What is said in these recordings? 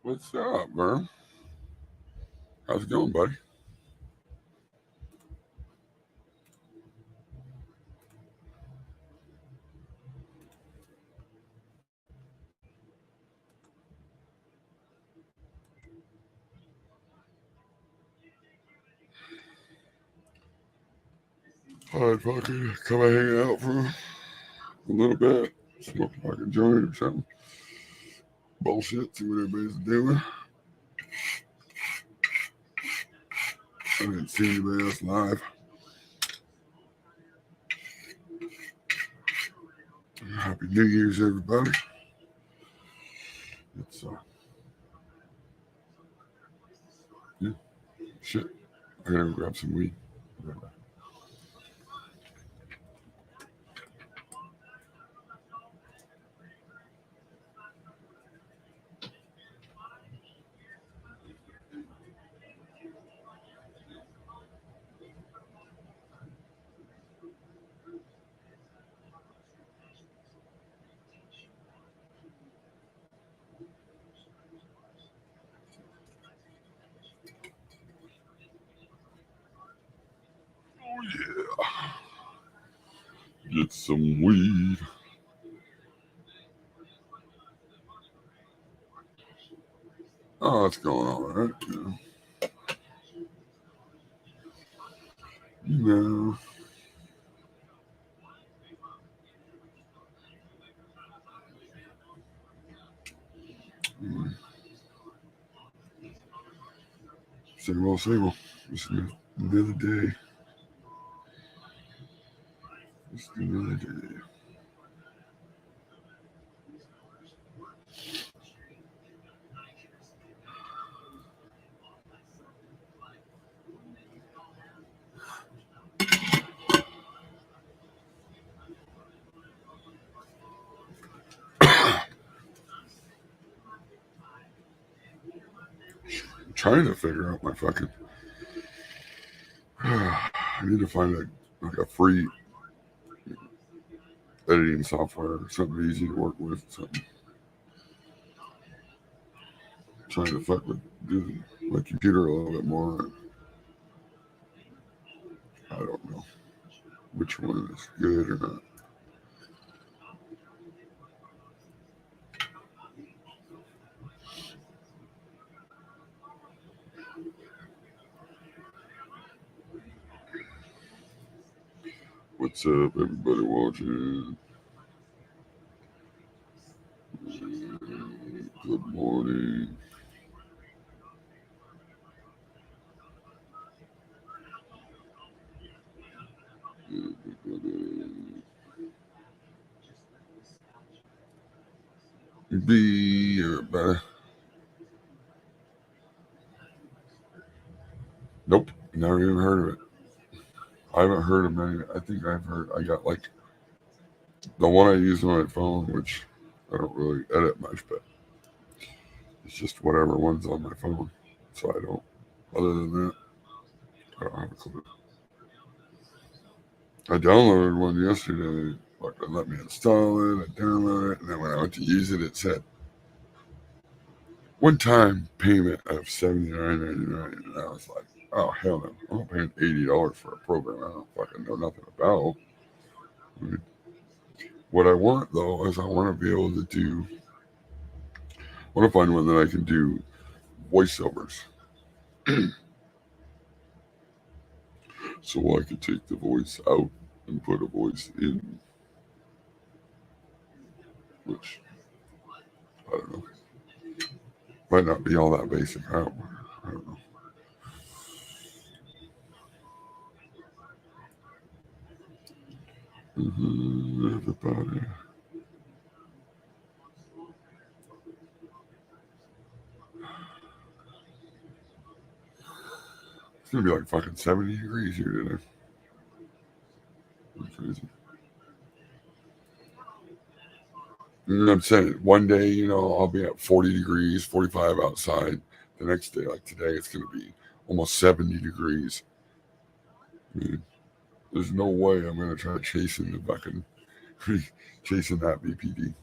What's up, Vern? How's it going, buddy? I'd fucking come and hang out for a little bit, smoke a fucking joint or something. Bullshit, see what everybody's doing. I didn't see anybody else live. Happy New Year's, everybody. It's yeah, shit. I gotta go grab some weed. Oh yeah, get some weed. Oh, it's going all right. You know. Mm, same old, same old. Just another day. Just another day. I'm trying to figure out my fucking. I need to find a free editing software, something easy to work with. Something. Trying to fuck with do my computer a little bit more. I don't know which one is good or not. What's up, everybody watching? Good morning. Be everybody. Nope, never even heard of it. I haven't heard of many. I think I've heard. I got like the one I use on my phone, which I don't really edit much, but it's just whatever one's on my phone. So I don't. Other than that, I don't have a clue. I downloaded one yesterday. Like, they let me install it. I downloaded it, and then when I went to use it, it said one-time payment of $79.99, and I was like, "Oh hell no! I'm not paying $80 for a program I don't fucking know nothing about." I mean, what I want though is I want to be able to do. I want to find one that I can do voiceovers, so I can take the voice out and put a voice in, which I don't know. Might not be all that basic. I don't know. Everybody. It's gonna be like fucking 70 degrees here today. That's crazy. And I'm saying one day, I'll be at 40 degrees, 45 outside. The next day, like today, it's gonna be almost 70 degrees. I mean, there's no way I'm gonna try chasing the fucking chasing that BPD.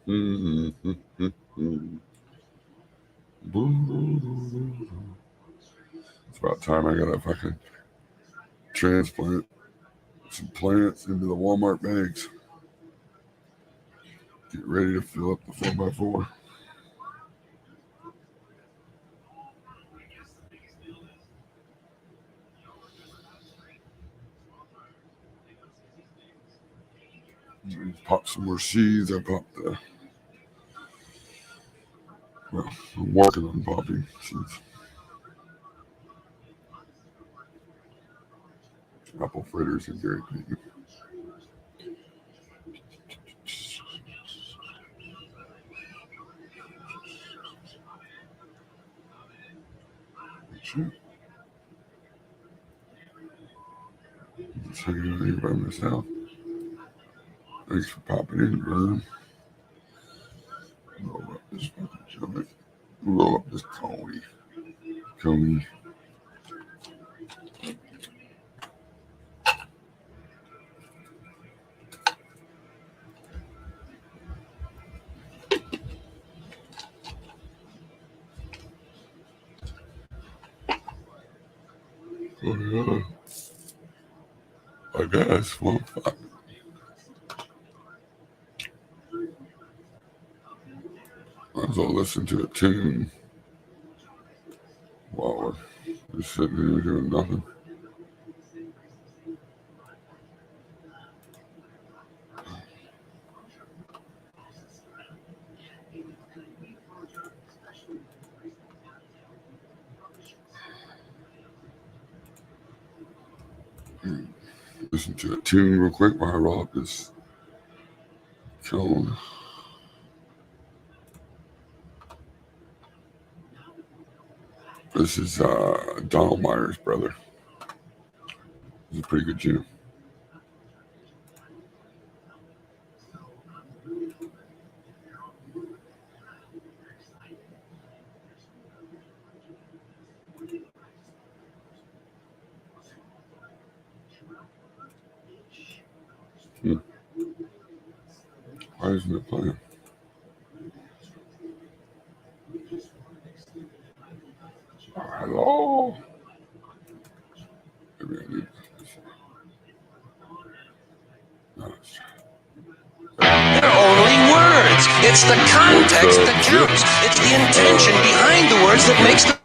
It's about time I gotta fucking transplant some plants into the Walmart bags. Get ready to fill up the 4x4. Pop some more seeds. I popped the. Well, I'm working on popping seeds. Apple fritters and Gary Payton. Sure. Just hanging out here by myself. Thanks for popping in, brother. Roll up this fucking joint. Roll up this Coney. Oh, yeah. I guess. Well, fuck. Might as well listen to a tune while we're just sitting here doing nothing. Listen to a tune real quick while I roll up this cone. This is Donald Myers' brother. It's a pretty good tune. Why isn't it playing? Hello? Maybe I need this. No, They're only words. It's the context that counts. It's the intention behind the words that makes them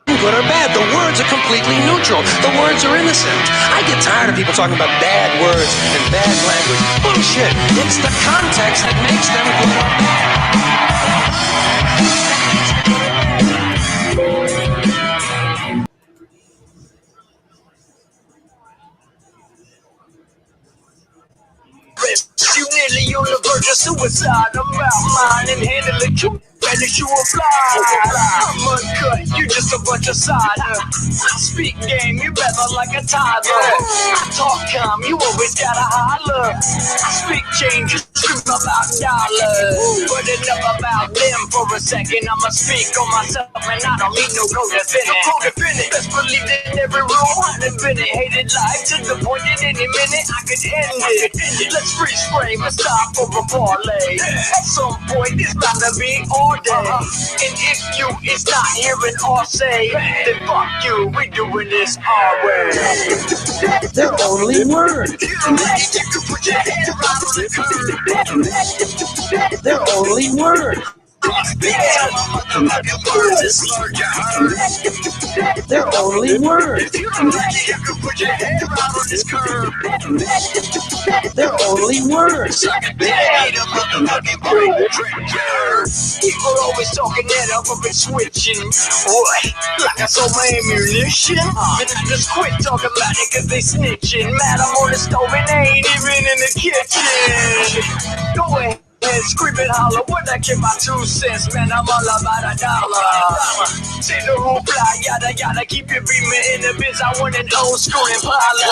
good or bad. The words are completely neutral. The words are innocent. I get tired of people talking about bad words and bad language. Bullshit. It's the context that makes them good or bad. You nearly on the verge of suicide. I'm out mine and handling you. Vanish, you a fly. I'm uncut, you just a bunch of cider. I speak game, you better like a toddler. I talk calm, you always gotta holler. I speak change, you scream about dollars. But enough about them for a second. I'ma speak on myself and I don't need no co-defendant. Best believe that in every rule I've invented. Hated life to the point that any minute I could end it. Let's freeze frame and stop for a parlay. At some point it's bound to be all day. And if you is not hearing or say, then fuck you, we doing this our way. They're only words. You can put your head right on the curb. They're only words. They're only words. You can put your head right on this curb. They're only words. People always talking that up and switching. What? Like I sold my ammunition? And I just quit talking about it cause they snitching. Mad I'm on the stove and they ain't even in the kitchen. Go ahead. Scream and holler, when I give my 2 cents, man, I'm all about $1. See the hoopla, yada, keep your beamer in the biz. I want an old school Impala.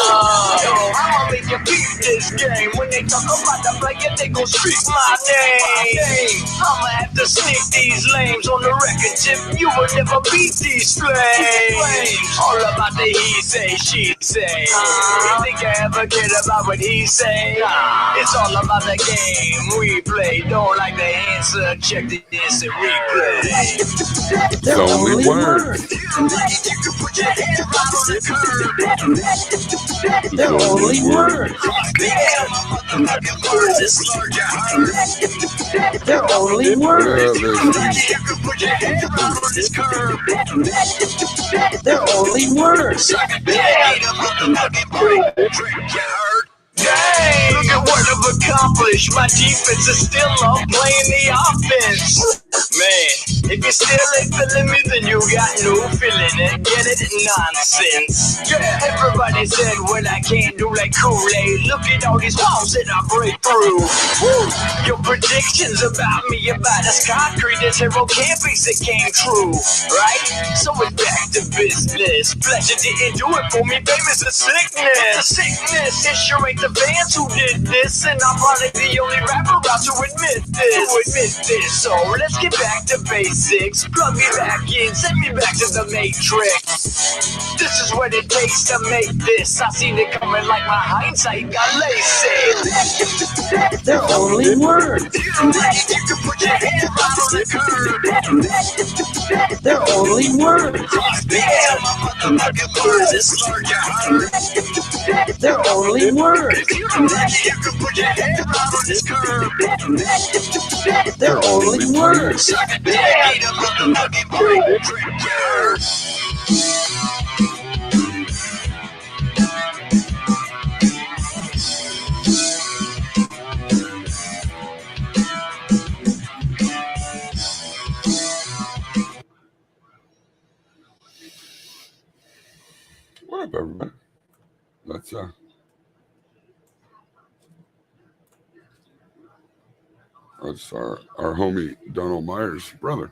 I'ma make you beat this game. When they talk about the player, they gon' speak my name. I'ma have to sneak these lames on the record tip. You will never beat these flames. All about the he say, she say. You think I ever get about what he say? It's all about the game we play. play. Don't like the answer, check the instant replay. It's only words. You can put your head right on the curb. It's only words. Yeah, motherfucking words that slurred your heart. They're only words. Yeah, You can put your head right on this curb. They're only words. Yeah, motherfucking break. Trick you hurt. Dang, look at what I've accomplished. My defense is still up playing the offense. Man, if you still ain't feeling me, then you got no feeling it. Get it? Nonsense. Yeah, everybody said what I can't do like Kool-Aid. Look at all these walls that I break through. Woo. Your predictions about me about as concrete as hero campings that came true, right? So it's back to business. Pleasure didn't do it for me, famous is sickness. Sickness, it sure ain't the fans who did this, and I'm probably the only rapper about to admit this. So let's get back to basics. Plug me back in, send me back to the Matrix. This is what it takes to make this. I seen it coming like my hindsight got LASIK. They're only words. You can put your head right on the curb. They're only words. Yeah, motherfucking words that slurred your heart. They're only words. You can put your head right on this curb. They're only words. Yeah, motherfucking break. Trick you hurt. What up, everybody? That's our homie Donald Myers' brother.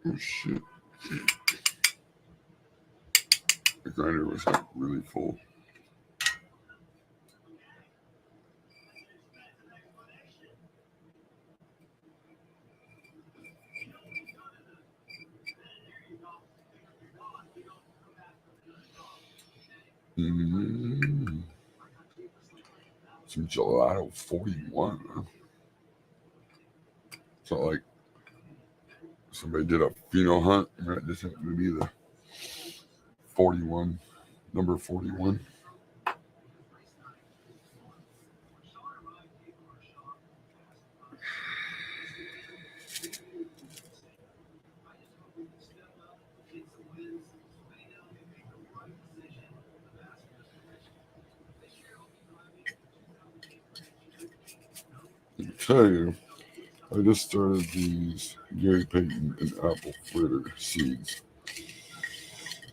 Oh shit. The grinder was like really full. Some gelato 41. Huh? So like somebody did a pheno hunt, and that just happened to be the 41, number 41. I tell you, I just started these Gary Payton and apple fritter seeds.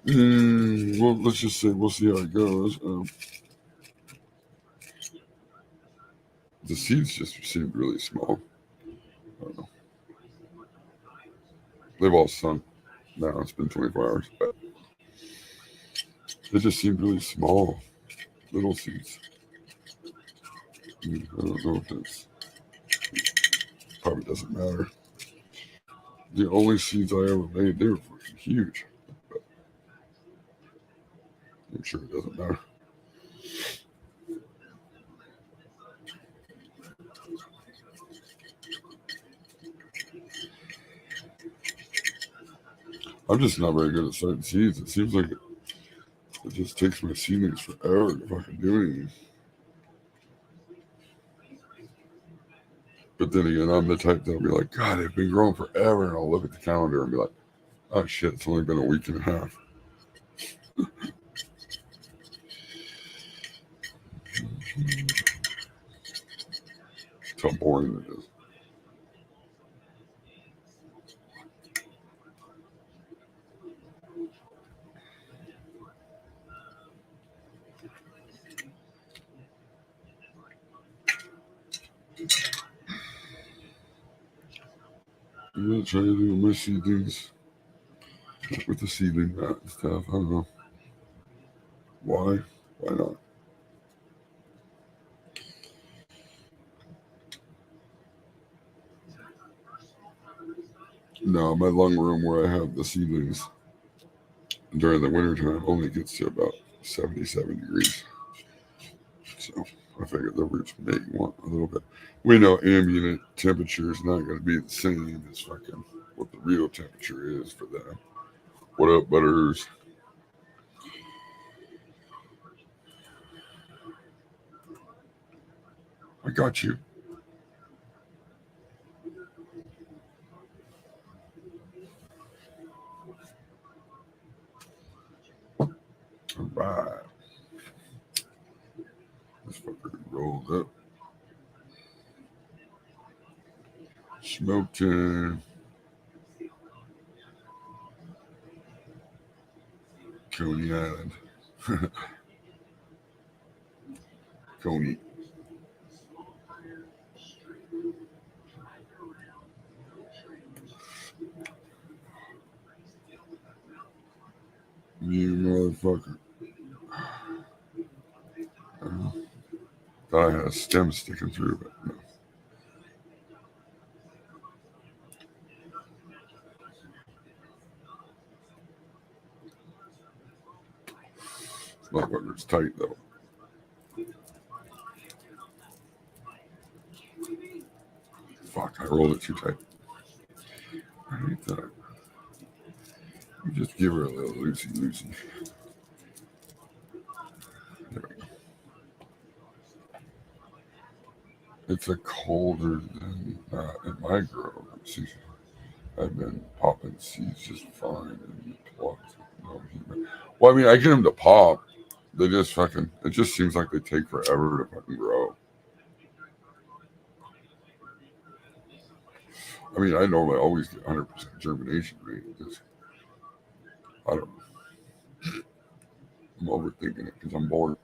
Well, let's just say we'll see how it goes. The seeds just seemed really small. I don't know. They've all sunk now. It's been 24 hours. But they just seemed really small. Little seeds. I don't know if that's... Probably doesn't matter. The only seeds I ever made, they were freaking huge. But I'm sure it doesn't matter. I'm just not very good at starting seeds. It seems like it just takes my seedlings forever to fucking do anything. But then again, I'm the type that'll be like, God, they've been growing forever. And I'll look at the calendar and be like, oh shit, it's only been a week and a half. That's how boring it is. I'm gonna try to do my seedlings with the seedling mat and stuff. I don't know. Why? Why not? No, my lung room where I have the seedlings during the wintertime only gets to about 77 degrees. So I figured the roots may want a little bit. We know ambient temperature is not going to be the same as fucking what the real temperature is for them. What up, Butters? I got you. All right. This fucker rolled up. Smoke time. Coney Island. Coney. You motherfucker. Thought I had a stem sticking through, but no. Motherfucker's tight though. Fuck, I rolled it too tight. I hate that. You just give her a little loosey. There we go. It's a colder than in my grow. I've been popping seeds just fine and plugs. No heat. Well, I mean, I get them to pop. They just fucking. It just seems like they take forever to fucking grow. I mean, I normally always get 100% germination rate. Just, I don't know. I'm overthinking it because I'm bored.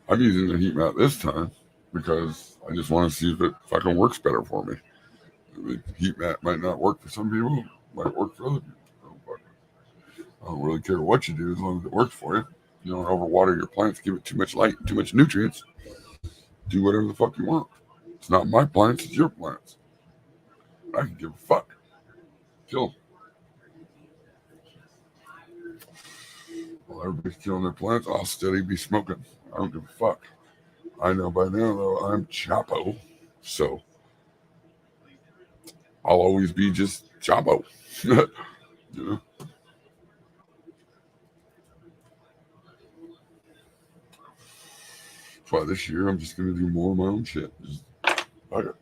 I'm using the heat mat this time because I just want to see if it fucking works better for me. The heat mat might not work for some people, might work for other people. I don't really care what you do as long as it works for you. You don't overwater your plants, give it too much light, too much nutrients. Do whatever the fuck you want. It's not my plants, it's your plants. I can give a fuck. Kill them. While everybody's killing their plants, I'll steady be smoking. I don't give a fuck. I know by now, though, I'm Chapo. So I'll always be just Chapo. You know? That's why this year I'm just going to do more of my own shit. Just fuck it.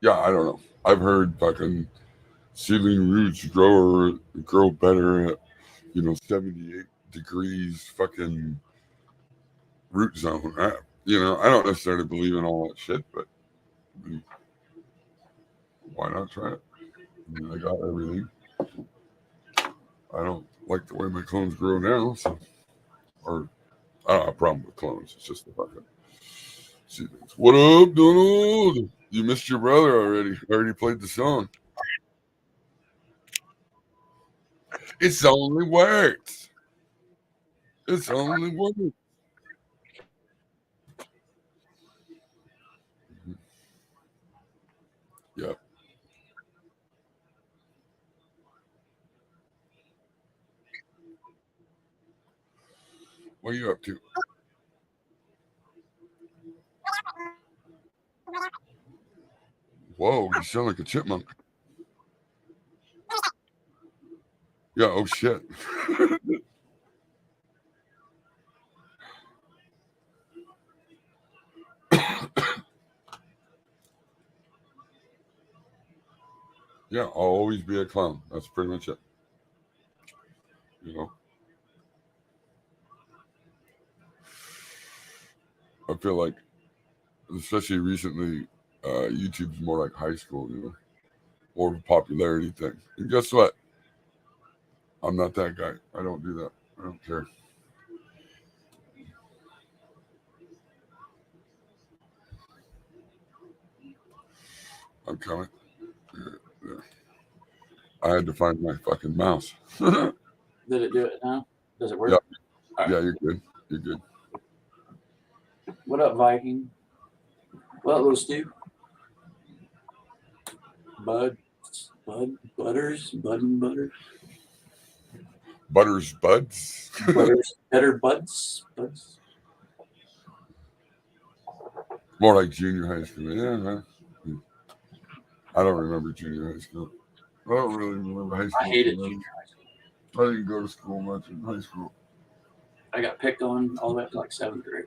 Yeah, I don't know. I've heard fucking seedling roots grow better at 78 degrees fucking root zone. I don't necessarily believe in all that shit, but I mean, why not try it? I mean, I got everything. I don't like the way my clones grow now, so or I don't have a problem with clones. It's just the fucking seedlings. What up, Donald? You missed your brother already. I already played the song. It's only words. It's only words. Yeah. What are you up to? Whoa, you sound like a chipmunk. Yeah, oh shit. Yeah, I'll always be a clown. That's pretty much it. You know? I feel like, especially recently, YouTube's more like high school, you know? More of a popularity thing. And guess what? I'm not that guy. I don't do that. I don't care. I'm coming. Yeah. I had to find my fucking mouse. Did it do it now? Does it work? Yeah. All right. Yeah, you're good. You're good. What up, Viking? What up, little Stu? Butters, Butters. Butters Buds. Butters, better buds. More like junior high school. Yeah, man. I don't remember junior high school. I don't really remember high school. I hated much. junior high school. I didn't go to school much in high school. I got picked on all the way up to like 7th grade.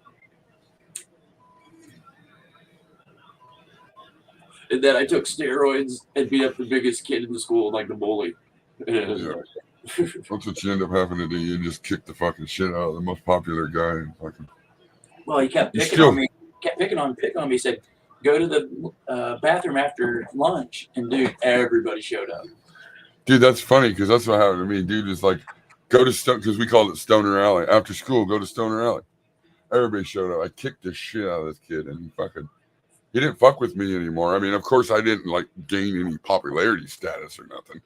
And then I took steroids and beat up the biggest kid in the school, like the bully. And it was Yeah. like- That's what you end up having to do. You just kick the fucking shit out of the most popular guy and fucking. Well, he kept You picking still- on me. Kept picking on me. He said, "Go to the bathroom after lunch." And dude, everybody showed up. Dude, that's funny because that's what happened to me. Dude is like, go to Stone, because we called it Stoner Alley. After school, go to Stoner Alley. Everybody showed up. I kicked the shit out of this kid, and he didn't fuck with me anymore. I mean, of course, I didn't like gain any popularity status or nothing.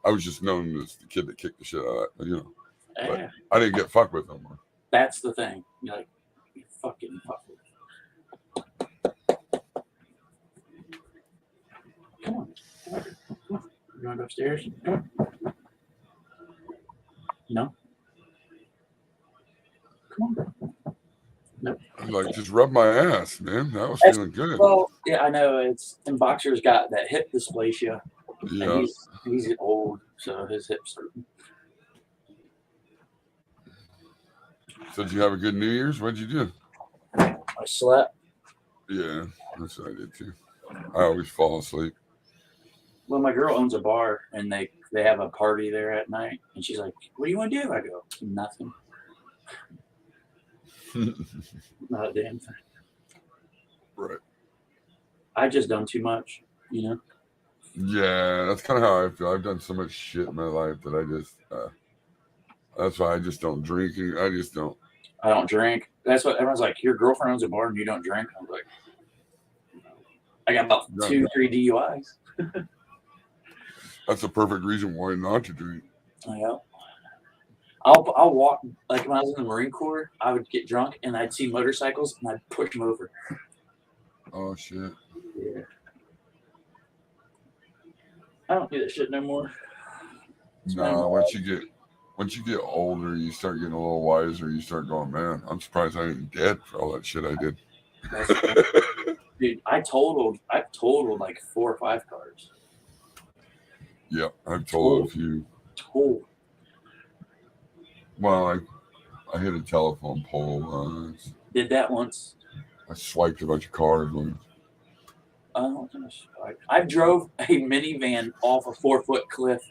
I was just known as the kid that kicked the shit out of that. But, you know, Yeah, I didn't get fucked with no more. that's the thing. You're like, you fucking fuck with. Come on. You want upstairs? No. Come on, bro. I'm like, just rub my ass, man. That was That's- feeling good. Well, yeah, I know it's and boxers got that hip dysplasia. Yeah. And he's old, so his hips are. So did you have a good New Year's? What'd you do? I slept. Yeah, that's what I did too. I always fall asleep. Well, my girl owns a bar, and they have a party there at night, and she's like, "What do you want to do?" I go, "Nothing. Not a damn thing. Right. I just done too much, you know." Yeah, that's kind of how I feel. I've done so much shit in my life that I just, that's why I just don't drink. I just don't. I don't drink. That's what everyone's like. Your girlfriend owns a bar and you don't drink. I was like, I got about No. 2-3 DUIs. That's a perfect reason why not to drink. Yeah. I'll walk, like when I was in the Marine Corps, I would get drunk and I'd see motorcycles and I'd push them over. Oh shit. Yeah. I don't do that shit no more. No, once you get older, you start getting a little wiser. You start going, man, I'm surprised I ain't dead for all that shit I did. Dude, I've totaled like 4 or 5 cars. Yeah, I've told a few. Total. Well, I hit a telephone pole once. Did that once. I swiped a bunch of cars once. Oh, gosh. I drove a minivan off a 4-foot cliff.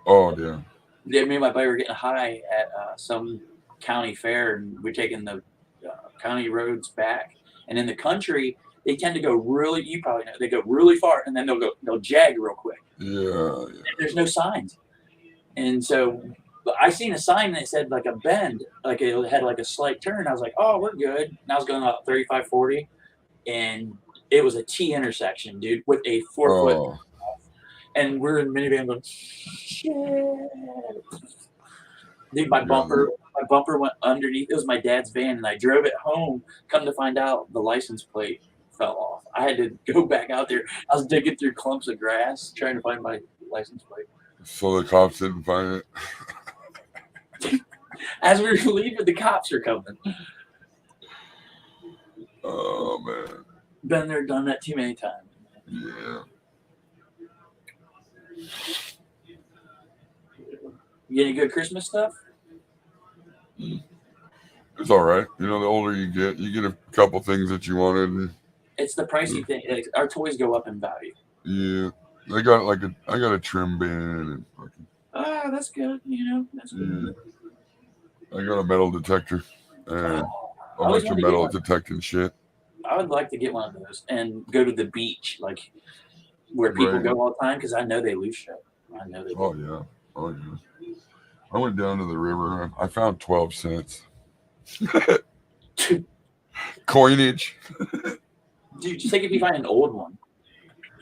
Oh yeah. Me and my buddy were getting high at some county fair, and we're taking the county roads back. And in the country, they tend to go really. You probably know they go really far, and then they'll jag real quick. Yeah. And there's no signs, and so I seen a sign that said like a bend, like it had like a slight turn. I was like, oh, we're good. And I was going about 35, 40, and it was a T intersection, dude, with a 4-foot. Oh, And we're in the minivan going, shit. Dude, my bumper went underneath. It was my dad's van, and I drove it home. Come to find out, the license plate fell off. I had to go back out there. I was digging through clumps of grass trying to find my license plate. so the cops didn't find it. As we were leaving, the cops are coming. Oh man. Been there, done that too many times. Yeah. You get any good Christmas stuff? It's all right. You know, the older you get a couple things that you wanted. And It's the pricey thing. Like, our toys go up in value. yeah. I got like I got a trim bin and fucking, Ah, that's good. You know, that's good. I got a metal detector and I a always bunch of wanted to get metal one. detecting shit. I would like to get one of those and go to the beach, like where people Right. go all the time, because I know they lose shit. I know they do. Oh yeah. Oh yeah. I went down to the river. I found 12 cents coinage. Dude, just think if you find an old one.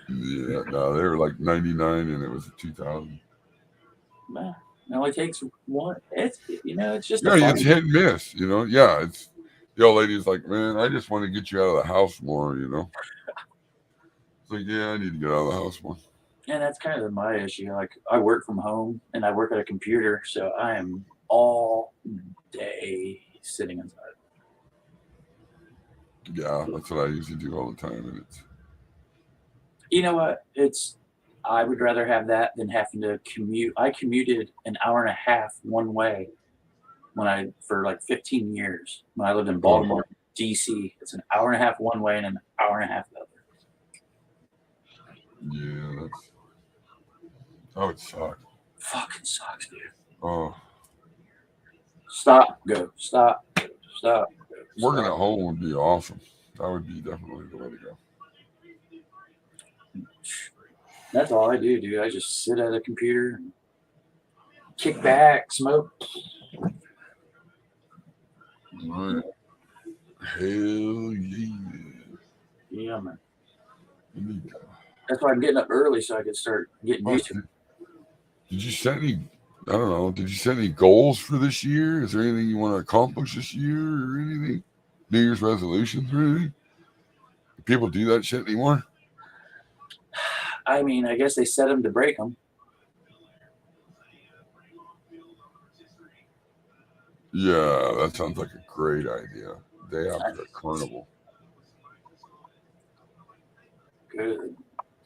Yeah, no, they were like 99 and it was 2000. Nah, it only takes one. It's it's just Yeah, a fun. it's hit and miss, you know. Yeah, it's the old lady's like, man, I just want to get you out of the house more, you know. It's like, yeah, I need to get out of the house more. And that's kind of my issue. Like I work from home and I work at a computer, so I am all day sitting inside. Yeah, that's what I usually do all the time, and it's You know what? I would rather have that than having to commute. I commuted an hour and a half one way for like 15 years when I lived in Baltimore, DC. It's an hour and a half one way and an hour and a half the other. yeah, that would suck. Fucking sucks, dude. Oh, Stop, go, stop, go, stop. Go, working stop. at home would be awesome. That would be definitely the way to go. That's all I do, dude. I just sit at a computer, and kick back, smoke. Right. Hell yeah. Yeah, man. You need- That's why I'm getting up early so I can start getting Oh, used to it. did you set any? I don't know. Did you set any goals for this year? Is there anything you want to accomplish this year or anything? New Year's resolutions or anything? Do people do that shit anymore? I mean, I guess they set them to break them. Yeah, that sounds like a great idea. Day after the carnival. Good.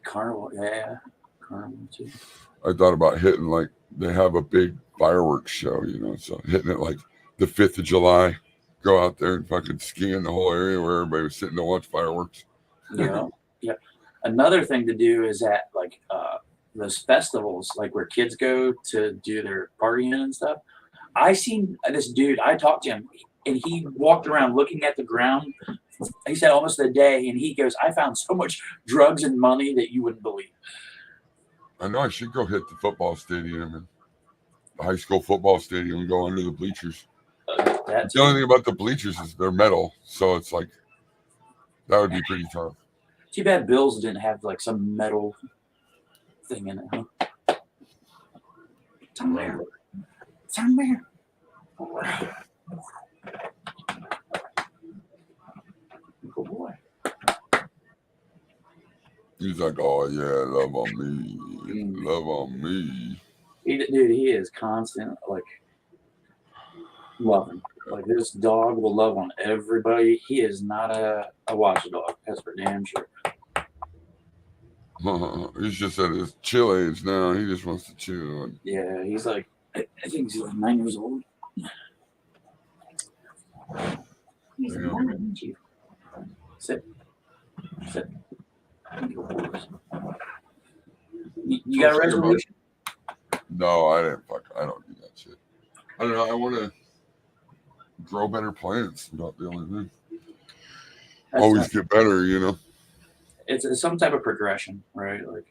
Carnival, yeah. Carnival, too. I thought about hitting like they have a big fireworks show, you know, so hitting it like the 5th of July, go out there and fucking scan the whole area where everybody was sitting to watch fireworks. Yeah. Another thing to do is at like those festivals, like where kids go to do their partying and stuff. I seen this dude. I talked to him, and he walked around looking at the ground. He said almost a day, and he goes, "I found so much drugs and money that you wouldn't believe." I know I should go hit the football stadium and the high school football stadium and go under the bleachers. That's The only thing about the bleachers is they're metal, so it's like that would be pretty tough. too bad. Bills didn't have like some metal thing in it, huh? Somewhere. Good boy. He's like, oh yeah, love on me, love on me. Dude, he is constant, like loving. Like this dog will love on everybody. He is not a watchdog. That's for damn sure. He's just at his chill age now. He just wants to chill. Yeah, he's like, I think he's like 9 years old. He's Yeah. 9, isn't he? Sit. You got a resolution? No, I didn't. I don't do that shit. I don't know. I want to grow better plants. About the only thing. That's Always not- get better, you know. it's some type of progression, right? Like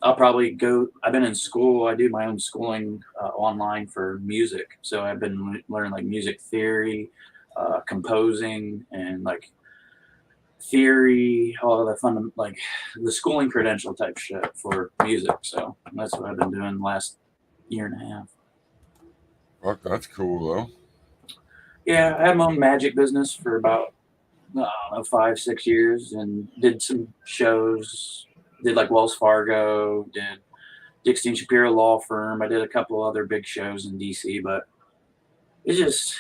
I'll probably go. I've been in school. I do my own schooling online for music, so I've been learning like music theory, composing, and like theory, all of the fun, like the schooling credential type shit for music. So that's what I've been doing the last year and a half. Fuck, that's cool though. Yeah, I had my own magic business for about I don't know, 5-6 years, and did some shows. Did like Wells Fargo, did Dixie and Shapiro Law Firm. I did a couple other big shows in DC, but it's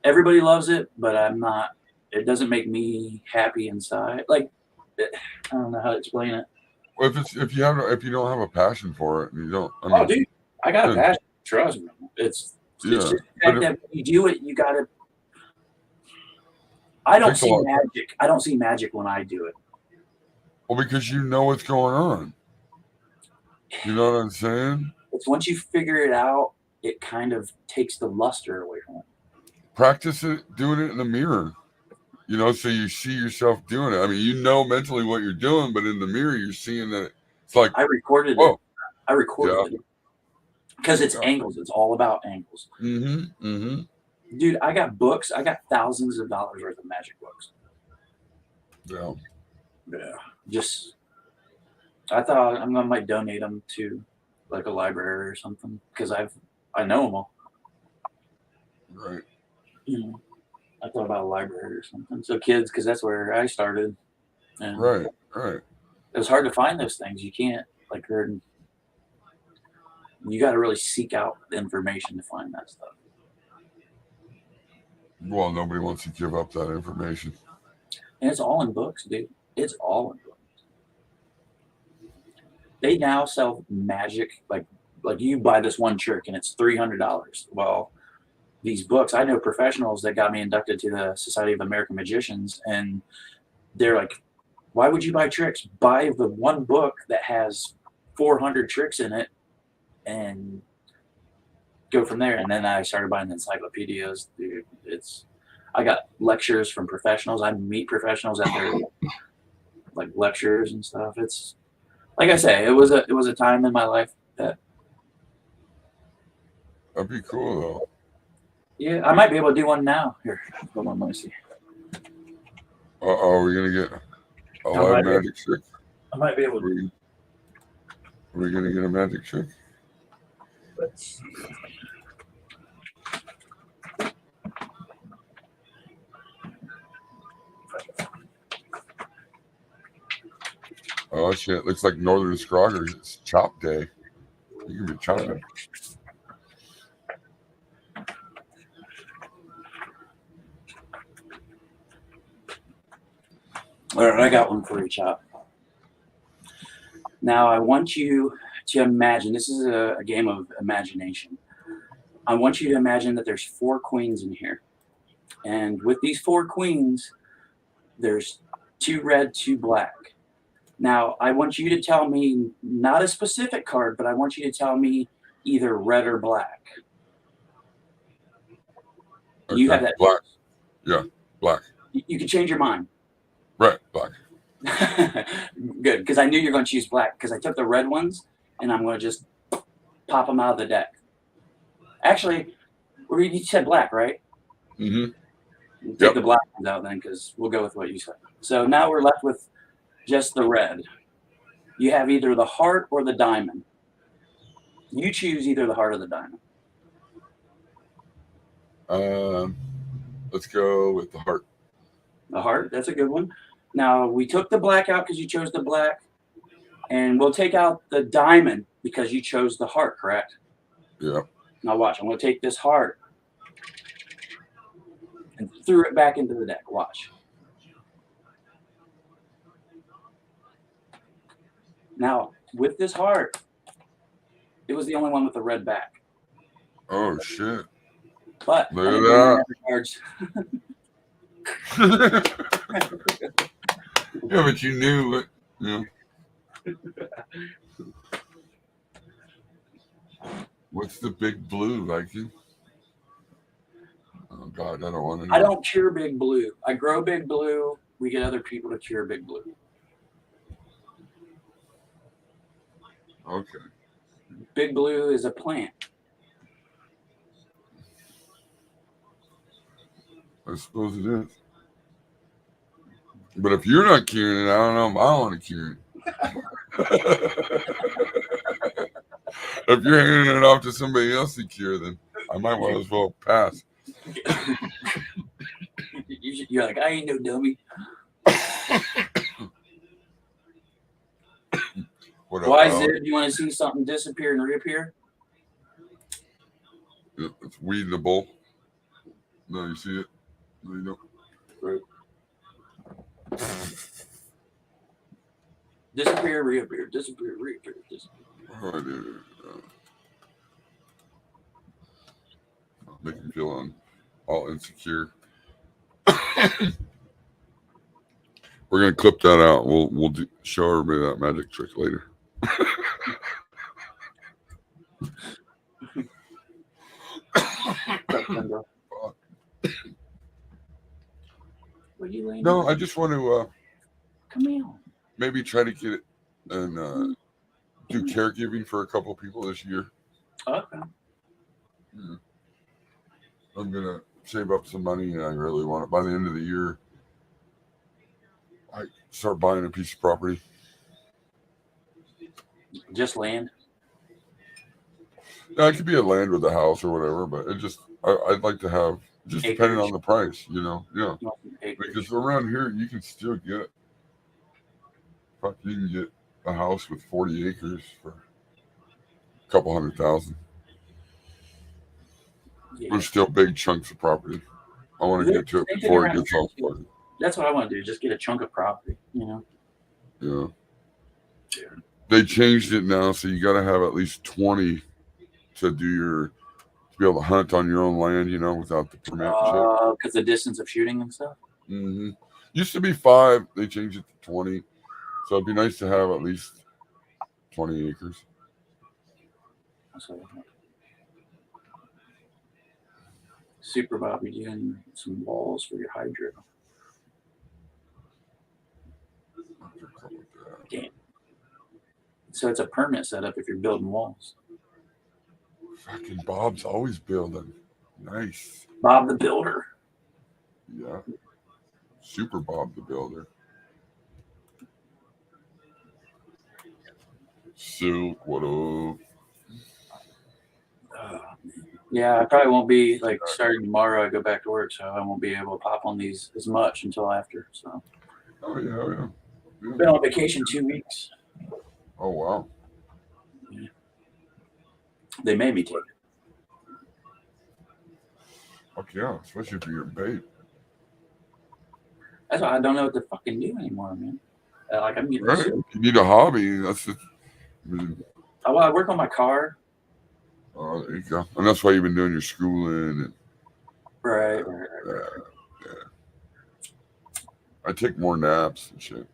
everybody loves it, but I'm not. It doesn't make me happy inside. Like I don't know how to explain it. Well, if you don't have a passion for it, and you don't. I mean, Oh, dude, I got a Yeah. passion. Trust me. It's Yeah, just the but fact that when you do it, you gotta. I don't Takes a see lot. magic. I don't see magic when I do it. well, because you know what's going on. You know what I'm saying? It's once you figure it out, it kind of takes the luster away from it. Practice it, doing it in the mirror. You know, so you see yourself doing it. I mean, you know mentally what you're doing, but in the mirror, you're seeing that it's like, I recorded whoa. it. I recorded it because it's angles. It's all about angles. Mm-hmm. Mm-hmm. Dude, I got books. I got thousands of dollars worth of magic books. Yeah. Yeah. Just, I thought I might donate them to like a library or something because I know them all. Right. You know, I thought about a library or something. So kids, because that's where I started. And Right. Right. it was hard to find those things. You can't you got to really seek out the information to find that stuff. Well, nobody wants to give up that information. And it's all in books, dude. It's all in books. They now sell magic, like you buy this one trick and it's $300. Well, these books, I know professionals that got me inducted to the Society of American Magicians, and they're like, why would you buy tricks? Buy the one book that has 400 tricks in it and go from there. And then I started buying the encyclopedias. Dude, I got lectures from professionals. I meet professionals at their like lectures and stuff. It's like I say, it was a time in my life that That'd be cool though. yeah, I might be able to do one now. Here, hold on, let me see. Are we gonna get a live magic trick? I might be able to. Are we gonna get a magic trick? Let's see. Oh shit! Looks like Northern Scroggers. It's chop day. You can be chopping. All right, I got one for you, Chop. Now, I want you to imagine, this is a game of imagination. I want you to imagine that there's 4 queens in here. And with these 4 queens, there's 2 red, 2 black. Now, I want you to tell me, not a specific card, but I want you to tell me either red or black. Okay. You have that. Black. Yeah, black. You can change your mind. Red, black. Good, because I knew you were going to choose black, because I took the red ones, and I'm going to just pop them out of the deck. Actually, you said black, right? Mm-hmm. Take the black ones out then, because we'll go with what you said. So now we're left with just the red. You have either the heart or the diamond. You choose either the heart or the diamond. Let's go with the heart. The heart, that's a good one. Now, we took the black out because you chose the black, and we'll take out the diamond because you chose the heart, correct? Yeah. Now watch, I'm going to take this heart and threw it back into the deck. Watch. Now, with this heart, it was the only one with the red back. Oh, shit. But look at that. Cards. Yeah, but you knew it. Yeah. What's the big blue, Mikey? Oh God, I don't want to know. I don't cure big blue. I grow big blue. We get other people to cure big blue. Okay. Big blue is a plant. I suppose it is. But if you're not curing it, I don't know if I want to cure it. If you're handing it off to somebody else to cure, then I might want as well pass. You're like, I ain't no dummy. Why is it? You want to see something disappear and reappear? It's weed in the bowl. No, you see it? No, you don't. Right. Disappear, reappear, disappear, reappear, disappear. Oh, dude. Make me feel all insecure. We're gonna clip that out. We'll show everybody that magic trick later. September. Were you laying? No, I just want to Come here. maybe try to get it and do caregiving for a couple people this year. Okay. I'm gonna save up some money, and I really want it by the end of the year. I start buying a piece of property. Just land. Yeah, it could be a land with a house or whatever, but it just I'd like to have just depending on the price, you know. Yeah, because around here you can still get you can get a house with 40 acres for a couple $100,000. Yeah. There's still big chunks of property. I want to get to it before it gets all flooded. That's what I want to do. Just get a chunk of property, you know. Yeah. They changed it now, so you got to have at least 20 to be able to hunt on your own land, you know, without the permit. Because the distance of shooting and stuff. Mm-hmm. Used to be 5. They changed it to 20. So it'd be nice to have at least 20 acres. Super Bobby doing some walls for your hydro. Damn. So it's a permit setup if you're building walls. Fucking Bob's always building. Nice. Bob the Builder. Yeah. Super Bob the Builder. Silk, what up? Yeah, I probably won't be like starting tomorrow. I go back to work, so I won't be able to pop on these as much until after. So. Oh yeah. Been on vacation 2 weeks. Oh wow. Yeah. They made me take it. Fuck yeah, especially for your babe. That's why I don't know what to fucking do anymore, man. Like I'm getting. Right. You need a hobby. That's the. I work on my car. Oh, there you go. And that's why you've been doing your schooling. And, Right. yeah. I take more naps and shit.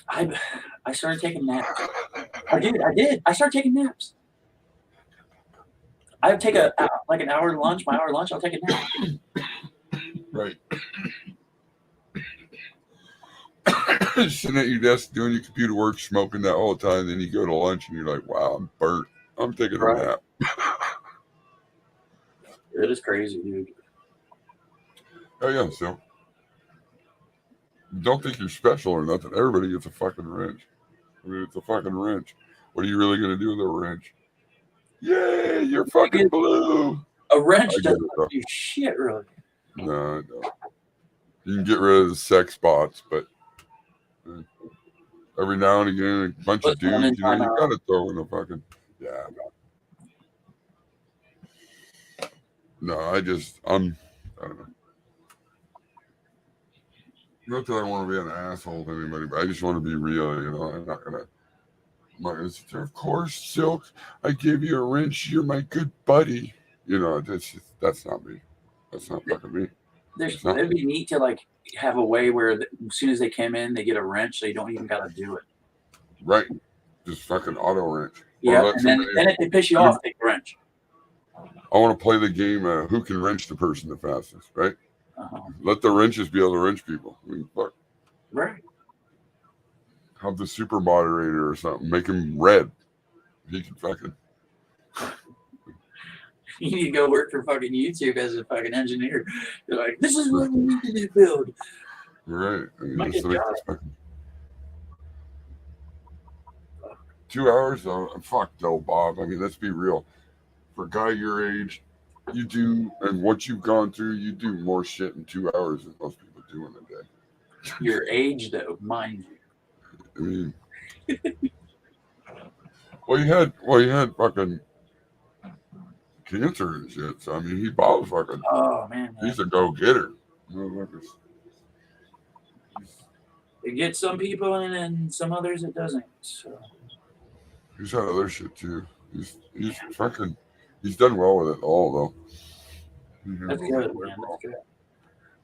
I started taking naps. I did. I started taking naps. I take like an hour lunch. My hour lunch, I'll take a nap. Right. Sitting at your desk doing your computer work, smoking that all the time. Then you go to lunch and you're like, wow, I'm burnt. I'm taking a nap. It is crazy, dude. Oh, yeah. So don't think you're special or nothing. Everybody gets a fucking wrench. I mean, it's a fucking wrench. What are you really going to do with a wrench? Yay, you're fucking blue. A wrench doesn't do shit, really. No. You can get rid of the sex spots, but every now and again, a bunch of dudes, you know, you got to throw in a fucking, yeah. No, I don't know. Not that I want to be an asshole to anybody, but I just want to be real, you know. I'm not gonna sit there. Of course, Silk, I gave you a wrench. You're my good buddy. You know, that's not me. That's not fucking me. It'd be neat to like have a way where as soon as they come in, they get a wrench, so you don't even gotta do it. Right. Just fucking auto wrench. Yeah, and then if they piss you off, take the wrench. I want to play the game who can wrench the person the fastest, right? Uh-huh. Let the wrenches be able to wrench people. I mean, fuck. Right. Have the super moderator or something. Make him red. He can fucking. You need to go work for fucking YouTube as a fucking engineer. You're like, this is what we need to do, build. Right. I mean, Might just get like fucking 2 hours? Fuck no, Bob. I mean, let's be real. For a guy your age, you do, and what you've gone through, you do more shit in 2 hours than most people do in a day. Your age, though, mind you. I mean, well, you had fucking cancer and shit. So I mean, Bob's fucking. Oh man, he's a go-getter. It gets some people, and then some others it doesn't. So he's had other shit too. He's fucking. He's done well with it all though. That's good, man. That's good.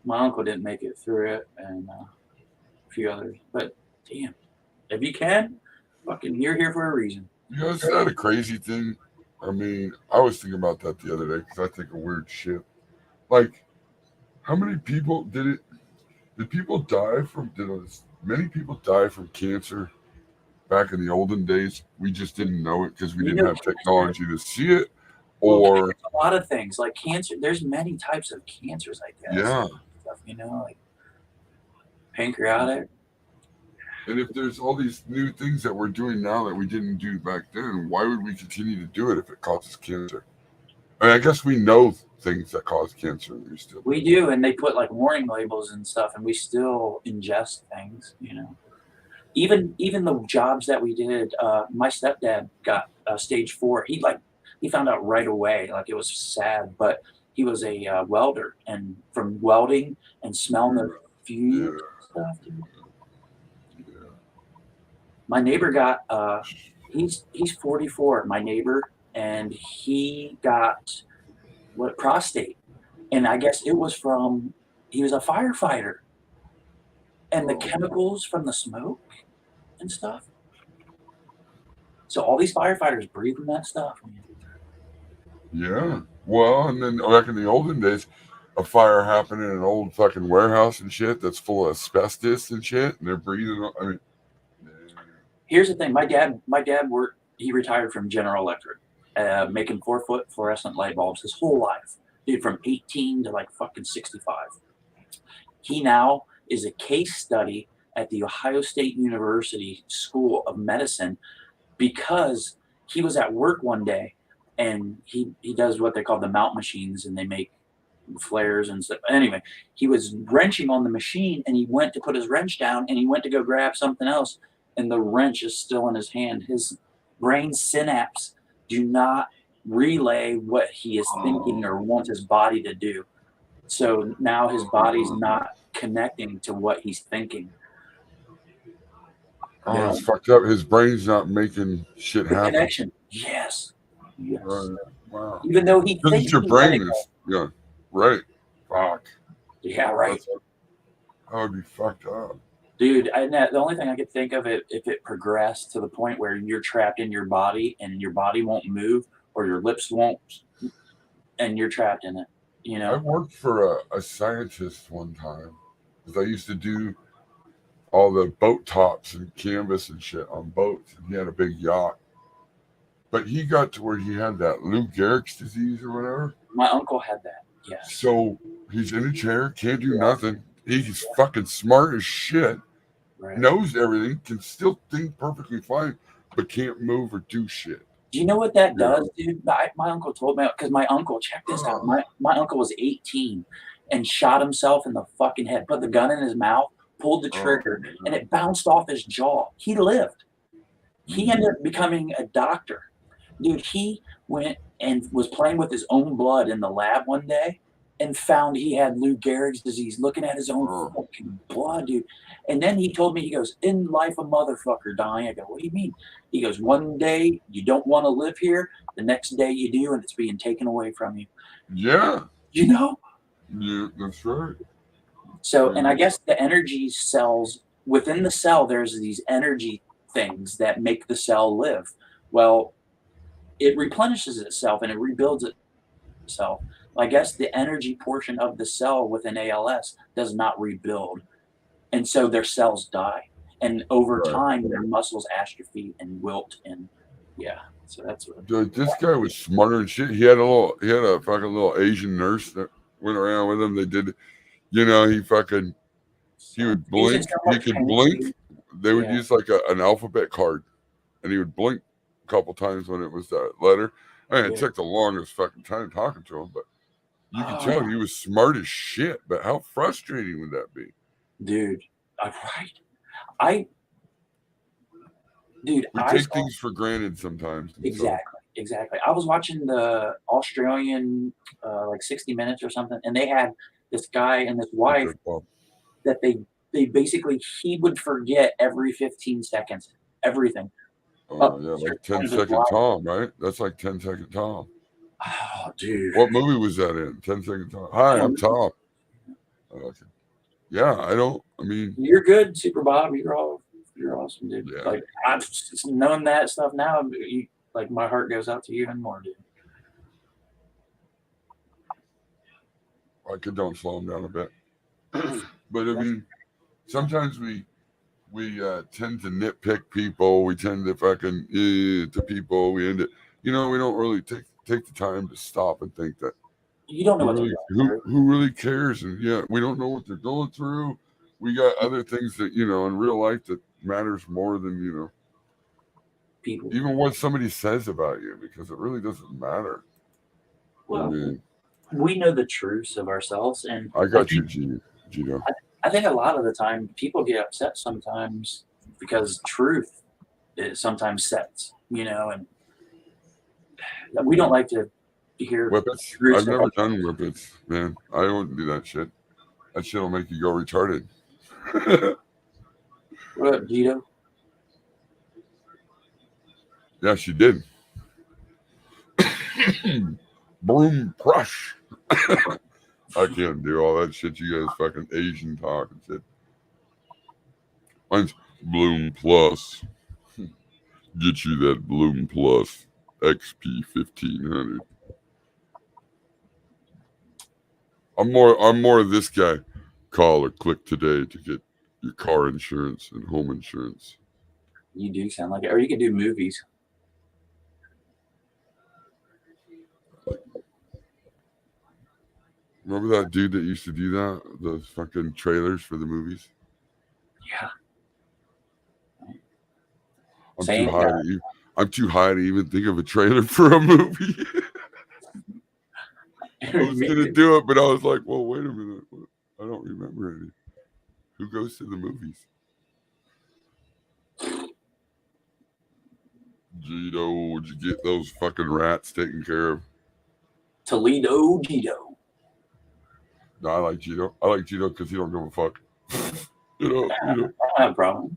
My uncle didn't make it through it, and a few others. But damn, if you can, fucking, you're here for a reason. You know, isn't that a crazy thing? I mean, I was thinking about that the other day because I think of weird shit. Like, how many people did it? Did people die from? Many people die from cancer back in the olden days? We just didn't know it because we You didn't know, have technology to see it, well, or there's a lot of things like cancer. There's many types of cancers, I guess. yeah. Stuff, you know, like pancreatic. And if there's all these new things that we're doing now that we didn't do back then, why would we continue to do it if it causes cancer? I mean, I guess we know things that cause cancer, and we still We do, and they put like warning labels and stuff, and we still ingest things. You know, even the jobs that we did. My stepdad got stage 4. He found out right away. Like it was sad, but he was a welder, and from welding and smelling the fumes and stuff. Dude. Yeah. My neighbor got he's 44. My neighbor, and he got prostate, and I guess it was from he was a firefighter, and the chemicals from the smoke and stuff. So all these firefighters breathing that stuff. Man. Yeah. Well, and then back in the olden days, a fire happened in an old fucking warehouse and shit that's full of asbestos and shit, and they're breathing. I mean, Here's the thing: my dad worked. He retired from General Electric, making 4-foot fluorescent light bulbs his whole life, dude, from 18 to like fucking 65. He now is a case study at the Ohio State University School of Medicine because he was at work one day and he does what they call the mount machines, and they make flares and stuff. Anyway, he was wrenching on the machine and he went to put his wrench down and he went to go grab something else, and the wrench is still in his hand. His brain synapse do not relay what he is thinking or wants his body to do. So now his body's not connecting to what he's thinking. oh, it's fucked up. His brain's not making shit The happen. connection. Yes. Right. Wow. Even though he Because thinks your he's brain medical. is, yeah, right. Fuck. Yeah, right. That would be fucked up. Dude, the only thing I could think of if it progressed to the point where you're trapped in your body and your body won't move or your lips won't, and you're trapped in it, you know? I worked for a scientist one time because I used to do all the boat tops and canvas and shit on boats, and he had a big yacht. But he got to where he had that Lou Gehrig's disease or whatever. My uncle had that, yes. So he's in a chair, can't do nothing. He's fucking smart as shit, Right. knows everything, can still think perfectly fine, but can't move or do shit. Do you know what that does, dude? My uncle told me, because my uncle, check this out. My uncle was 18 and shot himself in the fucking head, put the gun in his mouth, pulled the trigger, and it bounced off his jaw. He lived. He ended up becoming a doctor. Dude, he went and was playing with his own blood in the lab one day and found he had Lou Gehrig's disease, looking at his own fucking blood, dude. And then he told me, he goes, in life a motherfucker dying. I go, what do you mean? He goes, one day you don't want to live here, the next day you do, and it's being taken away from you. Yeah. You know? Yeah, that's right. So, and I guess the energy cells, within the cell, there's these energy things that make the cell live. Well, it replenishes itself and it rebuilds itself. I guess the energy portion of the cell within ALS does not rebuild. And so their cells die. And over time, their muscles atrophy and wilt. And yeah, so that's what. Dude, this guy was smarter than shit. He had a fucking little Asian nurse that went around with him. They did, he would blink. He could blink. They would use like an alphabet card, and he would blink a couple times when it was that letter. I mean, it took the longest fucking time talking to him, but you could tell he was smart as shit. But how frustrating would that be? Dude, right. We take things for granted sometimes. Exactly. I was watching the Australian, like 60 Minutes or something, and they had this guy and this wife that they basically, he would forget every 15 seconds, everything. Oh, yeah, like 10-second Tom, right? That's like 10-second Tom. Oh, dude. What movie was that in? 10-second Tom. Hi, I'm Tom. Okay. Yeah, you're good, Super Bob. You're awesome, dude. Yeah. Like, I've known that stuff now. Like, my heart goes out to you even more, dude. I condone slow them down a bit. But I mean, sometimes we tend to nitpick people. We tend to fucking to people. We end it. We don't really take the time to stop and think that You don't know what really, they're going through. who really cares. And we don't know what they're going through. We got other things that in real life that matters more than People. even what somebody says about you, because it really doesn't matter. Well, I mean, we know the truths of ourselves, and I got you, Gino. I think a lot of the time people get upset sometimes because truth is sometimes sets, and we don't like to hear Whippets. truths. I've never done whippets, man. I don't do that shit. That shit will make you go retarded. What up, Gito? Yeah, she did. Broom crush. I can't do all that shit. You guys fucking Asian talk and shit. Mine's Bloom Plus. Get you that Bloom Plus XP 1500. I'm more of this guy. Call or click today to get your car insurance and home insurance. You do sound like it. Or you could do movies. Remember that dude that used to do that? Those fucking trailers for the movies? Yeah. I'm too high to even think of a trailer for a movie. I was gonna do it, but I was like, well, wait a minute. I don't remember any. Who goes to the movies? Gito, would you get those fucking rats taken care of? Toledo Gito. No, I like Gito. I like Gito because he don't give a fuck. I don't have a problem.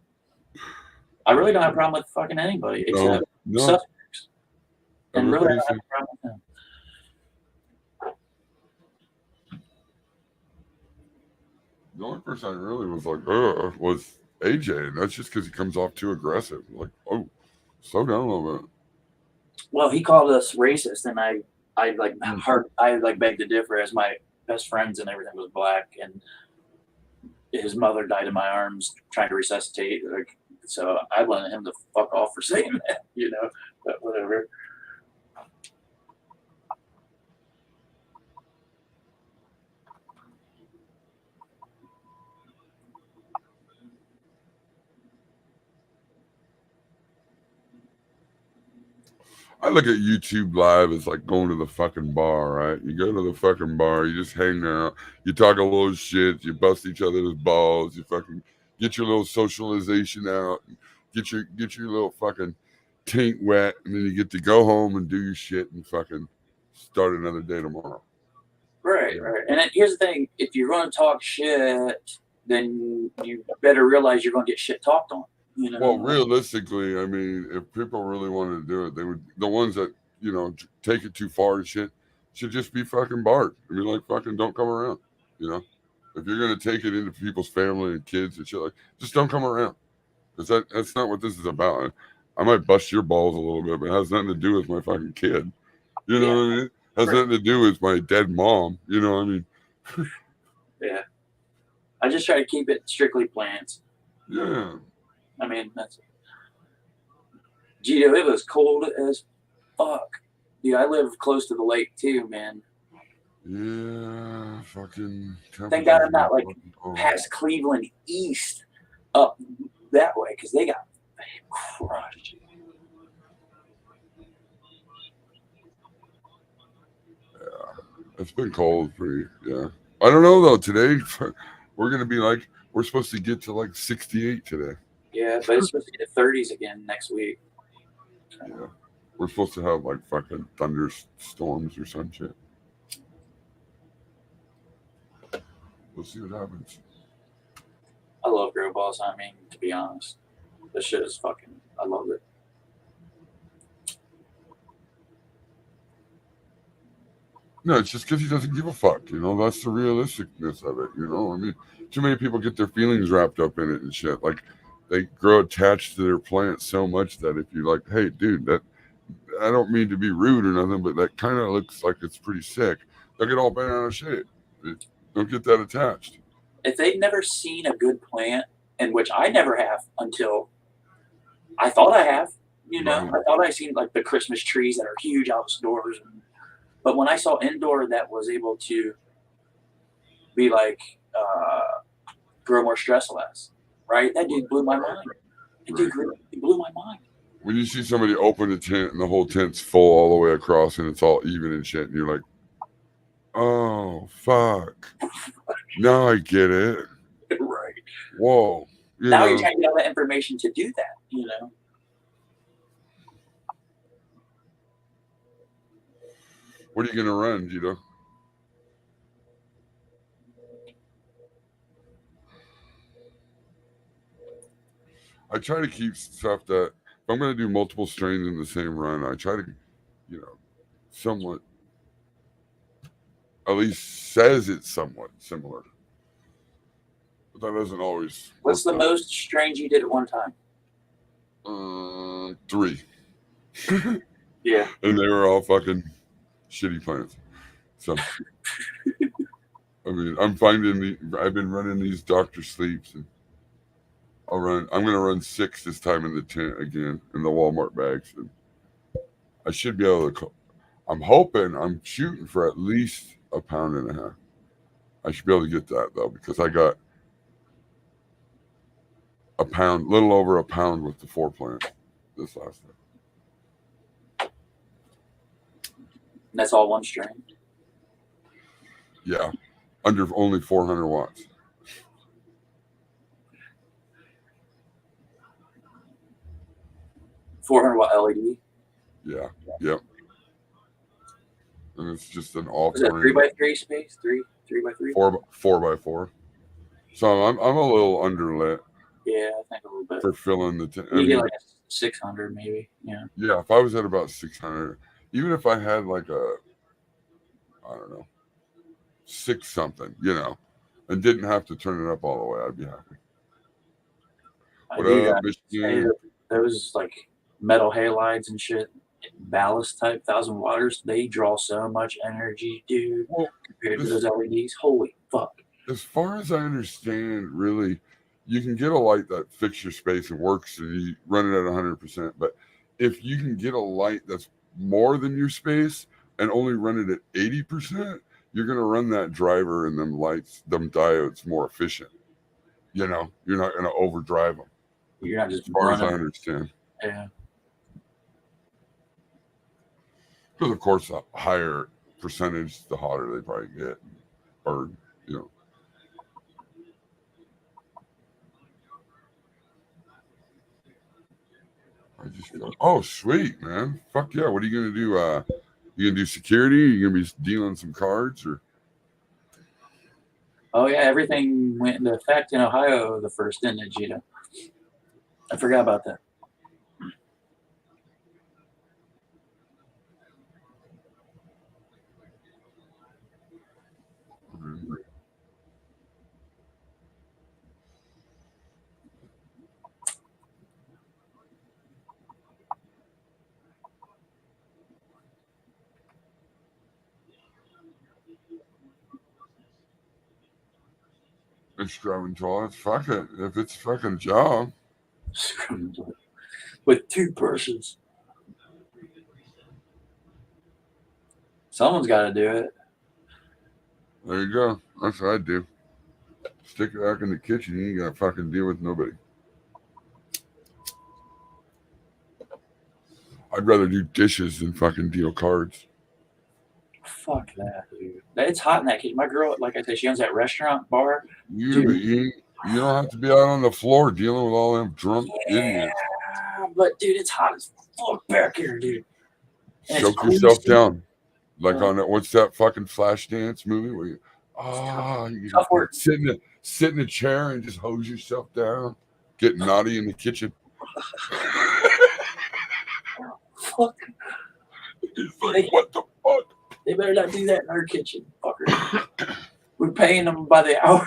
I really don't have a problem with fucking anybody except suspects. And really, I don't have a problem with them. The only person I really was like, was AJ, and that's just because he comes off too aggressive. Like, oh, slow down a little bit. Well, he called us racist, and I begged to differ, as my best friends and everything was black, and his mother died in my arms trying to resuscitate. So I wanted him to fuck off for saying that, but whatever. I look at YouTube Live as like going to the fucking bar, right? You go to the fucking bar, you just hang out, you talk a little shit, you bust each other's balls, you fucking get your little socialization out, get your little fucking taint wet, and then you get to go home and do your shit and fucking start another day tomorrow. Right. And here's the thing: if you're going to talk shit, then you better realize you're going to get shit talked on. Well, realistically, I mean, if people really wanted to do it, they would. The ones that take it too far and shit should just be fucking barred. I mean, like, fucking don't come around. If you're gonna take it into people's family and kids and shit, like, just don't come around. Because that's not what this is about. I might bust your balls a little bit, but it has nothing to do with my fucking kid. You know what I mean? It has nothing to do with my dead mom. You know what I mean? Yeah. I just try to keep it strictly plants. Yeah. I mean, that's it. Gito, it was cold as fuck. Dude, I live close to the lake too, man. Yeah, fucking. Thank God I'm not like past Cleveland east up that way, because they got crushed. Yeah, it's been cold for you. Yeah. I don't know though. Today, we're going to be like, we're supposed to get to like 68 today. Yeah, but it's supposed to get 30s again next week. Yeah. We're supposed to have like fucking thunderstorms or some shit. We'll see what happens. I love Grow Balls. I mean, to be honest, this shit is fucking, I love it. No, it's just because he doesn't give a fuck. That's the realisticness of it. I mean, too many people get their feelings wrapped up in it and shit. Like, they grow attached to their plant so much that if you're like, hey, dude, that I don't mean to be rude or nothing, but that kind of looks like it's pretty sick, they'll get all bent out of shape. Don't get that attached. If they've never seen a good plant, and which I never have until I thought I have, you know, Right. I thought I seen like the Christmas trees that are huge outdoors, but when I saw indoor that was able to be like grow more stress less, right? That dude blew my mind. That dude he blew my mind. When you see somebody open a tent and the whole tent's full all the way across and it's all even and shit, and you're like, oh, fuck. Now I get it. Right. Whoa. You Now know, you're trying to get all that information to do that, you know? what are you going to run, Gito? I try to keep stuff that, if I'm going to do multiple strains in the same run, I try to, you know, somewhat, at least says it's somewhat similar. But that doesn't always. What's the work out. most strange you did at one time? 3. Yeah. And they were all fucking shitty plants. So, I mean, I've been running these Dr. Sleeps, and I'm going to run 6 this time in the tent again in the Walmart bags. And I should be able to, I'm shooting for at least 1.5 pounds. I should be able to get that though, because I got little over 1 pound with the 4 plant this last time. That's all one strain. Yeah, under only 400 watts. $400 LED. Yeah, yep. And it's just an off Was it 3x3 space? 3x3? 4x4. So I'm a little underlit Yeah, I think a little bit. for filling the tent. You get like a 600 maybe. Yeah. Yeah, if I was at about 600, even if I had like a, I don't know, 6 something, you know, and didn't have to turn it up all the way, I'd be happy. What up, Michigan? Those like metal halides and shit, ballast type 1,000 watters, they draw so much energy, dude, Well, compared to those LEDs. Holy fuck. as far as I understand, really, you can get a light that fits your space and works and you run it at 100%. But if you can get a light that's more than your space and only run it at 80%, you're going to run that driver and them lights, them diodes more efficient. You know, you're not going to overdrive them. You're not just As far as I running. understand. Yeah. Because, of course, the higher percentage, the hotter they probably get. Or, you know. I just go, oh, sweet, man. Fuck yeah. What are you going to do? You going to do security? You going to be dealing some cards? Or Oh, yeah. Everything went into effect in Ohio the first, didn't it, Gita? I forgot about that. it's driving toilets? Fuck it. If it's a fucking job. With 2 persons. Someone's got to do it. There you go. That's what I do. Stick it back in the kitchen. You ain't got to fucking deal with nobody. I'd rather do dishes than fucking deal cards. Fuck that, dude. It's hot in that kitchen. My girl, like I said, she owns that restaurant bar. You don't have to be out on the floor dealing with all them drunk idiots. But dude, it's hot as fuck back here, dude. And Choke it's yourself greasy. down. Like on that, what's that fucking Flashdance movie where you, you Tough work. sit in a chair and just hose yourself down, get naughty in the kitchen. Fuck. It's like, what the fuck? They better not do that in our kitchen, fucker. We're paying them by the hour.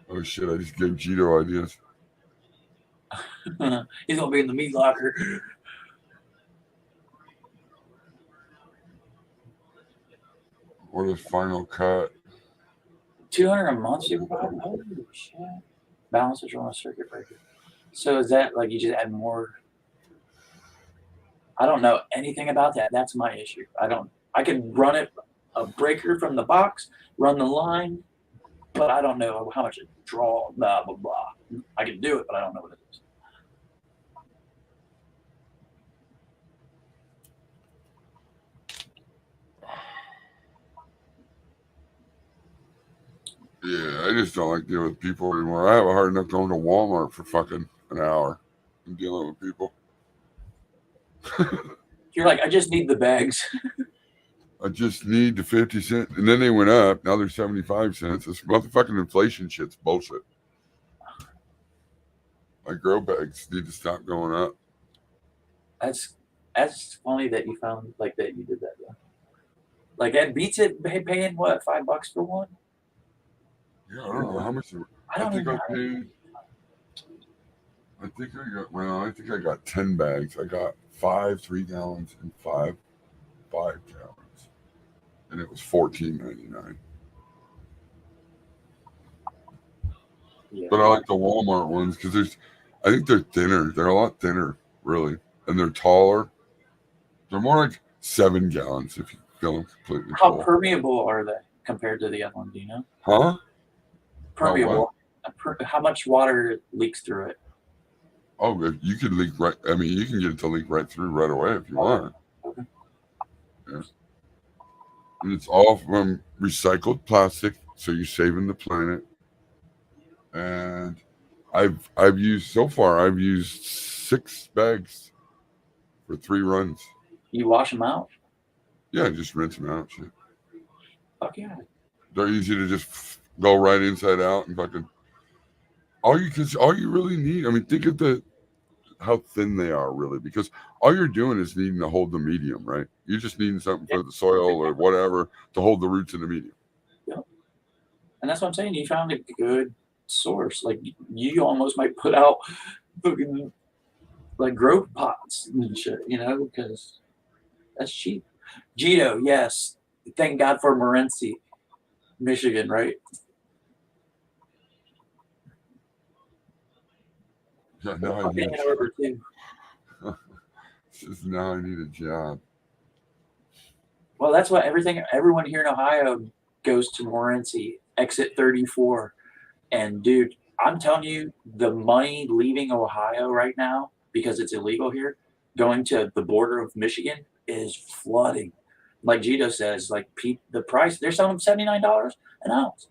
Oh shit! I just gave Gito ideas. He's gonna be in the meat locker. What is Final Cut? 200 a month. Holy shit! Balances on a circuit breaker. So is that like you just add more? I don't know anything about that. That's my issue. I can run it a breaker from the box, run the line, but I don't know how much it draw. Blah blah blah. I can do it, but I don't know what it is. Yeah, I just don't like dealing with people anymore. I have a hard enough going to Walmart for fucking an hour and dealing with people. You're like, I just need the bags. I just need the 50 cents. And then they went up. Now they're 75 cents. This motherfucking inflation shit's bullshit. My grow bags need to stop going up. That's funny that you found like that you did that though. Like that beats it paying what, $5 for one? Yeah, I don't know how much. I don't think even I paid. I think I got 10 bags. I got 5 3 gallons and 5 gallons, and it was $14.99. Yeah. But I like the Walmart ones because I think they're thinner. They're a lot thinner, really, and they're taller. They're more like 7 gallons if you fill them completely How full. permeable are they compared to the other one? Do you know? Huh? Permeable. How much water leaks through it? Oh, you can leak right. I mean, you can get it to leak right through right away if you want. Okay. Yeah. And it's all from recycled plastic, so you're saving the planet. And I've used 6 bags for 3 runs. You wash them out? Yeah, just rinse them out. Shit. Fuck yeah. They're easy to just go right inside out and fucking. All you really need. I mean, think of how thin they are, really, because all you're doing is needing to hold the medium, right? You're just needing something for the soil or whatever to hold the roots in the medium. Yep. And that's what I'm saying. You found a good source. Like you almost might put out fucking like grow pots and shit, because that's cheap. Gito, yes. Thank God for Morenci, Michigan, right? Yeah, now I I'm need paying over too. now I need a job. Well, that's what everyone here in Ohio goes to Morenci, exit 34. And dude, I'm telling you, the money leaving Ohio right now, because it's illegal here, going to the border of Michigan is flooding. Like Gito says, like the price, they're selling $79 an ounce.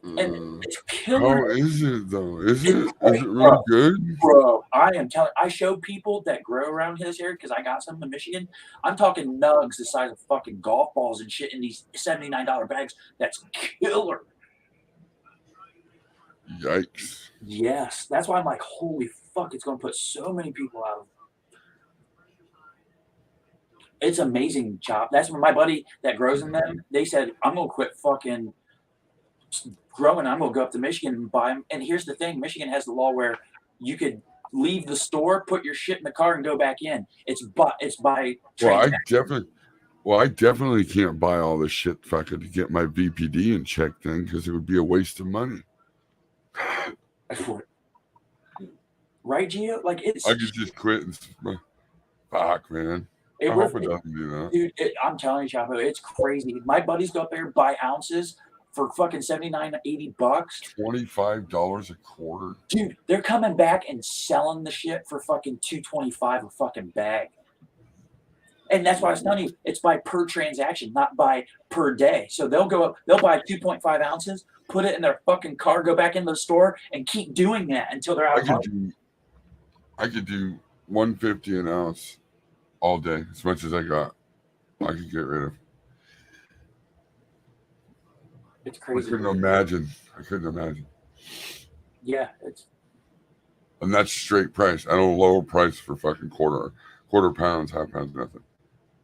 And it's killing. How is it though? Is it really good? Bro, I show people that grow around this area because I got some in Michigan. I'm talking nugs the size of fucking golf balls and shit in these $79 bags. That's killer. Yikes. Yes. That's why I'm like, holy fuck, it's going to put so many people out of. It's amazing job. That's when my buddy that grows in them, they said, I'm going to quit fucking growing. I'm going to go up to Michigan and buy them. And here's the thing. Michigan has the law where you could leave the store, put your shit in the car and go back in. It's by Well, I definitely can't buy all this shit fucking to get my VPD in check then because it would be a waste of money. Right, Gio? Like I could just quit and fuck, man. I hope it doesn't do that. Dude, I'm telling you, Chapo, it's crazy. My buddies go up there and buy ounces for fucking $79, $80. $25 a quarter. Dude, they're coming back and selling the shit for fucking $2.25 a fucking bag. And that's why I was telling you, it's by per transaction, not by per day. So they'll buy 2.5 ounces, put it in their fucking car, go back into the store, and keep doing that until they're out of money. I could do $150 an ounce all day, as much as I got. I could get rid of. It's crazy. I couldn't imagine. Yeah, and that's straight price. I don't lower price for fucking quarter pounds, half pounds, nothing.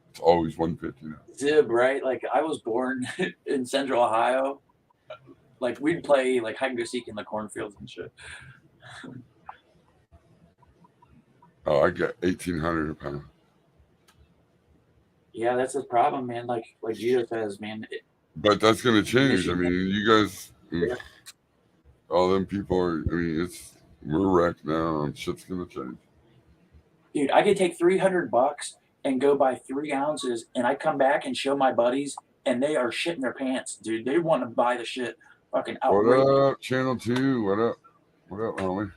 It's always $150 now. Zib, right? Like I was born in Central Ohio. Like we'd play like hide and go seek in the cornfields and shit. Oh, I get $1,800 a pound. Yeah, that's the problem, man. Like Gito says, man. But that's gonna change. I Michigan. mean, you guys, Yeah. all them people are. I mean, we're wrecked now, and shit's gonna change. Dude, I could take $300 and go buy 3 ounces, and I come back and show my buddies, and they are shitting their pants, dude. They want to buy the shit. Fucking outrageous. What up, Channel 2? What up? What up, homie?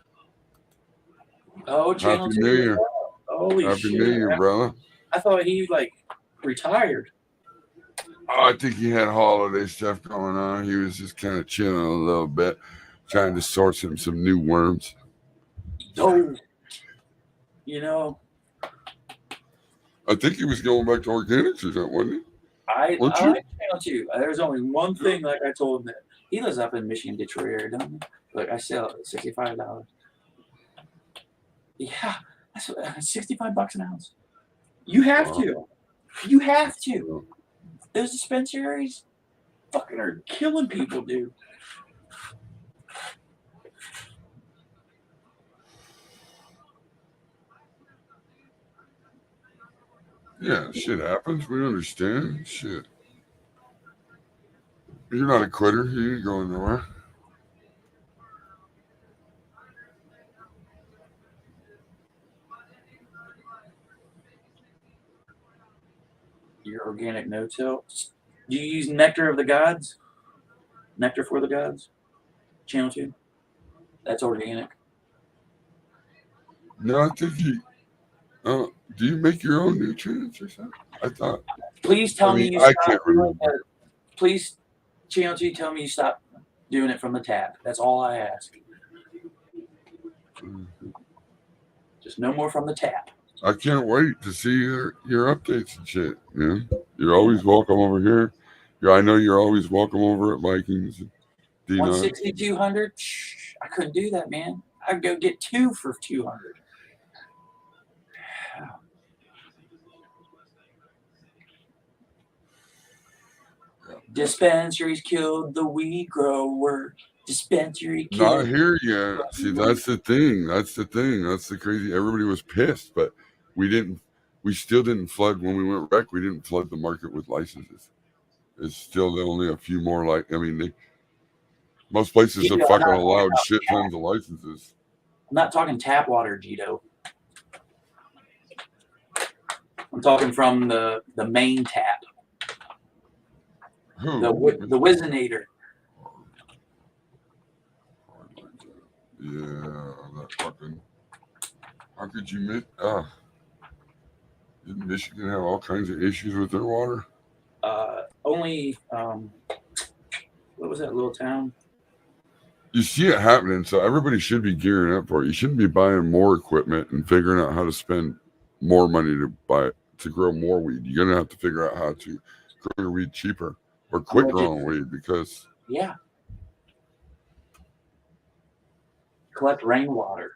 Oh, Channel Happy 2. New Year. Holy Happy shit. New Year, brother. I thought he like retired. Oh, I think he had holiday stuff going on. He was just kind of chilling a little bit, trying to source him some new worms. Oh, you know, I think he was going back to organics or something, wasn't he? I Weren't you? like Channel 2. There's only one thing, like I told him, that he lives up in Michigan, Detroit area, don't he? Look, I sell it at $65. Yeah, that's $65 an ounce. You have Wow. to. You have to. Those dispensaries fucking are killing people, dude. Yeah, shit happens. We understand. Shit. You're not a quitter. You ain't going nowhere. Your organic no-till. Do you use Nectar of the Gods? Nectar for the Gods? Channel 2? That's organic. No, I think you. Do you make your own nutrients or something? I thought. Please tell I mean, me you I stop can't doing remember. that. Please, Channel 2, tell me you stop doing it from the tap. That's all I ask. Just no more from the tap. I can't wait to see your updates and shit, man. You're always welcome over here. I know you're always welcome over at Vikings. D9. 160, 200? I couldn't do that, man. I'd go get 2 for 200. Dispensaries killed the weed grower. Dispensary killed. Not here yet. See, that's the thing. That's the thing. That's the crazy. Everybody was pissed, but we didn't. We still didn't flood when we went rec. We didn't flood the market with licenses. It's still only a few more. Like, I mean, most places have fucking allowed shit tons of licenses. I'm not talking tap water, Gito. I'm talking from the main tap. Who? The Wizinator. Yeah, that fucking. How could you miss? Didn't Michigan have all kinds of issues with their water? Only. What was that little town? You see it happening, so everybody should be gearing up for it. You shouldn't be buying more equipment and figuring out how to spend more money to grow more weed. You're gonna have to figure out how to grow your weed cheaper or quit growing weed because yeah, collect rainwater.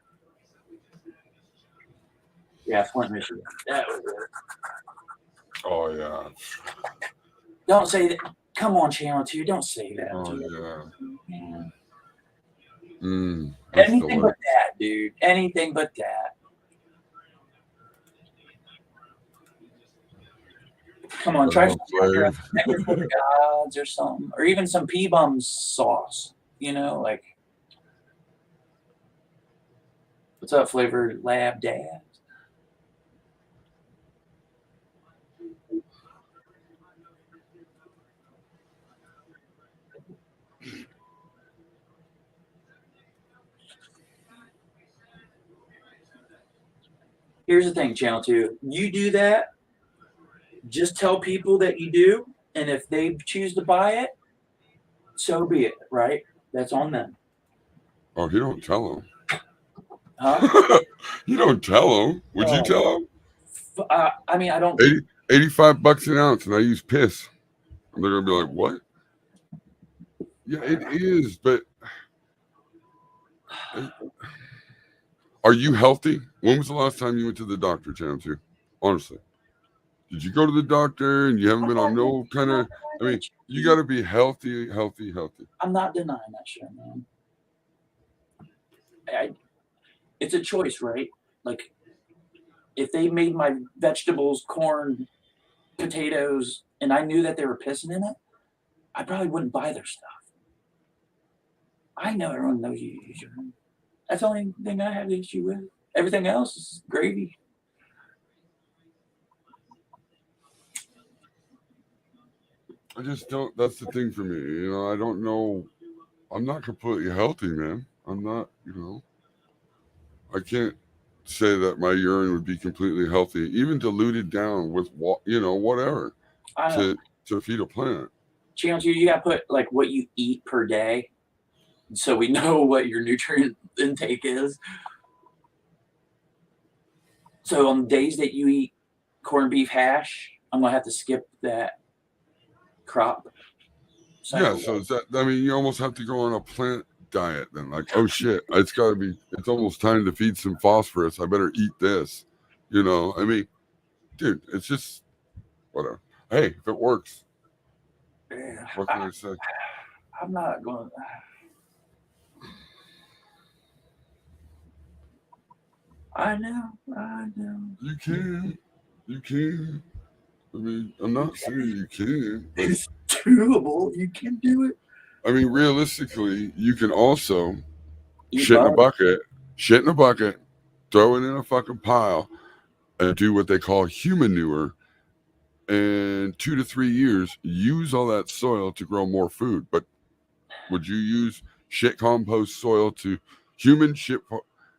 Yeah, Flint, Michigan. That was it. oh yeah, Don't say that. Come on, Channel 2. Don't say that. oh dude. yeah. Man. That's Anything the but that, dude. Anything but that. Come on, try some Nectar for the Gods or something, or even some P-Bum sauce. You know, like what's up, Flavor Lab Dad? Here's the thing, Channel 2. You do that, just tell people that you do, and if they choose to buy it, so be it, right? That's on them. Oh, you don't tell them. Huh? You don't tell them. Would you tell them? I mean, I don't. $85 an ounce, and I use piss. And they're gonna be like, "What?" Yeah, it is, but are you healthy? When was the last time you went to the doctor, Channel 2? Honestly, did you go to the doctor and you haven't been on no kind of? I mean, you got to be healthy. I'm not denying that shit, man. It's a choice, right? Like, if they made my vegetables, corn, potatoes and I knew that they were pissing in it, I probably wouldn't buy their stuff. I know everyone knows you use urine. That's the only thing I have the issue with. Everything else is gravy. I just don't. That's the thing for me. You know, I don't know. I'm not completely healthy, man. I'm not. You know, I can't say that my urine would be completely healthy, even diluted down with whatever I know. to feed a plant. Channel 2, you got to put like what you eat per day so we know what your nutrient intake is. So on the days that you eat corned beef hash, I'm going to have to skip that crop cycle. Yeah, so is that, I mean, you almost have to go on a plant diet then. Like, oh shit, it's almost time to feed some phosphorus. I better eat this. You know, I mean, dude, it's just whatever. Hey, if it works, what can I say? I'm not going. I know. You can. I mean, I'm not saying you can. But, It's doable. You can do it. I mean, realistically, you can also Eat shit in a butter. bucket, throw it in a fucking pile, and do what they call human manure. And 2 to 3 years, use all that soil to grow more food. But would you use shit compost soil to human shit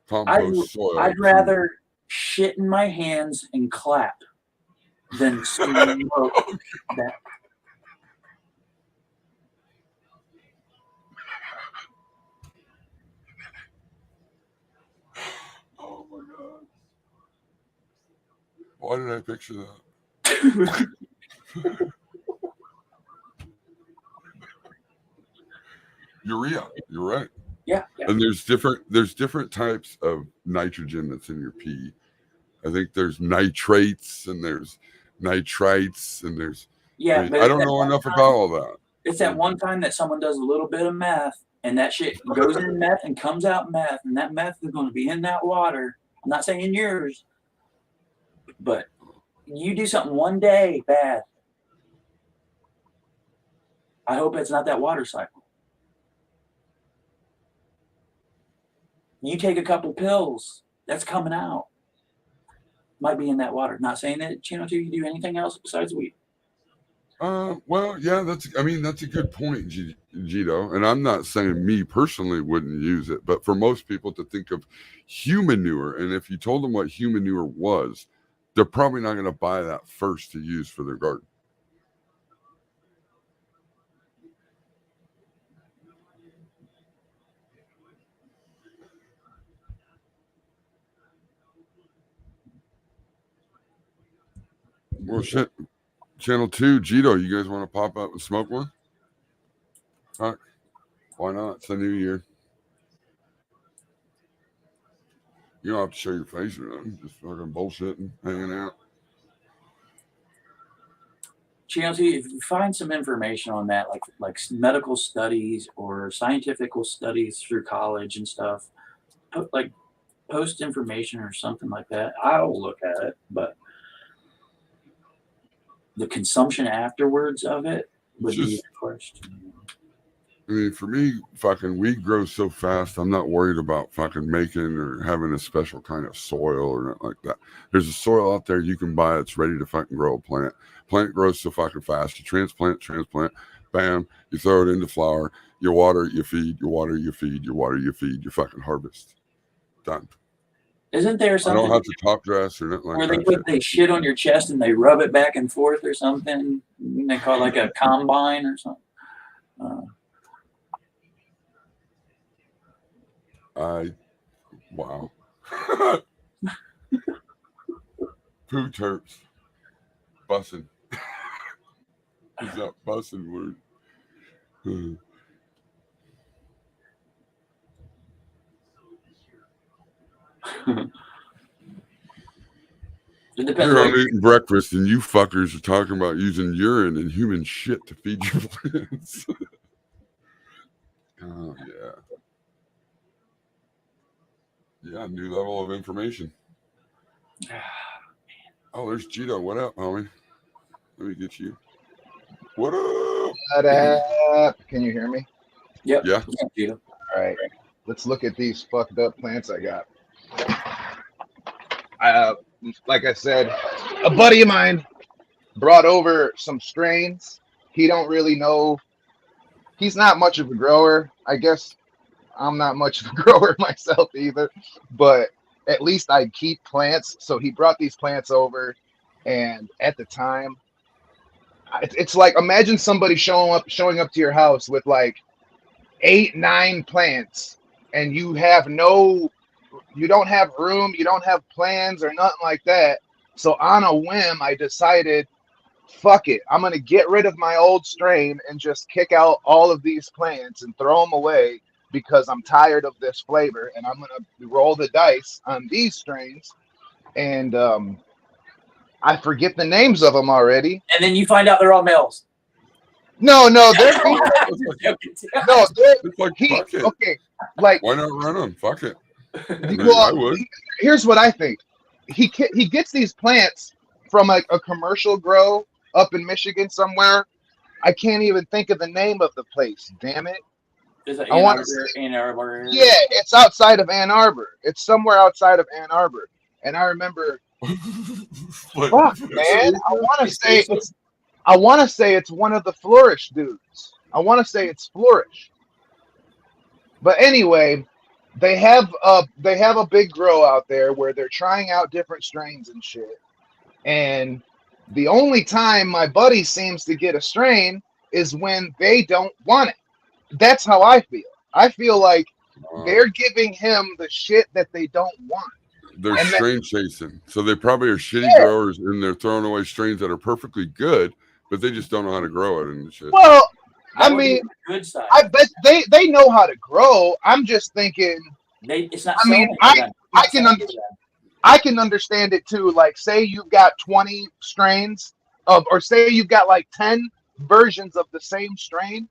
compost soil? I'd rather shit in my hands and clap than smoke that. Oh my god! Why did I picture that? Urea. You're right. Yeah. And there's different types of nitrogen that's in your pee. I think there's nitrates and there's nitrites and there's. Yeah, I mean, but I don't know enough about all that. It's that one time that someone does a little bit of meth and that shit goes in meth and comes out meth, and that meth is going to be in that water. I'm not saying yours, but you do something one day bad. I hope it's not that water cycle. You take a couple pills, that's coming out. Might be in that water. Not saying that Channel 2 you do anything else besides weed. Well, yeah, that's a good point, Gito. And I'm not saying me personally wouldn't use it, but for most people to think of human manure, and if you told them what human manure was, they're probably not going to buy that first to use for their garden. Well, shit. Channel 2, Gito, you guys want to pop up and smoke one? All right. Why not? It's a new year. You don't have to show your face or nothing. Just fucking bullshitting, hanging out. Channel 2, if you find some information on that, like medical studies or scientific studies through college and stuff, post information or something like that. I'll look at it, but the consumption afterwards of it would be the question. I mean, for me, fucking weed grows so fast, I'm not worried about fucking making or having a special kind of soil or nothing like that. There's a soil out there you can buy that's ready to fucking grow a plant. Plant grows so fucking fast. You transplant, bam, you throw it into flower, you water, you feed, you water, you feed, you water, you feed, you fucking harvest. Done. Isn't there I something don't have to top dress or nothing like where that. they shit on your chest and they rub it back and forth or something? They call it like a combine or something. Wow. Poo terps. Bussin'. Is that bussin' word? It depends. Here I'm eating breakfast and you fuckers are talking about using urine and human shit to feed your plants. Oh, yeah. Yeah, new level of information. Oh, there's Gito. What up, homie? Let me get you. What up? Can you hear me? Yep. Yeah. Yeah. All right. Let's look at these fucked up plants I got. Like I said, a buddy of mine brought over some strains. He don't really know. He's not much of a grower. I guess I'm not much of a grower myself either, but at least I keep plants. So he brought these plants over, and at the time, it's like imagine somebody showing up to your house with like 8, 9 plants, and you don't have room, you don't have plans or nothing like that. So on a whim, I decided, fuck it, I'm gonna get rid of my old strain and just kick out all of these plants and throw them away because I'm tired of this flavor, and I'm gonna roll the dice on these strains. And I forget the names of them already. And then you find out they're all males. No, they're Joking. no, they're It's like, fuck it. okay. Like, Why not run them? Fuck it. I mean, I well, would. here's what I think. He gets these plants from like a commercial grow up in Michigan somewhere. I can't even think of the name of the place. Damn it! Is it I want Ann Arbor? Yeah, it's outside of Ann Arbor. It's somewhere outside of Ann Arbor. And I remember, Like, fuck, man. I want to say it's one of the Flourish dudes. I want to say it's Flourish. But anyway, they have a big grow out there where they're trying out different strains and shit. And the only time my buddy seems to get a strain is when they don't want it. That's how I feel. I feel like they're giving him the shit that they don't want. They're and strain chasing. So they probably are shitty Yeah. growers, and they're throwing away strains that are perfectly good, but they just don't know how to grow it and shit. Well, That I would be mean, the good side. I bet they know how to grow. I'm just thinking, It's not. I mean, selling for them. I It's can not under- selling for them. I can understand it too. Like, say you've got 20 strains of, or say you've got like 10 versions of the same strain.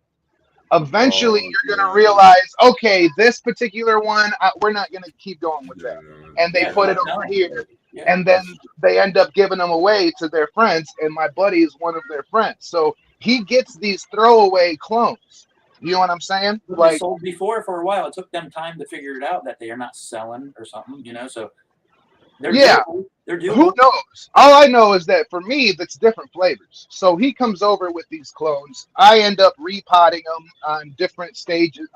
Eventually, you're gonna realize, okay, this particular one, we're not gonna keep going with that. And they Yeah, put it no. over here, Yeah. and then they end up giving them away to their friends. And my buddy is one of their friends, so he gets these throwaway clones. You know what I'm saying? They Like, sold before for a while. It took them time to figure it out that they are not selling or something, So they're Yeah. doable. They're doable. who knows? All I know is that for me, that's different flavors. So he comes over with these clones. I end up repotting them on different stages.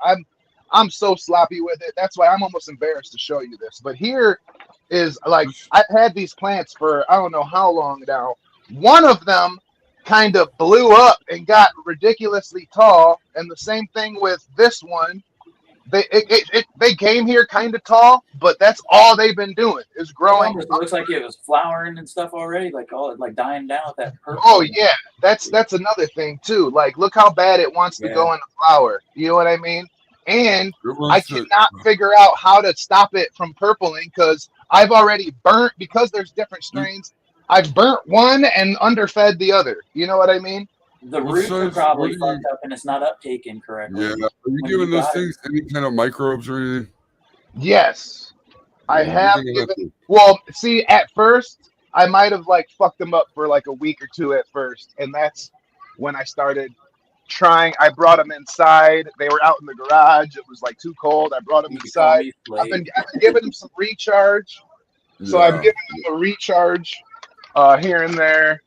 I'm so sloppy with it. That's why I'm almost embarrassed to show you this. But here is like, I've had these plants for I don't know how long now. One of them kind of blew up and got ridiculously tall, and the same thing with this one. They came here kind of tall, but that's all they've been doing is It growing. almost looks like it was flowering and stuff already, like dying down with that purple. Oh yeah, that's another thing too. Like, look how bad it wants to go in the flower. You know what I mean? And I cannot figure out how to stop it from purpling because I've already burnt, because there's different strains. I've burnt one and underfed the other. You know what I mean? The roots are probably fucked up and it's not uptaken correctly. Yeah. Are you When giving you those got things any kind of microbes or anything? Yes, I Yeah, have you're gonna have given. Well, see, at first I might have like fucked them up for like a week or two at first, and that's when I started trying. I brought them inside. They were out in the garage. It was like too cold. I brought them You can call inside. me I've Flake. been giving them some recharge. So Yeah. I'm giving them a recharge here and there.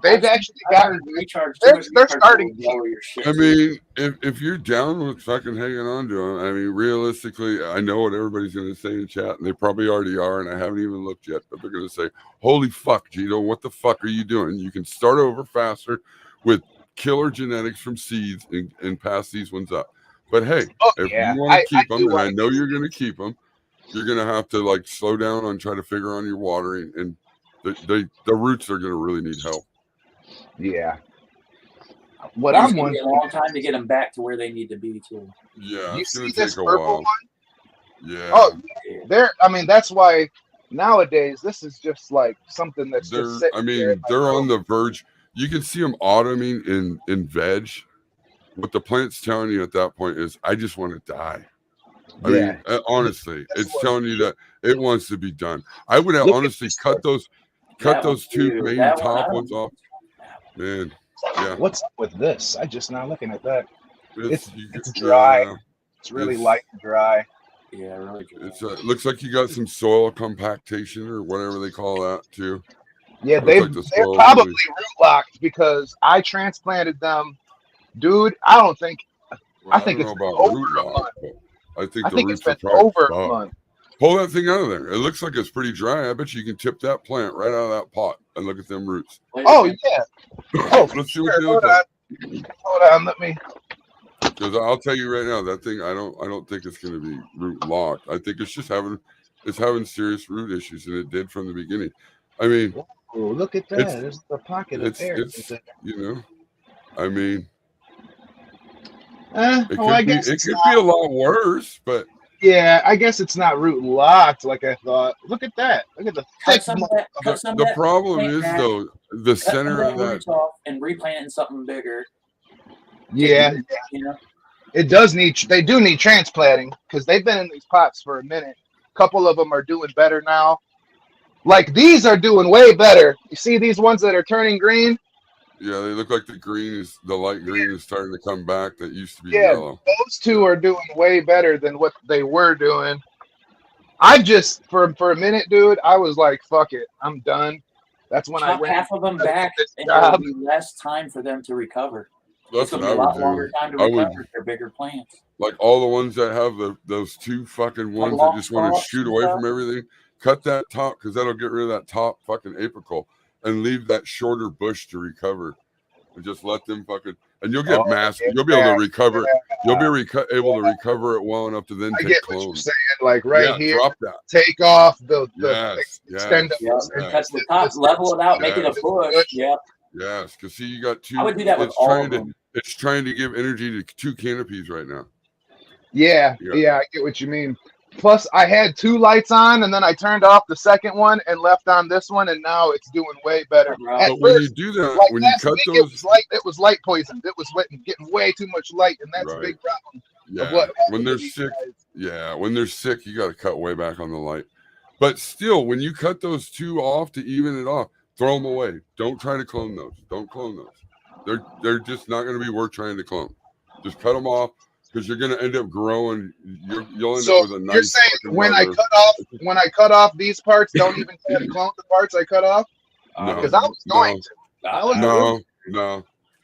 They've actually I gotten. heard recharge. they're- too much they're recharge starting will lower your shit. I mean, if you're down with fucking hanging on to them, I mean, realistically, I know what everybody's going to say in chat, and they probably already are, and I haven't even looked yet, but they're going to say, holy fuck, Gito, what the fuck are you doing? You can start over faster with killer genetics from seeds and pass these ones up. But hey, if yeah, you want to keep do them, and wanna I know you're going to keep them, you're going to have to like slow down on trying to figure on your watering, and the roots are going to really need help. Yeah. What It's I'm gonna be wondering, a long time to get them back to where they need to be too. Yeah, you it's see going to this take a purple while. one? Yeah. Oh, I mean, that's why nowadays this is just like something that's They're, just sitting I there. mean, they're on the verge. You can see them autumning in veg. What the plant's telling you at that point is, I just want to die. I mean, honestly, it's telling you that it wants to be done. I would Look at honestly this cut one. those That two one, main that top one, ones off. Man, yeah. What's up with this? I just not looking at that. It's yeah, dry. It's really it's- light and dry. Yeah, really good. It's looks like you got some soil compactation or whatever they call that too. Yeah, Looks they're like the soil's probably really- root locked because I transplanted them. Dude, I don't think Well, think don't it's know been about root over a lock, month. but I think I the think roots it's are been probably over a fucked. month. Pull that thing out of there. It looks like it's pretty dry. I bet you can tip that plant right out of that pot and look at them roots. Oh yeah. Oh, Let's see sure. what they Hold look like. on. Hold on. Let me. Because I'll tell you right now, that thing I don't think it's going to be root locked. I think it's just having serious root issues, and it did from the beginning. I mean, Oh, look at that. It's- There's the pocket of air. you know, I mean, I it guess could it's be not. a lot worse, but Yeah, I guess it's not root locked like I thought. Look at that. Look at the Cut thick. some of that. Cut some of the that. problem plant is back, though the cut some center of that. roots off and replant it in something bigger. Yeah, You know. it does need. They do need transplanting because they've been in these pots for a minute. A couple of them are doing better now. Like these are doing way better. You see these ones that are turning green? Yeah, they look like the light green is starting to come back. That used to be Yeah. yellow. Those two are doing way better than what they were doing. I just for a minute, dude, I was like, "Fuck it, I'm done." That's when I Chop went. half of them back, this and there'll job. be less time for them to recover. That's It's what gonna I be a lot would longer do. time to I would- recover if they're bigger plants. Like all the ones that have those two fucking ones that long just want to stalks shoot and away stuff. from everything. Cut that top because that'll get rid of that top fucking apical and leave that shorter bush to recover. And just let them fucking and you'll get Oh, massive. yeah, You'll be able to recover. yeah. You'll be able to recover it well enough to then I take get what you're clones. saying. Like right Yeah, here, drop that. take off the Yes, extend yes, Yeah, yes. cut the top, level it out, make it a Yes. bush. Yeah, Yes, because see, you got two. I would do that with it's all trying of to. them. It's trying to give energy to two canopies right now. Yeah, I get what you mean. Plus, I had two lights on, and then I turned off the second one and left on this one, and now it's doing way better. Right. At But when you first, do that, like when you last cut week, those, it was light poisoned. It was getting way too much light, and that's a Right. big problem. yeah, Of what when happened they're to these sick, guys. yeah, when they're sick, you got to cut way back on the light. But still, when you cut those two off to even it off, throw them away. Don't try to clone those. Don't clone those. They're just not going to be worth trying to clone. Just cut them off because you're going to end up growing. You'll end So up with a nice. you're saying fucking when I mother. cut off these parts, don't even try to clone the parts I cut off? No. Because I was going to. I was No,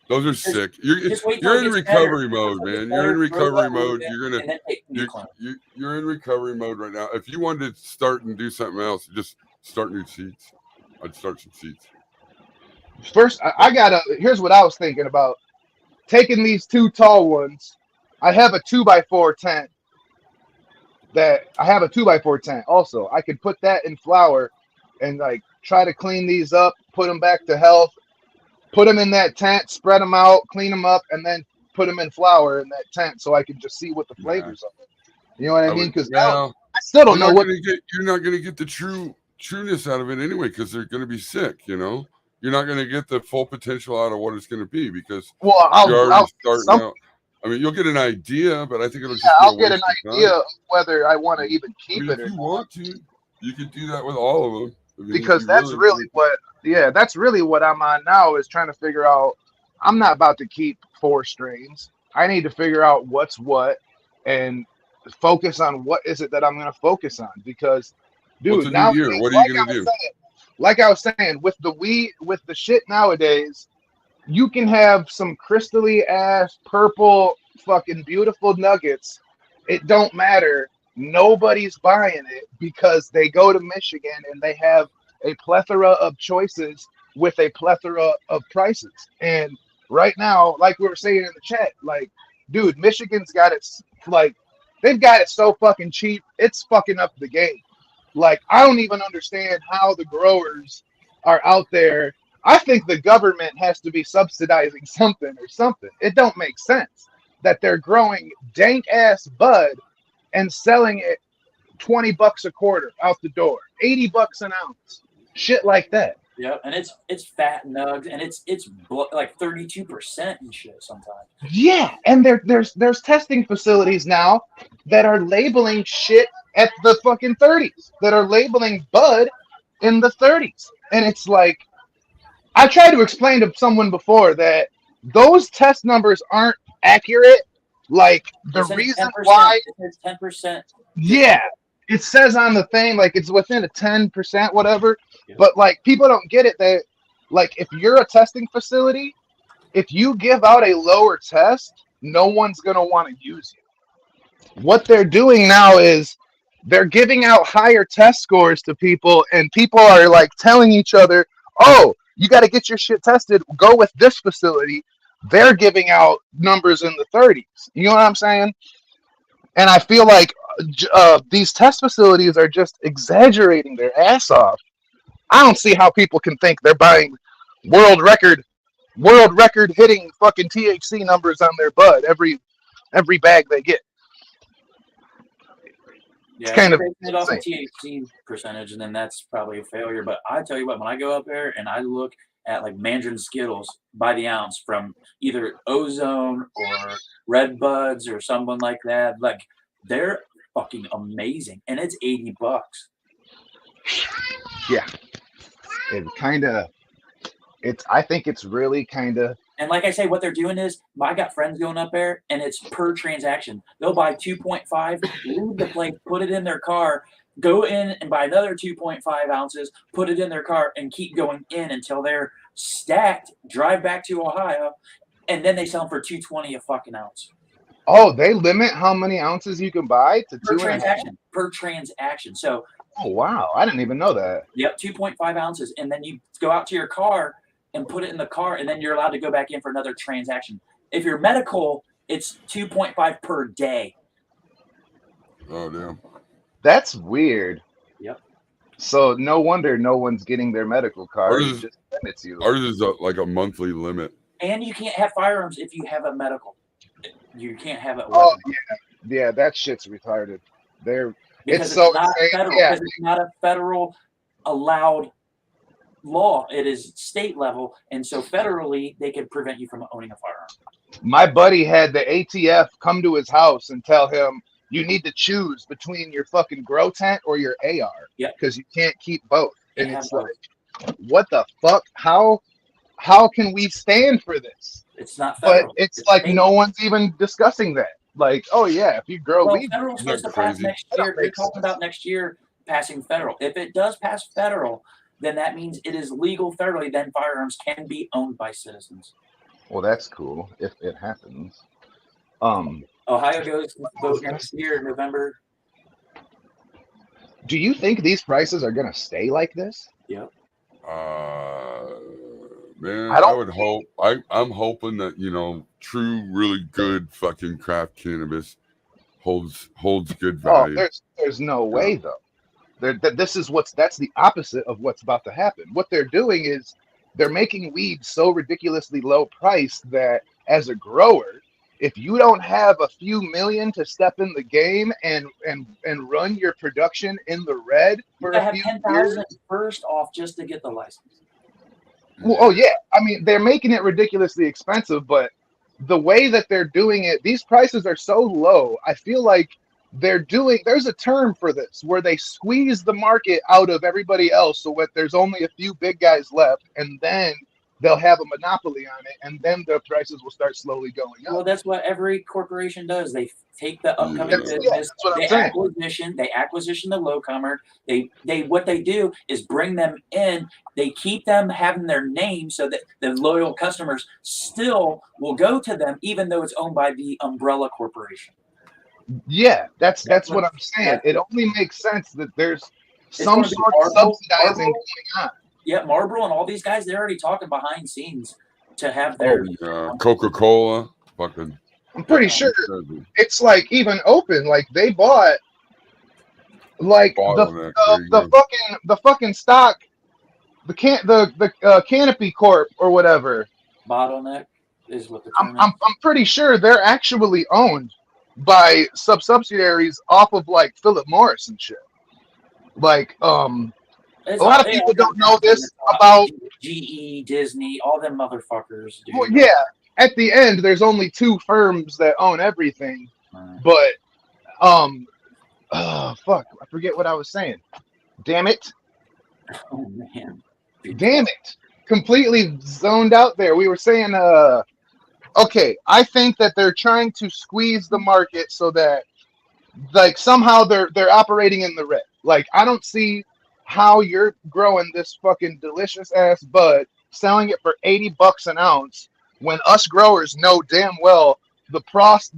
those are sick. just wait till You're it in gets recovery better. mode, When it man. gets You're in better, grow recovery that mode. little You're bit, and then take new you're, clone. you're in recovery mode right now. If you wanted to start and do something else, just start new seeds. I'd start some seeds. First, here's what I was thinking about. Taking these two tall ones, I have a 2x4 tent. Also, I could put that in flour and like try to clean these up, put them back to health, put them in that tent, spread them out, clean them up, and then put them in flour in that tent so I can just see what the flavors are. You know what I mean? Because I still don't know what. You're not gonna get the trueness out of it anyway because they're gonna be sick. You know, you're not gonna get the full potential out of what it's gonna be because Well, you're already starting some- out. I mean, you'll get an idea, but I think it'll just I'll be a get an waste of idea time. of whether I want to even I keep mean, it if or you not. want to, you could do that with all of them. I mean, if Because you that's really that's really what I'm on now is trying to figure out. I'm not about to keep 4 strains. I need to figure out what's what and focus on what is it that I'm going to focus on because, What's dude, a new year? What are you gonna do? Like I was saying, with the shit nowadays, you can have some crystally ass purple fucking beautiful nuggets. It don't matter. Nobody's buying it because they go to Michigan and they have a plethora of choices with a plethora of prices. And right now, like we were saying in the chat, like, dude, Michigan's got it, like, they've got it so fucking cheap, it's fucking up the game. Like, I don't even understand how the growers are out there. I think the government has to be subsidizing something or something. It don't make sense that they're growing dank ass bud and selling it $20 a quarter out the door, $80 an ounce, shit like that. Yeah, and it's fat nugs, and it's like 32% and shit sometimes. Yeah, and there's testing facilities now that are labeling shit at the fucking 30s, that are labeling bud in the 30s, and it's like, I tried to explain to someone before that those test numbers aren't accurate. Like the It says reason 10%. why, It says 10%. yeah, it says on the thing like it's within a 10%, whatever. Yeah. But like people don't get it that like if you're a testing facility, if you give out a lower test, no one's gonna want to use you. What they're doing now is they're giving out higher test scores to people, and people are like telling each other, "Oh, you got to get your shit tested. Go with this facility." They're giving out numbers in the 30s. You know what I'm saying? And I feel like these test facilities are just exaggerating their ass off. I don't see how people can think they're buying world record hitting fucking THC numbers on their bud every bag they get. Yeah, kind of if you're basing it off of THC percentage, and then that's probably a failure. But I tell you what, when I go up there and I look at like Mandarin Skittles by the ounce from either Ozone or Red Buds or someone like that, like they're fucking amazing, and it's $80. Yeah, I think it's really kind of. And like I say, what they're doing is, I got friends going up there, and it's per transaction. They'll buy 2.5, leave the place, put it in their car, go in and buy another 2.5 ounces, put it in their car, and keep going in until they're stacked, drive back to Ohio, and then they sell them for $2.20 a fucking ounce. Oh, they limit how many ounces you can buy to Per 2.5? transaction. Per transaction. So, Oh, wow. I didn't even know that. yep, 2.5 ounces. And then you go out to your car and put it in the car, and then you're allowed to go back in for another transaction. If you're medical, it's 2.5 per day. Oh, damn. That's weird. Yep. So no wonder no one's getting their medical card. Ours It is- just limits you. Ours is like a monthly limit. And you can't have firearms if you have a medical. You can't have it. Oh, yeah, that shit's retarded. because it's so not insane. federal. Yeah. Because it's not a federal allowed law. It is state level, and so federally they can prevent you from owning a firearm. My buddy had the ATF come to his house and tell him, you need to choose between your fucking grow tent or your AR. Yep. Because you can't keep both. They And have it's both. like, what the fuck? How can we stand for this? It's not But federal. it's like state. no one's even discussing that. Like, oh yeah, if you grow Well, weed, federal's Isn't that supposed to pass crazy? next That don't year. They're make talking sense. about next year passing federal. If it does pass federal, then that means it is legal federally. Then firearms can be owned by citizens. well, that's cool if it happens. Ohio goes to vote next year in November. Do you think these prices are gonna stay like this? Yep. Man, I don't I would hope. I'm hoping that true, really good fucking craft cannabis holds good Oh, value. there's no way though. That's the opposite of what's about to happen. What they're doing is they're making weed so ridiculously low priced that as a grower, if you don't have a few million to step in the game and run your production in the red for You a have few 10,000 years, first off just to get the license. well, oh yeah, I mean they're making it ridiculously expensive, but the way that they're doing it, these prices are so low. I feel like there's a term for this where they squeeze the market out of everybody else so that there's only a few big guys left, and then they'll have a monopoly on it, and then the prices will start slowly going Well, up. that's what every corporation does. They take the upcoming Yeah, business, that's what I'm saying. they acquisition the lowcomer. What they do is bring them in. They keep them having their name so that the loyal customers still will go to them, even though it's owned by the umbrella corporation. Yeah, that's what I'm saying. It only makes sense that there's some gonna be sort of Marlboro- subsidizing Marlboro- going on. Yeah, Marlboro and all these guys, they're already talking behind scenes to have Oh, their. Coca-Cola, fucking. I'm pretty sure it's like even open. Like they bought like Bottleneck, there you go. the fucking stock, the Canopy Corp or whatever. Bottleneck is what the I'm term is. pretty sure they're actually owned by subsidiaries off of like Philip Morris and shit. Like It's a lot of they people all don't got know this companies, about. GE, Disney, all them motherfuckers. Dude. Well, yeah, at the end, there's only two firms that own everything. But fuck, I forget what I was saying. Damn it. Oh man. Damn it. completely zoned out there. We were saying, okay, I think that they're trying to squeeze the market so that, like, somehow they're operating in the red. Like, I don't see how you're growing this fucking delicious ass bud, selling it for $80 an ounce, when us growers know damn well the price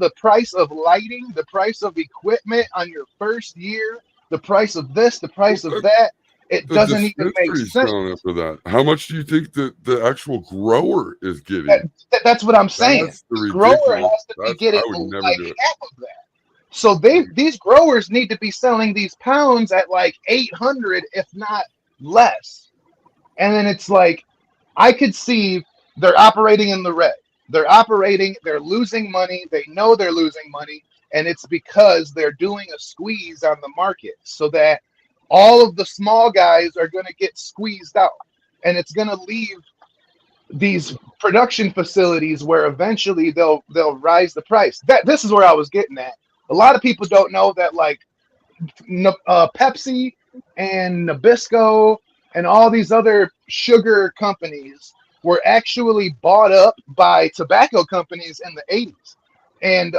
of lighting, the price of equipment on your first year, the price of this, the price of that. It The doesn't even make dispensary's sense. selling it for that. How much do you think that the actual grower is getting? That's what I'm saying. That's the The grower ridiculous. has to be getting I would never like do it. half of that. So these growers need to be selling these pounds at like 800, if not less. And then it's like, I could see they're operating in the red. They're losing money. They know they're losing money. And it's because they're doing a squeeze on the market so that all of the small guys are going to get squeezed out. And it's going to leave these production facilities where eventually they'll rise the price. This is where I was getting at. A lot of people don't know that, like, Pepsi and Nabisco and all these other sugar companies were actually bought up by tobacco companies in the 80s. And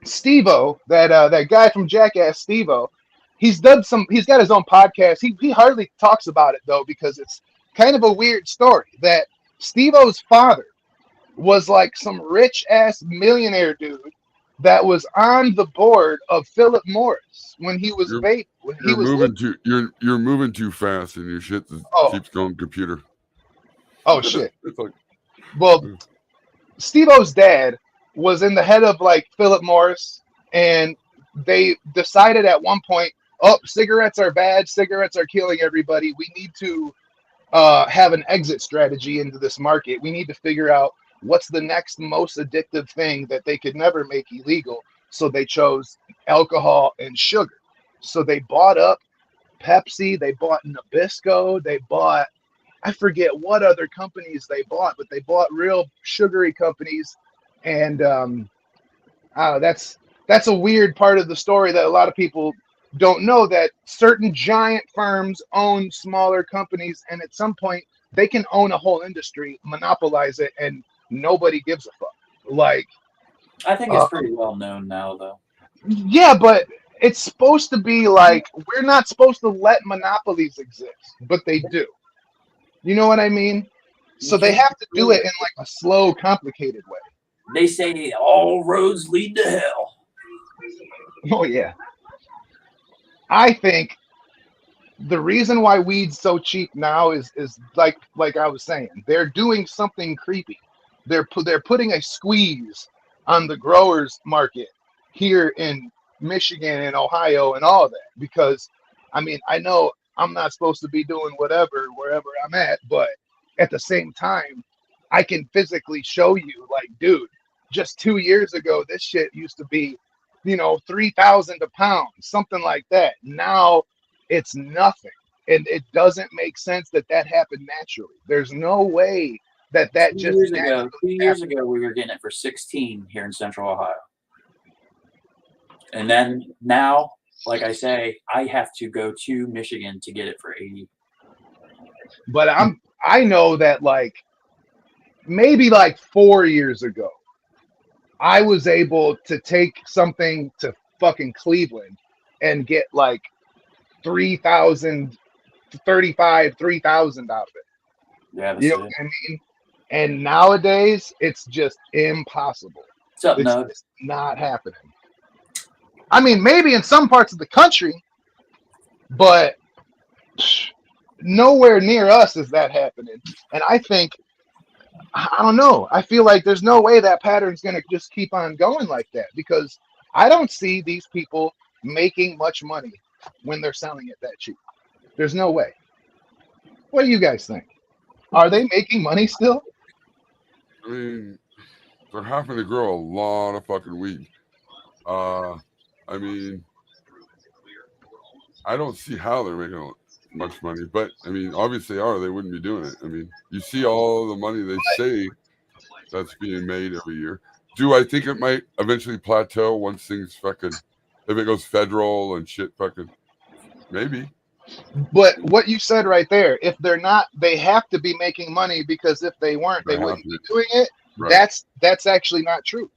Steve-O, that guy from Jackass, Steve-O, he's got his own podcast. He hardly talks about it though, because it's kind of a weird story that Steve-O's father was like some rich ass millionaire dude that was on the board of Philip Morris when he was vaping. You're moving too fast, and your shit keeps going computer. Oh shit! It's like, well, Steve-O's dad was in the head of like Philip Morris, and they decided at one point, oh, cigarettes are bad. Cigarettes are killing everybody. We need to have an exit strategy into this market. We need to figure out what's the next most addictive thing that they could never make illegal. So they chose alcohol and sugar. So they bought up Pepsi, they bought Nabisco, they bought, I forget what other companies they bought, but they bought real sugary companies. And that's a weird part of the story that a lot of people don't know, that certain giant firms own smaller companies, and at some point they can own a whole industry, monopolize it, and nobody gives a fuck. Like, I think it's pretty well known now, though. Yeah, but it's supposed to be like, we're not supposed to let monopolies exist, but they do. You know what I mean? So they have to do it in like a slow, complicated way. They say all roads lead to hell. Oh yeah. I think the reason why weed's so cheap now is like I was saying, they're doing something creepy. They're putting a squeeze on the growers market here in Michigan and Ohio and all that, because I mean, I know I'm not supposed to be doing whatever wherever I'm at, but at the same time, I can physically show you, like, dude, just 2 years ago, this shit used to be, $3,000 a pound, something like that. Now it's nothing. And it doesn't make sense that happened naturally. There's no way that 2 just years ago, 2 years ago, we were getting it for 16 here in Central Ohio. And then now, like I say, I have to go to Michigan to get it for 80. But I know that, like, maybe like 4 years ago, I was able to take something to fucking Cleveland and get like 3,000 out of it. Yeah, you know what I mean? And nowadays, it's just impossible. What's up, It's Nug? just not happening. I mean, maybe in some parts of the country, but nowhere near us is that happening. And I think, I don't know, I feel like there's no way that pattern's going to just keep on going like that, because I don't see these people making much money when they're selling it that cheap. There's no way. What do you guys think? Are they making money still? I mean, they're having to grow a lot of fucking weed. I mean, I don't see how they're making much money, but I mean, obviously they are. They wouldn't be doing it. I mean, you see all the money they say that's being made every year. Do I think it might eventually plateau once things fucking, if it goes federal and shit fucking, maybe. But what you said right there, if they're not, they have to be making money, because if they weren't, they They wouldn't have be to. doing it. Right. That's actually not true.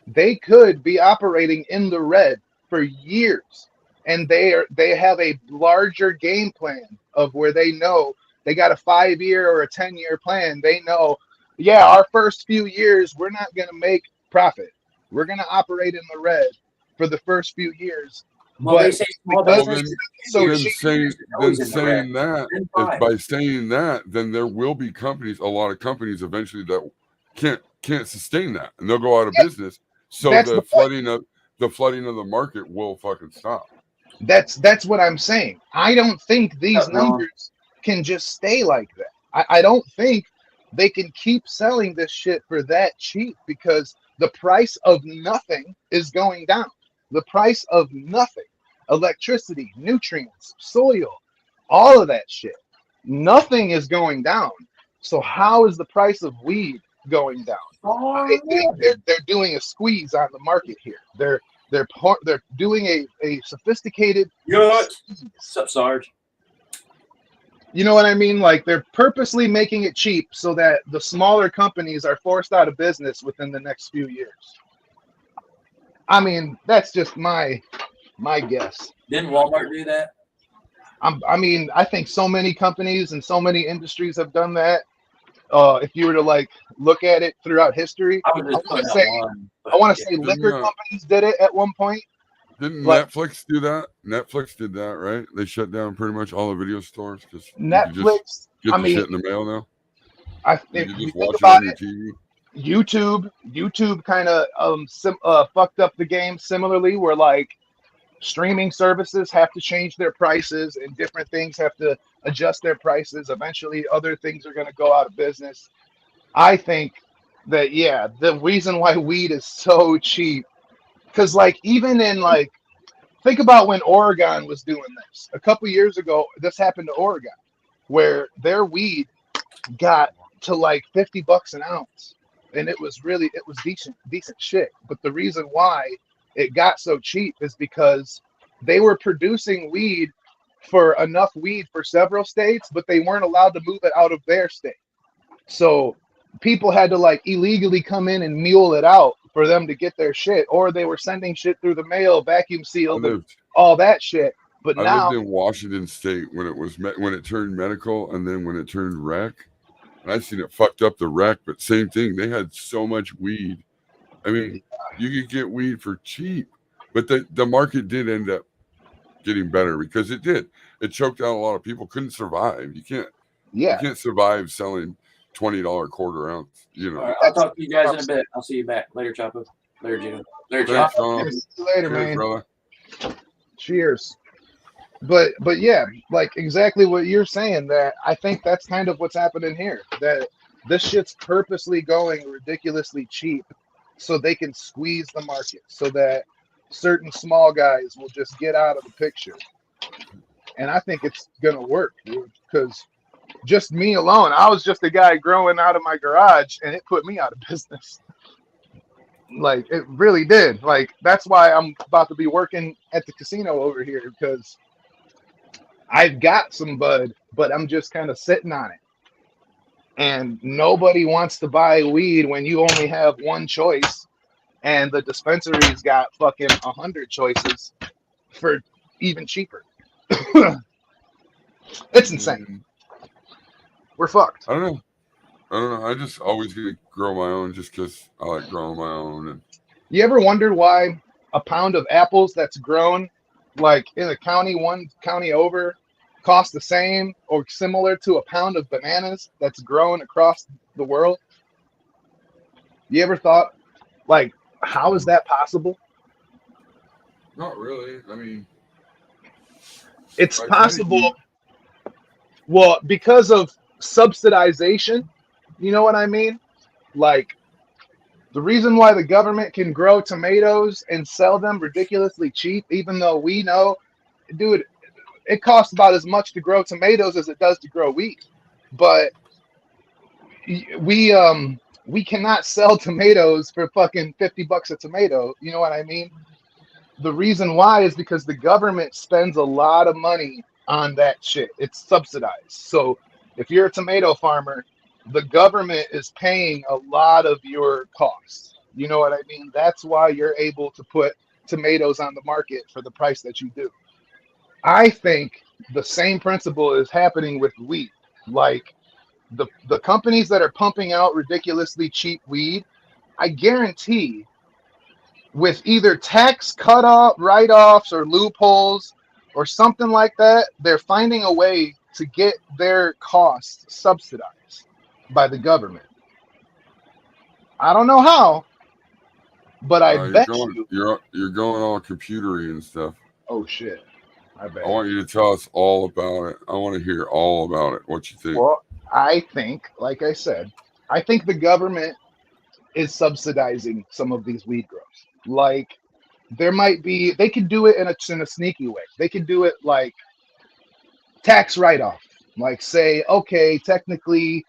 They could be operating in the red for years, and they have a larger game plan of where they know they got a 5-year or a 10-year plan. They know, yeah, our first few years we're not going to make profit. We're going to operate in the red for the first few years. Well, they But say small because Well, business. so then cheap, saying always in the red. saying that, Then if five. by saying that, then there will be companies, a lot of companies eventually that can't sustain that, and they'll go out of Yeah, business. So that's the the point. flooding of the market will fucking stop. That's what I'm saying. I don't think these No. numbers can just stay like that. I don't think they can keep selling this shit for that cheap, because the price of nothing is going down. The price of nothing, electricity, nutrients, soil, all of that shit, nothing is going down. So how is the price of weed going down? I think they're doing a squeeze on the market here. They're doing a sophisticated, What's up, Sarge? you know what I mean? Like, they're purposely making it cheap so that the smaller companies are forced out of business within the next few years. I mean, that's just my guess. Didn't Walmart do that? I mean, I think so many companies and so many industries have done that. If you were to like look at it throughout history, I was just I putting wanna out say- one. I want to Yeah. say liquor companies did it at one point. Didn't Like- Netflix do that? Netflix did that, right? They shut down pretty much all the video stores because Netflix, get I the mean, shit in the mail now. I You think can you just think watch it about on your it. TV. YouTube kind of fucked up the game similarly, where like streaming services have to change their prices and different things have to adjust their prices. Eventually, other things are going to go out of business. I think that, yeah, the reason why weed is so cheap, because like even in like, think about when Oregon was doing this a couple years ago. This happened to Oregon, where their weed got to like $50 an ounce, and it was decent shit. But the reason why it got so cheap is because they were producing weed for enough weed for several states, but they weren't allowed to move it out of their state. So people had to like illegally come in and mule it out for them to get their shit, or they were sending shit through the mail, vacuum I sealed, and lived, all that shit. But I now, lived in Washington State when it was when it turned medical, and then when it turned rec. And I've seen it fucked up the rec, but same thing. They had so much weed. I mean, you could get weed for cheap, but the market did end up getting better because it did. It choked out a lot of people. Couldn't survive. You yeah, can't survive selling $20 quarter ounce. You know. All right, I'll talk to you guys in a bit. I'll see you back later, Chapo. Later, Jim. Later, Thanks, Chapo. Tom. see you later, Cheers, man. brother. Cheers. But yeah, like exactly what you're saying, that I think that's kind of what's happening here. That this shit's purposely going ridiculously cheap so they can squeeze the market, so that certain small guys will just get out of the picture. And I think it's gonna work, dude, because just me alone, I was just a guy growing out of my garage, and it put me out of business. Like, it really did. Like, that's why I'm about to be working at the casino over here, because I've got some bud, but I'm just kind of sitting on it. And nobody wants to buy weed when you only have one choice, and the dispensary's got fucking 100 choices for even cheaper. It's insane. We're fucked. I don't know. I just always get to grow my own just because I like growing my own. And You ever wondered why a pound of apples that's grown like in a county, one county over, costs the same or similar to a pound of bananas that's grown across the world? You ever thought, like, how is that possible? not really. I mean, It's Right, possible. Well, because of subsidization, you know what I mean? Like, the reason why the government can grow tomatoes and sell them ridiculously cheap, even though we know, dude, it costs about as much to grow tomatoes as it does to grow wheat. But we cannot sell tomatoes for fucking $50 a tomato. You know what I mean? The reason why is because the government spends a lot of money on that shit. It's subsidized. So if you're a tomato farmer, the government is paying a lot of your costs. You know what I mean? That's why you're able to put tomatoes on the market for the price that you do. I think the same principle is happening with wheat. Like the companies that are pumping out ridiculously cheap weed, I guarantee with either tax cutoff, write-offs, or loopholes, or something like that, they're finding a way to get their costs subsidized by the government. I don't know how, but I bet you. You're going all computery and stuff. Oh shit! I bet. I want you to tell us all about it. I want to hear all about it. What you think? Well, I think, like I said, I think the government is subsidizing some of these weed grows. Like, there might be, they could do it in a sneaky way. They could do it like tax write-off. Like say, okay, technically,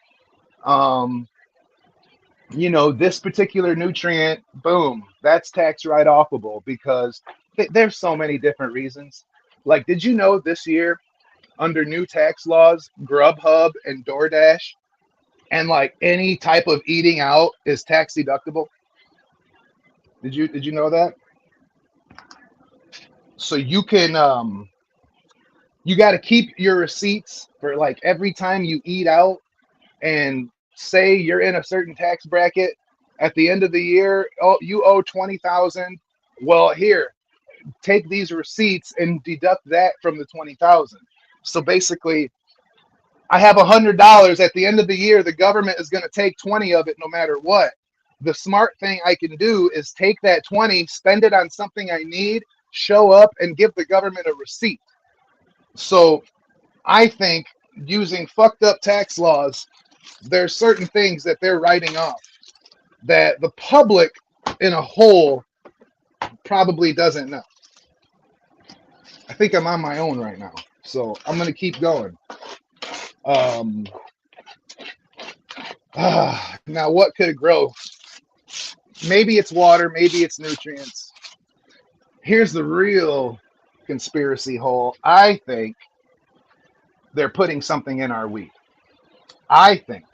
this particular nutrient, boom, that's tax write-offable because there's so many different reasons. Like, did you know this year, under new tax laws, Grubhub and DoorDash and like any type of eating out is tax deductible? Did you know that? So you can you got to keep your receipts for like every time you eat out, and say you're in a certain tax bracket at the end of the year, oh, you owe 20,000. Well, here, take these receipts and deduct that from the 20,000. So basically, I have $100 at the end of the year. The government is going to take 20 of it no matter what. The smart thing I can do is take that 20, spend it on something I need, show up, and give the government a receipt. So I think using fucked up tax laws, there's certain things that they're writing off that the public in a whole probably doesn't know. I think I'm on my own right now, so I'm going to keep going. Now, what could grow? Maybe it's water, maybe it's nutrients. Here's the real conspiracy hole. I think they're putting something in our wheat. I think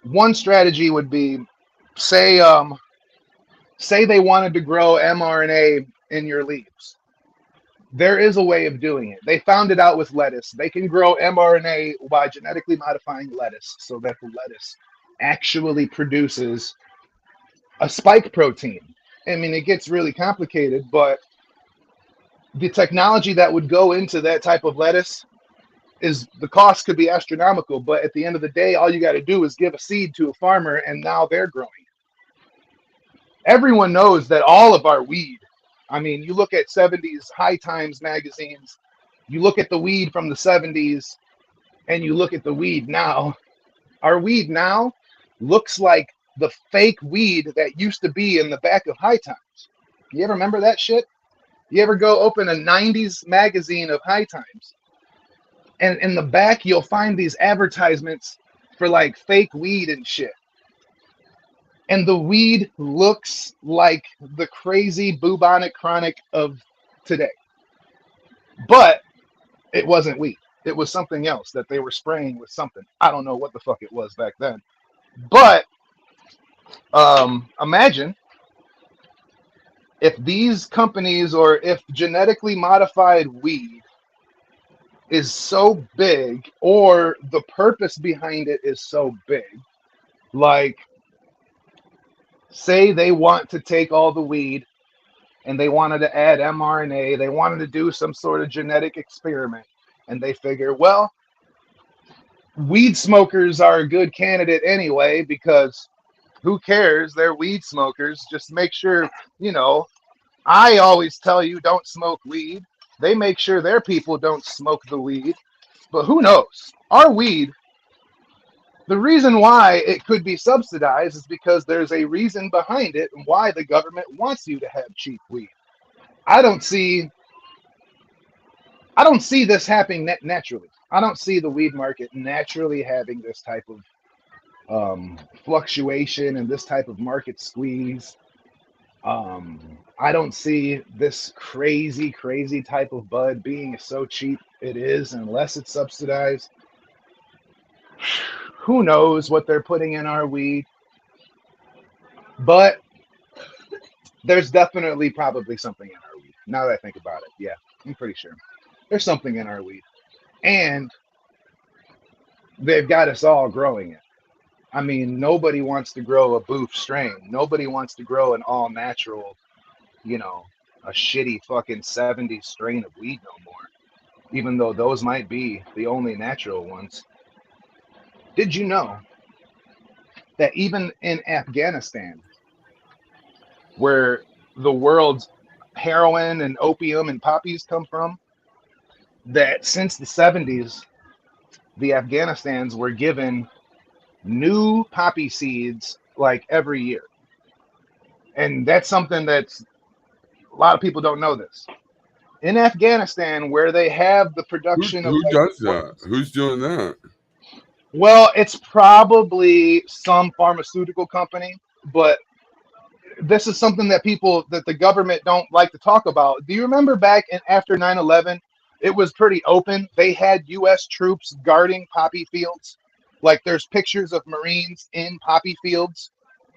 one strategy would be, say they wanted to grow mRNA in your leaves. There is a way of doing it. They found it out with lettuce. They can grow mRNA by genetically modifying lettuce so that the lettuce actually produces a spike protein. I mean, it gets really complicated, but the technology that would go into that type of lettuce is, the cost could be astronomical, but at the end of the day, all you got to do is give a seed to a farmer and now they're growing. Everyone knows that all of our weed, I mean, you look at 70s High Times magazines, you look at the weed from the 70s, and you look at the weed now. Our weed now looks like the fake weed that used to be in the back of High Times. You ever remember that shit? You ever go open a 90s magazine of High Times? And in the back, you'll find these advertisements for like fake weed and shit. And the weed looks like the crazy bubonic chronic of today. But it wasn't weed. It was something else that they were spraying with something. I don't know what the fuck it was back then. But imagine if these companies, or if genetically modified weed is so big, or the purpose behind it is so big, like, say they want to take all the weed and they wanted to add mRNA, they wanted to do some sort of genetic experiment, and they figure, well, weed smokers are a good candidate anyway, because who cares? They're weed smokers. Just make sure, I always tell you, don't smoke weed. They make sure their people don't smoke the weed. But who knows? Our weed, the reason why it could be subsidized is because there's a reason behind it and why the government wants you to have cheap weed. I don't see this happening naturally. I don't see the weed market naturally having this type of fluctuation and this type of market squeeze. I don't see this crazy, crazy type of bud being so cheap it is unless it's subsidized. Who knows what they're putting in our weed? But there's definitely probably something in our weed. Now that I think about it, yeah, I'm pretty sure there's something in our weed, and they've got us all growing it. I mean, nobody wants to grow a boof strain. Nobody wants to grow an all natural, a shitty fucking 70s strain of weed no more, even though those might be the only natural ones. Did you know that even in Afghanistan, where the world's heroin and opium and poppies come from, that since the 70s, the Afghanistans were given new poppy seeds like every year? And that's something that's a lot of people don't know this. In Afghanistan, where they have the production Who of does that? Who's doing that? well, it's probably some pharmaceutical company, but this is something that the government don't like to talk about. Do you remember back after 9/11, it was pretty open. They had U.S. troops guarding poppy fields. Like there's pictures of Marines in poppy fields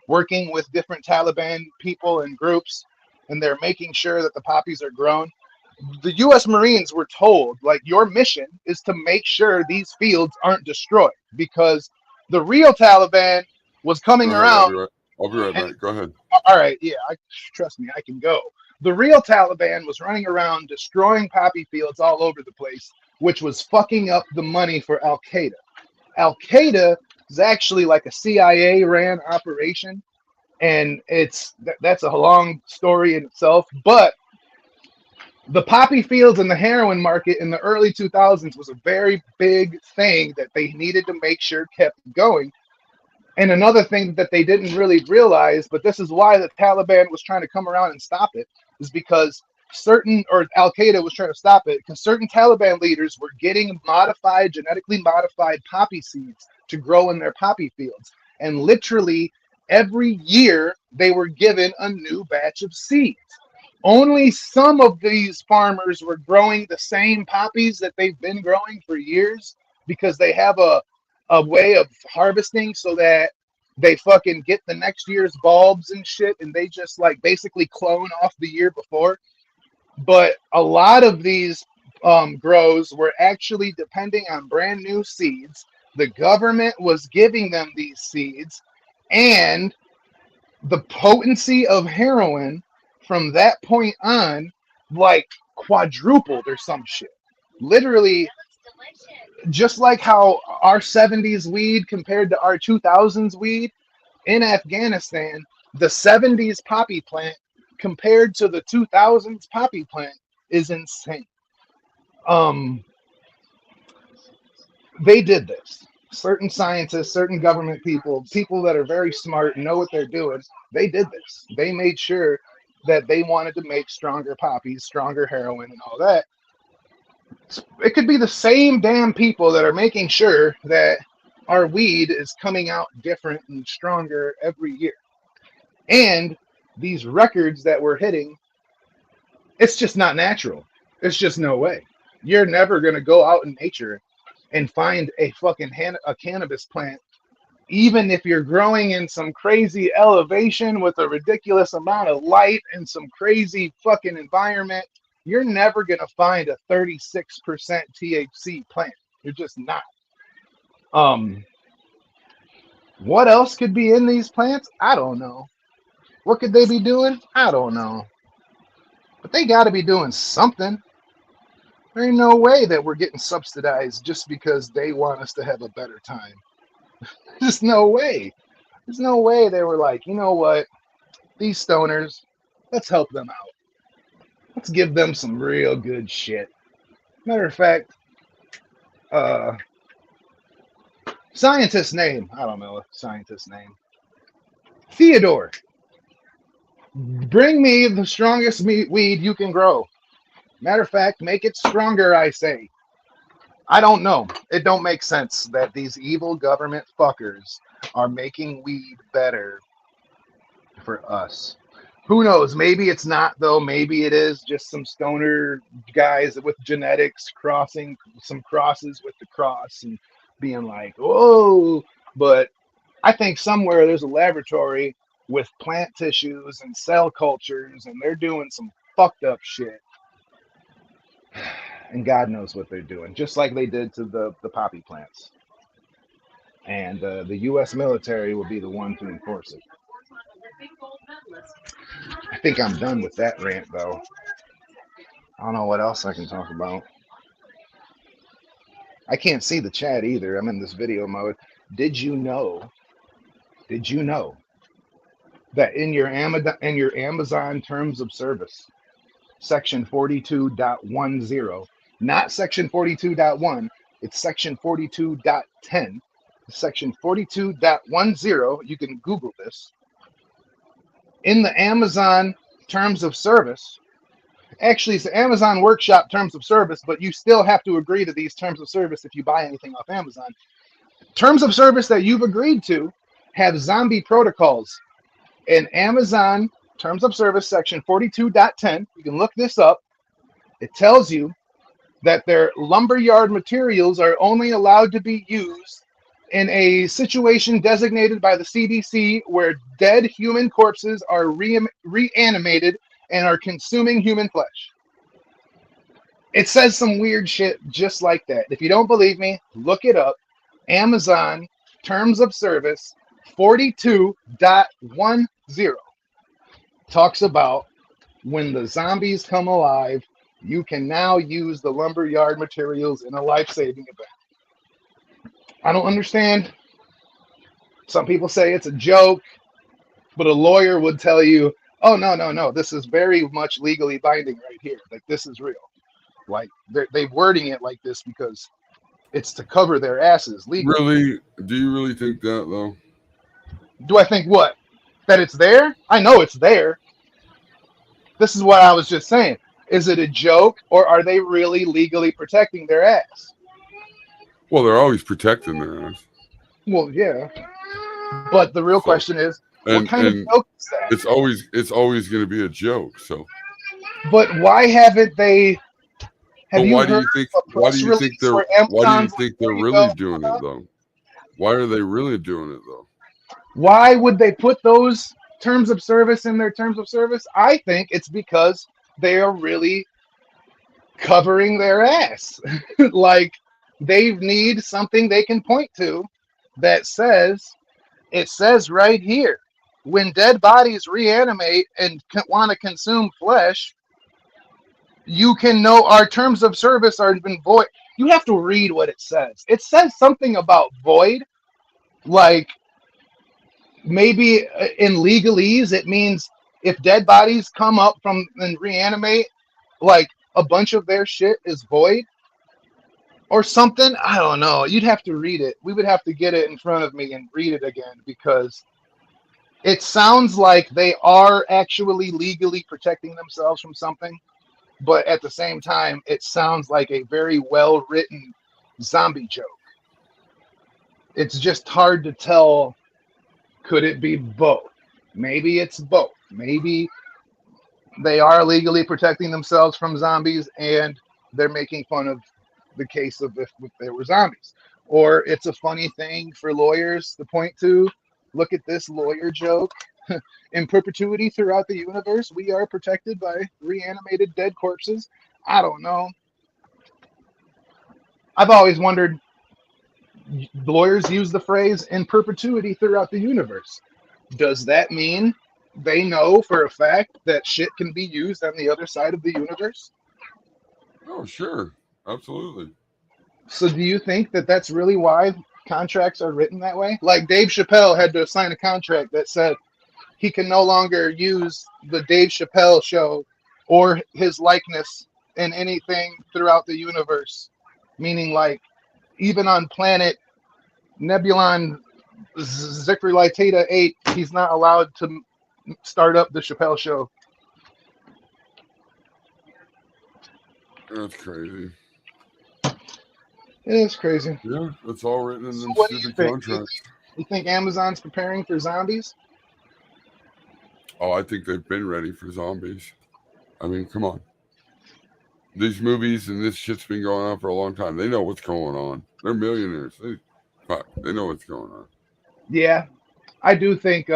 working with different Taliban people and groups, and they're making sure that the poppies are grown. The U.S. Marines were told, like, your mission is to make sure these fields aren't destroyed, because the real Taliban was coming Go ahead, around. I'll be right back. Go ahead. All right, yeah, trust me, I can go. The real Taliban was running around destroying poppy fields all over the place, which was fucking up the money for Al Qaeda. Al Qaeda is actually like a CIA ran operation, and that's a long story in itself. But the poppy fields and the heroin market in the early 2000s was a very big thing that they needed to make sure kept going. And another thing that they didn't really realize, but this is why the Taliban was trying to come around and stop it, is because Al Qaeda was trying to stop it because certain Taliban leaders were getting genetically modified poppy seeds to grow in their poppy fields. And literally every year they were given a new batch of seeds. Only some of these farmers were growing the same poppies that they've been growing for years, because they have a way of harvesting so that they fucking get the next year's bulbs and shit, and they just like basically clone off the year before. But a lot of these grows were actually depending on brand new seeds. The government was giving them these seeds, and the potency of heroin from that point on like quadrupled or some shit. Literally, just like how our 70s weed compared to our 2000s weed, in Afghanistan, the 70s poppy plant compared to the 2000s poppy plant is insane. They did this. Certain scientists, certain government people that are very smart and know what they're doing, they did this. They made sure that they wanted to make stronger poppies, stronger heroin, and all that. It could be the same damn people that are making sure that our weed is coming out different and stronger every year. And these records that we're hitting, it's just not natural. It's just no way. You're never going to go out in nature and find a fucking a cannabis plant, even if you're growing in some crazy elevation with a ridiculous amount of light and some crazy fucking environment. You're never going to find a 36% THC plant. You're just not. What else could be in these plants? I don't know. What could they be doing? I don't know. But they got to be doing something. There ain't no way that we're getting subsidized just because they want us to have a better time. There's no way. There's no way they were like, you know what? These stoners, let's help them out. Let's give them some real good shit. Matter of fact, scientist name. I don't know a scientist name. Theodore. Bring me the strongest weed you can grow. Matter of fact, make it stronger, I say. I don't know. It don't make sense that these evil government fuckers are making weed better for us. Who knows? Maybe it's not though. Maybe it is just some stoner guys with genetics crossing some crosses with the cross and being like, "Whoa!" But I think somewhere there's a laboratory with plant tissues and cell cultures, and they're doing some fucked up shit. And God knows what they're doing, just like they did to the poppy plants. And the U.S. military will be the one to enforce it. I think I'm done with that rant, though. I don't know what else I can talk about. I can't see the chat either. I'm in this video mode. Did you know that in your Amazon terms of service, section 42.10, not section 42.1, it's section 42.10, section 42.10, you can Google this. In the Amazon terms of service, actually it's the Amazon Workshop terms of service, but you still have to agree to these terms of service if you buy anything off Amazon. Terms of service that you've agreed to have zombie protocols. In Amazon terms of service section 42.10, you can look this up. It tells you that their lumberyard materials are only allowed to be used in a situation designated by the CDC where dead human corpses are reanimated and are consuming human flesh. It says some weird shit just like that. If you don't believe me, look it up. Amazon terms of service 42.10 talks about when the zombies come alive, you can now use the lumberyard materials in a life-saving event. I don't understand. Some people say it's a joke, but a lawyer would tell you, oh, no, this is very much legally binding right here. Like, this is real. Like, they're wording it like this because it's to cover their asses legally. Really? Do you really think that, though? Do I think what? That it's there? I know it's there. This is what I was just saying. Is it a joke, or are they really legally protecting their ass? Well, they're always protecting their ass. Well, yeah. But the real question is, what kind of joke is that? It's always going to be a joke. So, but why haven't they? Why do you think they're really doing it though? Why are they really doing it though? Why would they put those terms of service in their terms of service? I think it's because they are really covering their ass. Like, they need something they can point to that says, it says right here, when dead bodies reanimate and want to consume flesh, you can know our terms of service are been void. You have to read what it says. It says something about void, like maybe in legalese it means if dead bodies come up from and reanimate, like a bunch of their shit is void or something. I don't know. You'd have to read it. We would have to get it in front of me and read it again, because it sounds like they are actually legally protecting themselves from something, but at the same time, it sounds like a very well-written zombie joke. It's just hard to tell. Could it be both? Maybe it's both. Maybe they are legally protecting themselves from zombies and they're making fun of the case of if they were zombies. Or it's a funny thing for lawyers to point to. Look at this lawyer joke. In perpetuity throughout the universe, we are protected by reanimated dead corpses. I don't know. I've always wondered, lawyers use the phrase in perpetuity throughout the universe. Does that mean they know for a fact that shit can be used on the other side of the universe? Oh, sure. Absolutely. So do you think that that's really why contracts are written that way? Like Dave Chappelle had to sign a contract that said he can no longer use the Dave Chappelle show or his likeness in anything throughout the universe. Meaning, like, even on planet Nebulon Zikrilitata 8, he's not allowed to start up the Chappelle show. That's crazy. It is crazy. Yeah, it's all written in them What do you stupid think? contracts. You think Amazon's preparing for zombies? Oh, I think they've been ready for zombies. I mean, come on. These movies and this shit's been going on for a long time. They know what's going on. They're millionaires. They know what's going on. Yeah, I do think.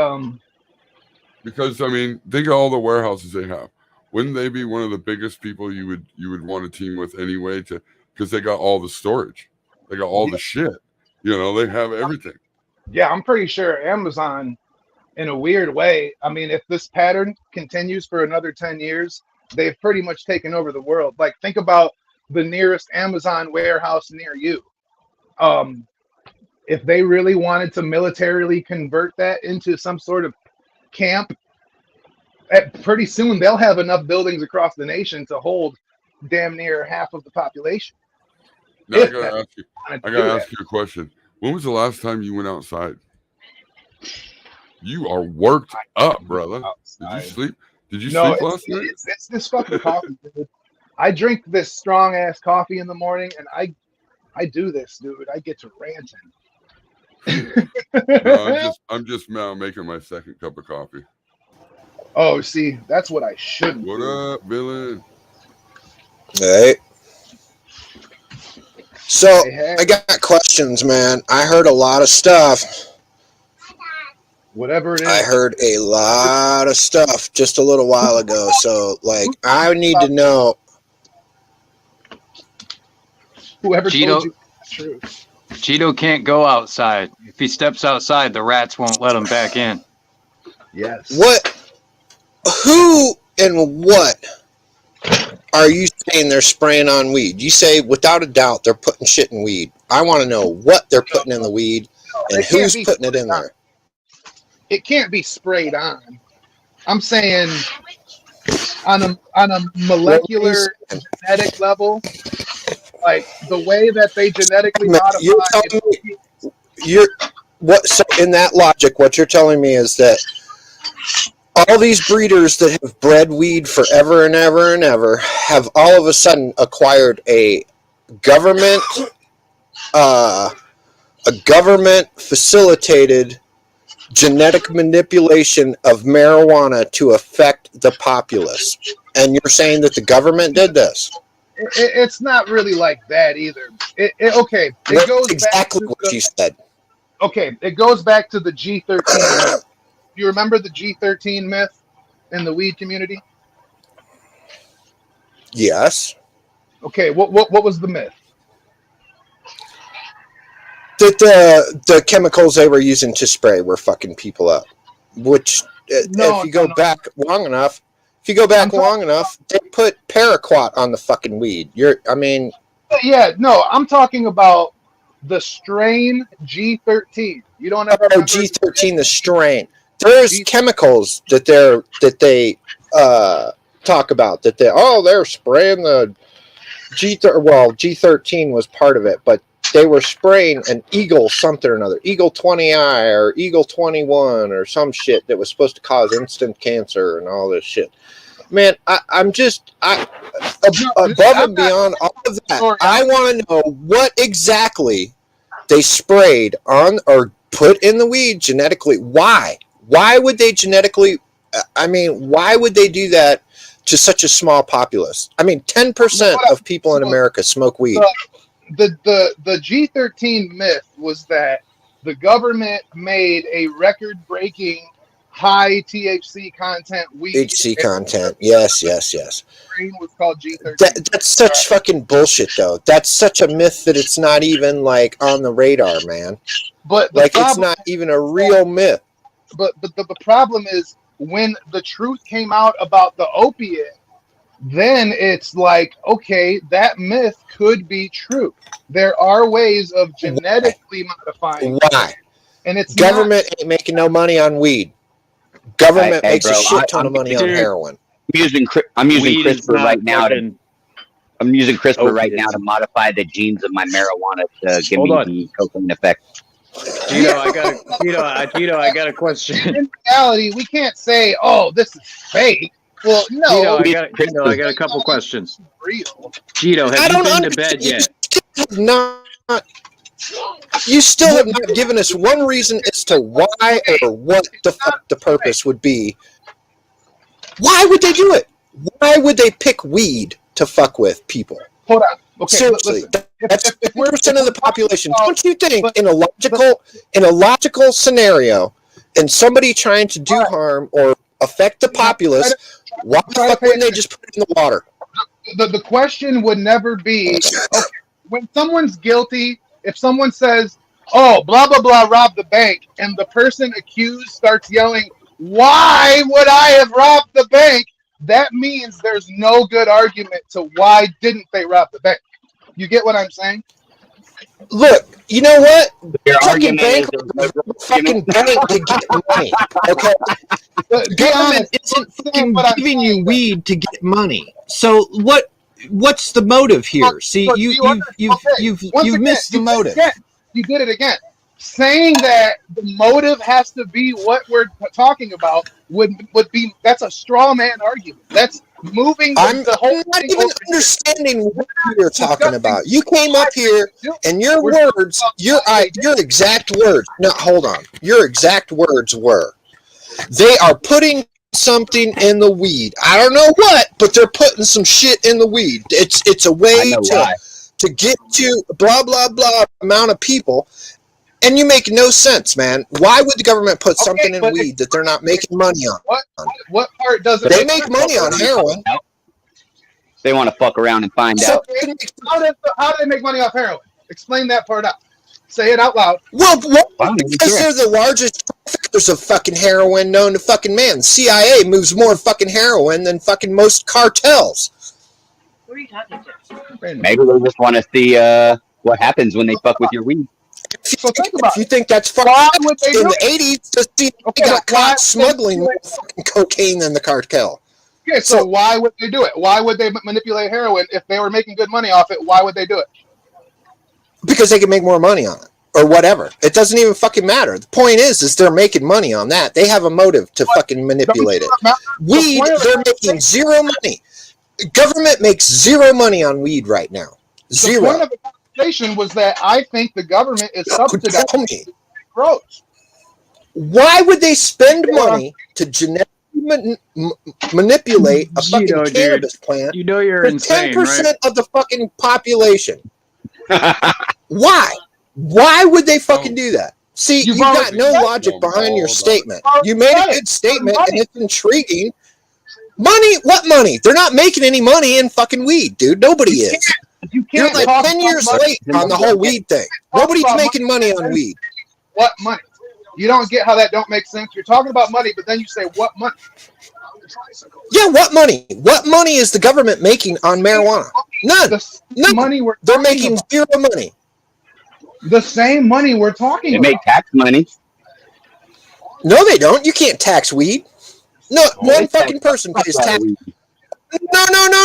Because I mean, think of all the warehouses they have. Wouldn't they be one of the biggest people you would want to team with anyway? Because they got all the storage, they got all the shit. You know, they have everything. Yeah, I'm pretty sure Amazon, in a weird way, I mean, if this pattern continues for another 10 years, they've pretty much taken over the world. Like, think about the nearest Amazon warehouse near you. If they really wanted to militarily convert that into some sort of camp, pretty soon they'll have enough buildings across the nation to hold damn near half of the population. Now I gotta ask you a question. When was the last time you went outside? You are worked up, brother. Did you sleep? Did you sleep last night? It's this fucking coffee, dude. I drink this strong ass coffee in the morning, and I do this, dude. I get to ranting. No, I'm just now making my second cup of coffee. Oh, see, that's what I shouldn't. What up, villain? Hey. So I got questions, man. I heard a lot of stuff. Whatever it is. I heard a lot of stuff just a little while ago. So, like, I need to know. Whoever told you that's true. Cheeto can't go outside. If he steps outside, the rats won't let him back in. Yes. What? Who and what are you saying they're spraying on weed? You say without a doubt they're putting shit in weed. I want to know what they're putting in the weed and who's putting it in there. It can't be sprayed on. I'm saying on a molecular genetic level, like the way that they genetically modify. You're telling me, so in that logic, what you're telling me is that all these breeders that have bred weed forever and ever and ever have all of a sudden acquired a government facilitated genetic manipulation of marijuana to affect the populace. And you're saying that the government did this? It's not really like that either. Okay, it goes exactly back to what you said. Okay, it goes back to the G13 myth. You remember the G13 myth in the weed community? Yes. Okay, what was the myth? That the chemicals they were using to spray were fucking people up. Which, if you go back long enough, they put paraquat on the fucking weed. Yeah, no, I'm talking about the strain G13. You don't ever remember G13, the strain. There's chemicals that they talk about that they're spraying the G13 was part of it, but they were spraying an Eagle something or another, Eagle 20I or Eagle 21 or some shit that was supposed to cause instant cancer and all this shit. Man, I'm above and beyond all of that. I want to know what exactly they sprayed on or put in the weed genetically. Why? Why would they genetically? Why would they do that to such a small populace? 10% of people in America smoke weed. The G13 myth was that the government made a record-breaking high THC content weed. THC content, yes. Strain was called G13. That's such fucking bullshit, though. That's such a myth that it's not even like on the radar, man. But it's not even a real myth. But the problem is when the truth came out about the opiate, then it's like, okay, that myth could be true. There are ways of genetically modifying. Why? And it's government ain't making no money on weed. Government makes a shit ton of money on heroin. I'm using CRISPR right now. I'm using CRISPR right now to modify the genes of my marijuana to give me the cocaine effect. Gino, I got a question. In reality, we can't say, "Oh, this is fake." Well, no. Gino, I got a couple questions. Real. Gino, have you been to bed yet? You still have not given us one reason as to why or what the fuck the purpose would be Why would they do it? Why would they pick weed to fuck with people? Hold on. Okay, Seriously, listen. that's If we're 50% of the population. about- Don't you think but- in a logical scenario, and somebody trying to do harm or affect the populace, why the fuck wouldn't they just put it in the water? the question would never be, okay, when someone's guilty, if someone says, oh, blah, blah, blah, robbed the bank, and the person accused starts yelling, why would I have robbed the bank? That means there's no good argument to why didn't they rob the bank. You get what I'm saying? Look, you know what? Your Fucking argument bank, is fucking bank to get money. Okay, But be Government honest, isn't that's fucking what I'm giving you saying. weed to get money. So what's the motive here? See, But you've Once again, missed the you did it motive. again. You did it again. Saying that the motive has to be what we're talking about would be, that's a straw man argument. That's moving I'm the whole not thing even over. understanding what you're talking about. You came up here and your words, your exact words. No, hold on. Your exact words were, they are putting something in the weed. I don't know what, but they're putting some shit in the weed. It's a I way know why. to get to blah blah blah amount of people. And you make no sense, man. Why would the government put something in but weed that they're not making money on? What part doesn't They make money on heroin. They want to fuck around and find So out. How do they make money off heroin? Explain that part out. Say it out loud. Well, I don't even because care. they're the largest traffickers of fucking heroin known to fucking man. CIA moves more fucking heroin than fucking most cartels. Who are you talking to? Maybe they just want to see what happens when they fuck with your weed. So think about If you think that's fucking Why would they in do the it? 80s, the CIA Okay, got but why caught would they smuggling do more it? fucking cocaine than the cartel. Okay, so why would they do it? Why would they manipulate heroin if they were making good money off it? Why would they do it? Because they can make more money on it. Or whatever. It doesn't even fucking matter. The point is they're making money on that. They have a motive to fucking manipulate it. Weed, they're making zero money. Government makes zero money on weed right now. The Zero. point of the conversation was that I think the government is subsidizing Tell me, growth. why would they spend money to genetically manipulate a fucking Gino, dude. cannabis plant You know you're for insane, 10% right? of the fucking population? Why? Why would they fucking do that? See, You've you got already no said logic no, behind your no, statement. no. You made a good statement, and it's intriguing. Money? What money? They're not making any money in fucking weed, dude. Nobody You is. You You're can't like talk 10 about years money. late on the whole weed thing. Nobody's about making money on weed. What money? You don't get how that don't make sense. You're talking about money, but then you say what money? Yeah, what money? What money is the government making on marijuana? None. The None. money we're They're talking making about. zero money. The same money we're talking They about. make tax money. No, they don't. You can't tax weed. No, Oh, one they fucking tax person the fuck pays out of tax. weed.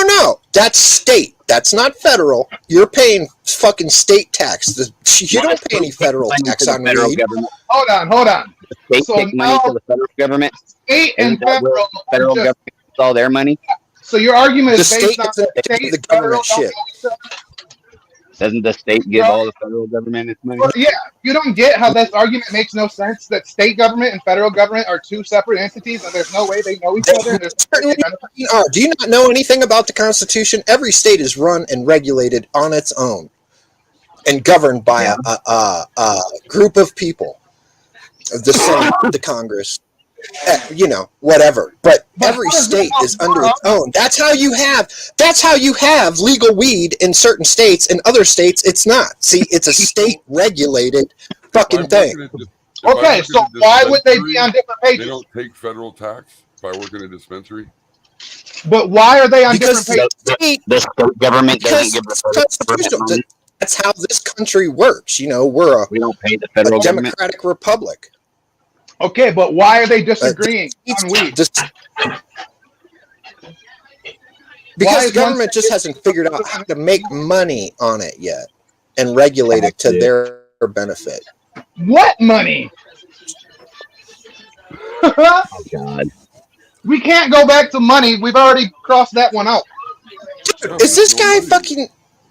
No. That's state. That's not federal. You're paying fucking state tax. You don't pay any federal Money tax to the on federal weed. government. Hold on. The state So take money now- to the federal government. State and Isn't that where federal. the federal just- government gets all their money? So your argument The is state based on gets the state, the federal. government shit. Doesn't the state give all the federal government its money? Well, yeah, you don't get how this argument makes no sense. That state government and federal government are two separate entities, and there's no way they know each other. There's no way they benefit. Do you not know anything about the Constitution? Every state is run and regulated on its own and governed by a group of people. The Senate, the Congress, whatever. But every state is under its own. That's how you have legal weed in certain states. In other states, it's not. See, it's a state-regulated fucking thing. Okay, so why would they be on different They pages? don't take federal tax by working a dispensary. But why are they on Because different pages? The state government doesn't Because give the it's federal government constitutional. money. That's how this country works. We're We don't pay the a federal government. democratic republic. Okay, but why are they disagreeing on weed? Because Why the is government one- just hasn't figured out how to make money on it yet and regulate it to their benefit. What money? Oh, God. We can't go back to money. We've already crossed that one out. Is this guy fucking...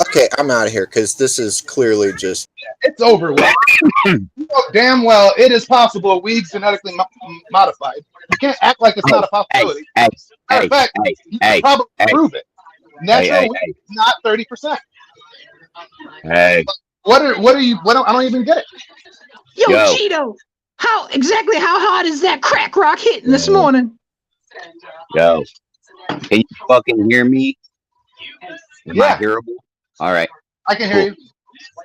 Okay, I'm out of here because this is clearly just... It's over with. You know damn well it is possible weed's genetically modified. You can't act like it's not a Hey, possibility. hey, Matter of fact, you can probably prove it. Natural weed is not 30%. Hey. What are you? I don't even get it. Yo, Cheeto, how hard is that crack rock hitting this morning? Yo, can you fucking hear me? Am I hearable? All right. I can hear you.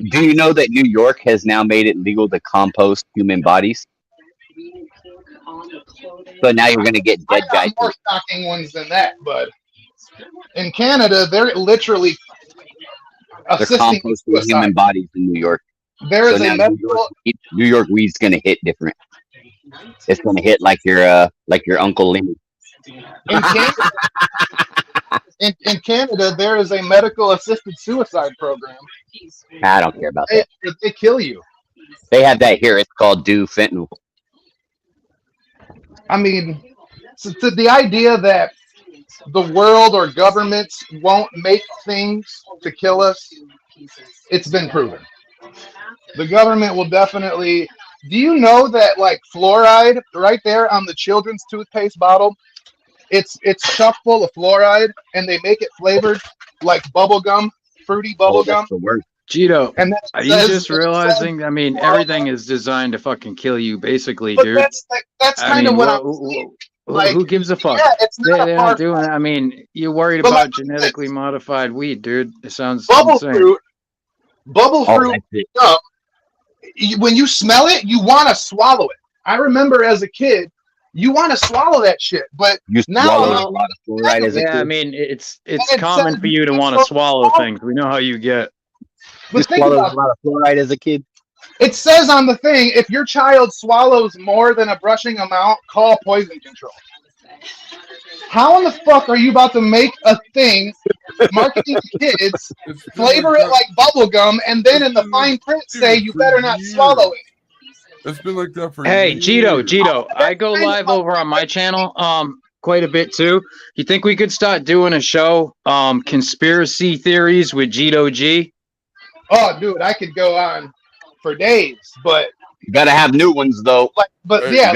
Do you know that New York has now made it legal to compost human bodies? So now you're gonna get dead guys. More shocking ones than that, but in Canada, they're literally assisting composting human bodies in New York. There is a medical. New York weed's gonna hit different. It's gonna hit like your Uncle Lemmy. In Canada, there is a medical assisted suicide program. I don't care about that. They kill you. They have that here. It's called do fentanyl. I mean, so the idea that the world or governments won't make things to kill us, it's been proven. The government will definitely. Do you know that like fluoride right there on the children's toothpaste bottle? It's chock full of fluoride, and they make it flavored like bubble gum, fruity bubble gum. The worst. Cheeto, are you just realizing? I mean, everything is designed to fucking kill you, basically, dude. That's kind of what I'm saying. Like, who gives a fuck? Yeah, it's not they're not doing. I mean, you're worried about genetically modified weed, dude. It sounds bubble insane. fruit. Bubble fruit. When you smell it, you want to swallow it. I remember as a kid, you want to swallow that shit, but now a lot of fluoride as a kid. I mean, it's common for you to want to swallow things. We know how you get. You swallowed a lot of fluoride as a kid. It says on the thing, if your child swallows more than a brushing amount, call poison control. How in the fuck are you about to make a thing, marketing to kids, flavor it like bubble gum, and then in the fine print say you better not swallow it? It's been like that for years. Cheeto, I go live over on my channel quite a bit too. You think we could start doing a show, conspiracy theories with Cheeto G? Oh, dude, I could go on for days, but you gotta have new ones though. But hey, yeah,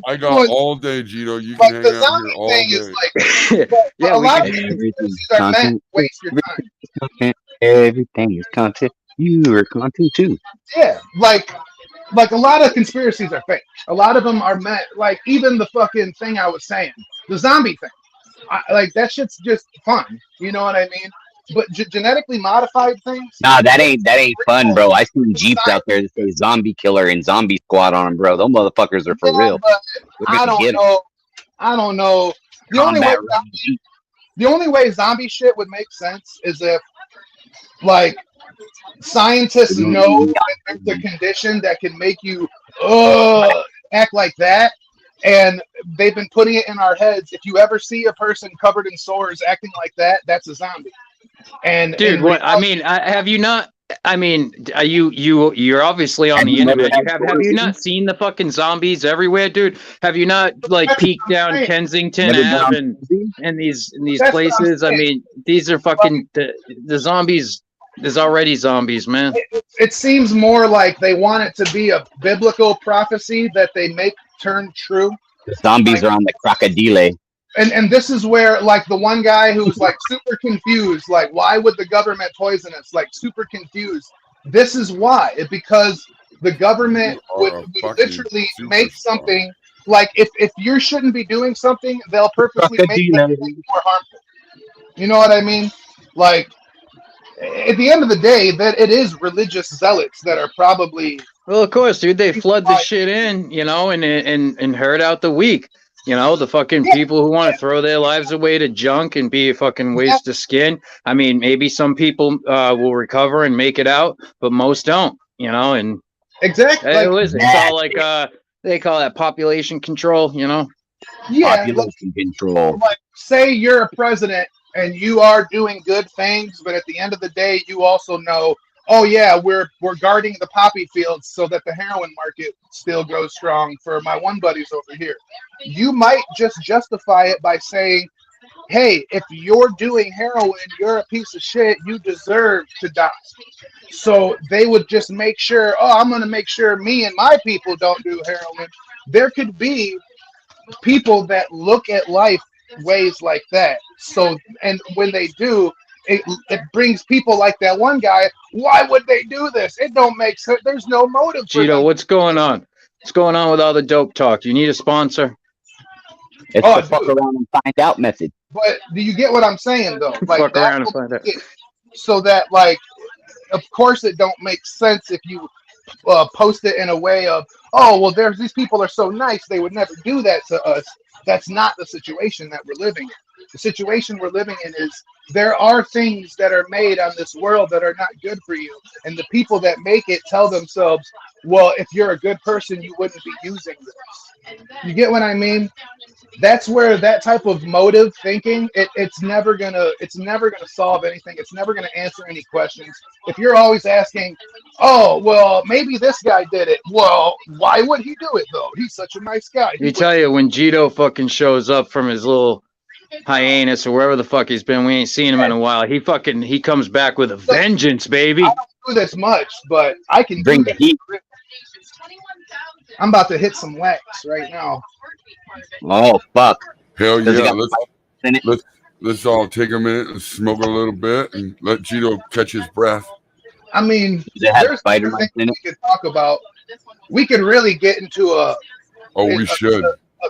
I got all day, Cheeto. You can hang out here all day. Yeah, a lot of conspiracies are meant to waste your time. Everything is content. You are content too. Yeah, like a lot of conspiracies are fake. A lot of them are meant, like even the fucking thing I was saying, the zombie thing. Like that shit's just fun. You know what I mean? But genetically modified things? Nah, that ain't fun, bro. I seen Jeeps out there that say zombie killer and zombie squad on them, bro. Those motherfuckers are for real. I don't know. I don't know. The only way zombie shit would make sense is if, like, scientists know that there's a condition that can make you act like that, and they've been putting it in our heads. If you ever see a person covered in sores acting like that, that's a zombie. And dude, what I mean, have you not? I mean, are you're obviously on the internet. Have you not seen the fucking zombies everywhere, dude? Have you not like peeked down Kensington Ave and these places? I mean, these are fucking the zombies. There's already zombies, man. It seems more like they want it to be a biblical prophecy that they make turn true. The zombies are on the crocodile. And this is where, like, the one guy who's like super confused, like, why would the government poison us? Like, super confused. This is why. Because the government would literally make something like, if you shouldn't be doing something, they'll purposely make something more harmful. You know what I mean? Like, at the end of the day, that it is religious zealots that are probably. Well, of course, dude. They flood the shit in, you know, and herd out the weak. You know, the fucking people who want to throw their lives away to junk and be a fucking waste of skin. I mean, maybe some people will recover and make it out, but most don't, you know, and exactly. It's all like they call that population control, you know? Yeah. Population control. Like, say you're a president and you are doing good things, but at the end of the day, you also know, oh yeah, we're guarding the poppy fields so that the heroin market still grows strong for my one buddies over here. You might just justify it by saying, hey, if you're doing heroin, you're a piece of shit, you deserve to die. So they would just make sure, I'm going to make sure me and my people don't do heroin. There could be people that look at life ways like that. So, and when they do, it brings people like that one guy. Why would they do this? It don't make sense. There's no motive for Cheeto, them. what's going on? What's going on with all the dope talk? You need a sponsor? It's Oh, the fuck dude. around and find out method. But do you get what I'm saying though? Like Fuck around and that, find out. so that like, of course, it don't make sense if you post it in a way of, oh well, there's these people are so nice they would never do that to us. That's not the situation that we're living in. The situation we're living in is there are things that are made on this world that are not good for you, and the people that make it tell themselves, well, if you're a good person, you wouldn't be using this. You get what I mean? That's where that type of motive thinking, it's never gonna solve anything. It's never gonna answer any questions. If you're always asking, oh well, maybe this guy did it. Well, why would he do it though? He's such a nice guy. You tell you, when Gito fucking shows up from his little hiatus or wherever the fuck he's been, we ain't seen him in a while. He comes back with a vengeance, baby. I don't do this much, but I can Bring the heat. I'm about to hit some wax right now. Oh fuck! Hell Does it yeah! got Let's all take a minute and smoke a little bit and let Gito catch his breath. I mean, Does it have there's spider other mites things in it? we could talk about. We could really get into a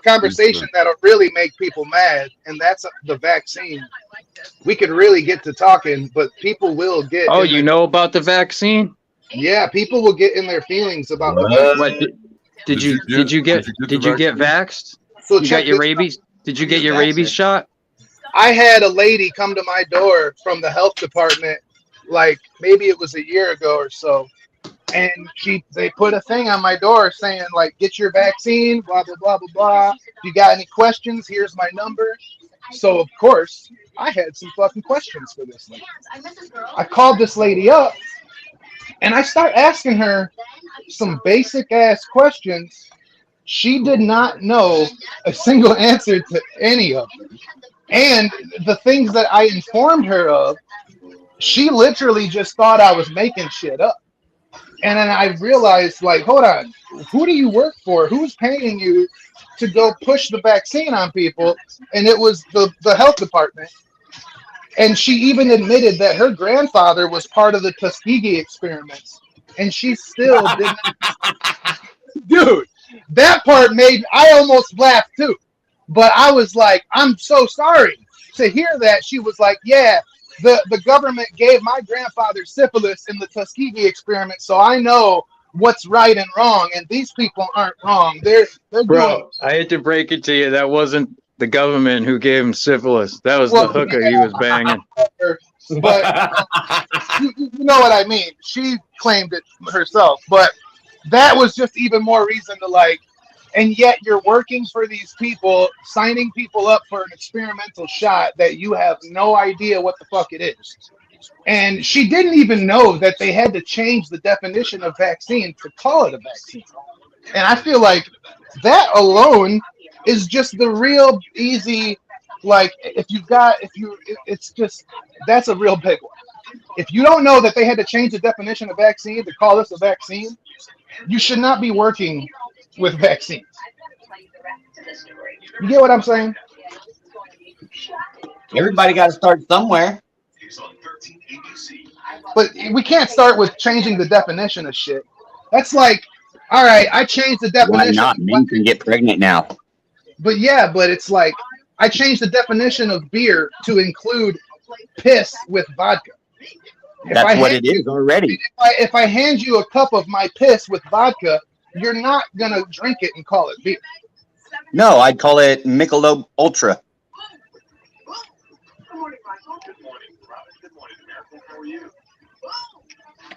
conversation that'll really make people mad, and that's the vaccine. We could really get to talking, but people will get. Oh, you know about the vaccine? Yeah, people will get in their feelings about the What did you get vaxxed? So You check got your this rabies? Did you get your Vaccine. rabies shot? I had a lady come to my door from the health department, like maybe it was a year ago or so, and they put a thing on my door saying like, get your vaccine, blah blah blah blah blah. If you got any questions, here's my number. So of course I had some fucking questions for this lady. I called this lady up and I start asking her some basic ass questions. She did not know a single answer to any of them. And the things that I informed her of, she literally just thought I was making shit up. And then I realized, like, hold on, who do you work for? Who's paying you to go push the vaccine on people? And it was the health department. And she even admitted that her grandfather was part of the Tuskegee experiments. And she still didn't. Dude, that part I almost laughed too. But I was like, I'm so sorry to hear that. She was like, yeah, the government gave my grandfather syphilis in the Tuskegee experiment, so I know what's right and wrong, and these people aren't wrong. They're Bro, I hate to break it to you, that wasn't the government who gave him syphilis. That was the hooker he was banging. But you know what I mean. She claimed it herself, but that was just even more reason to like. And yet you're working for these people, signing people up for an experimental shot that you have no idea what the fuck it is. And she didn't even know that they had to change the definition of vaccine to call it a vaccine. And I feel like that alone is just the real easy, like it's just, that's a real big one. If you don't know that they had to change the definition of vaccine to call this a vaccine, you should not be working with vaccines. You get what I'm saying? Everybody got to start somewhere. But we can't start with changing the definition of shit. That's like, all right, I changed the definition. Why not? Men can get pregnant now. But yeah, but it's like, I changed the definition of beer to include piss with vodka. That's what it is already. If I hand you a cup of my piss with vodka, you're not going to drink it and call it beer. No, I'd call it Michelob Ultra.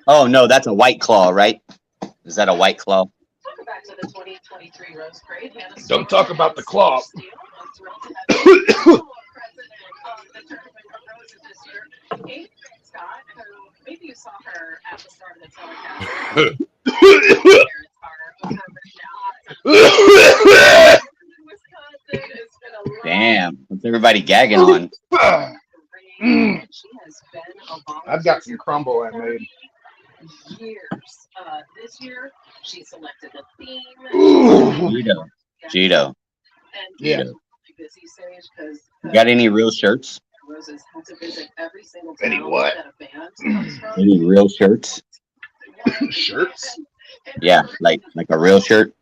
Oh, no, that's a White Claw, right? Is that a White Claw? Don't talk about the claw. Maybe you saw her at the start of the Damn, what's everybody gagging on? I've got some crumble I made. Years. This year, she selected a theme. Gito. Yeah. Got any real shirts? Any what? Any real shirts? Shirts? Yeah, like a real shirt.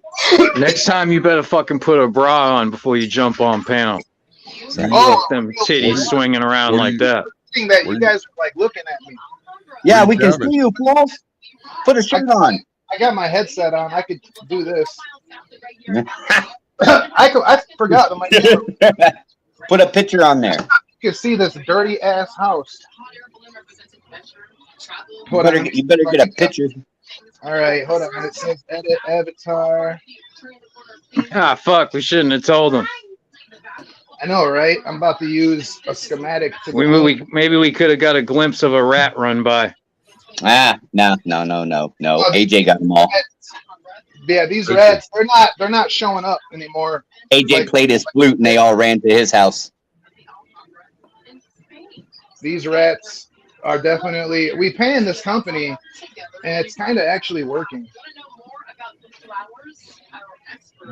Next time you better fucking put a bra on before you jump on panel. Oh, Them titties swinging around like that. That you guys are like looking at me. Yeah, we can see you, Fluff. Put a shirt on. I got my headset on. I could do this. I forgot. I'm like, put a picture on there. You can see this dirty ass house. You better get a picture. All right, hold on. It says edit avatar. Ah, fuck. We shouldn't have told them. I know, right? I'm about to use a schematic. Maybe we could have got a glimpse of a rat run by. Ah, no. AJ got them all. Yeah, these rats, they're not showing up anymore. AJ played his flute and they all ran to his house. These rats are definitely, we pay in this company and it's kind of actually working.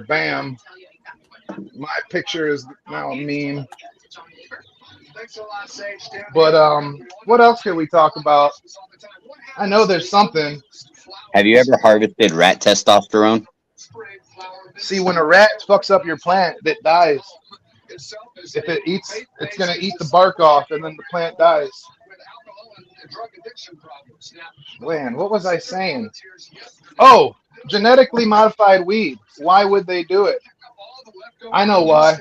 Bam. My picture is now a meme. But what else can we talk about? I know there's something. Have you ever harvested rat testosterone? See, when a rat fucks up your plant, it dies. If it eats, it's gonna eat the bark off, and then the plant dies. Man, what was I saying? Oh, genetically modified weed. Why would they do it? I know why.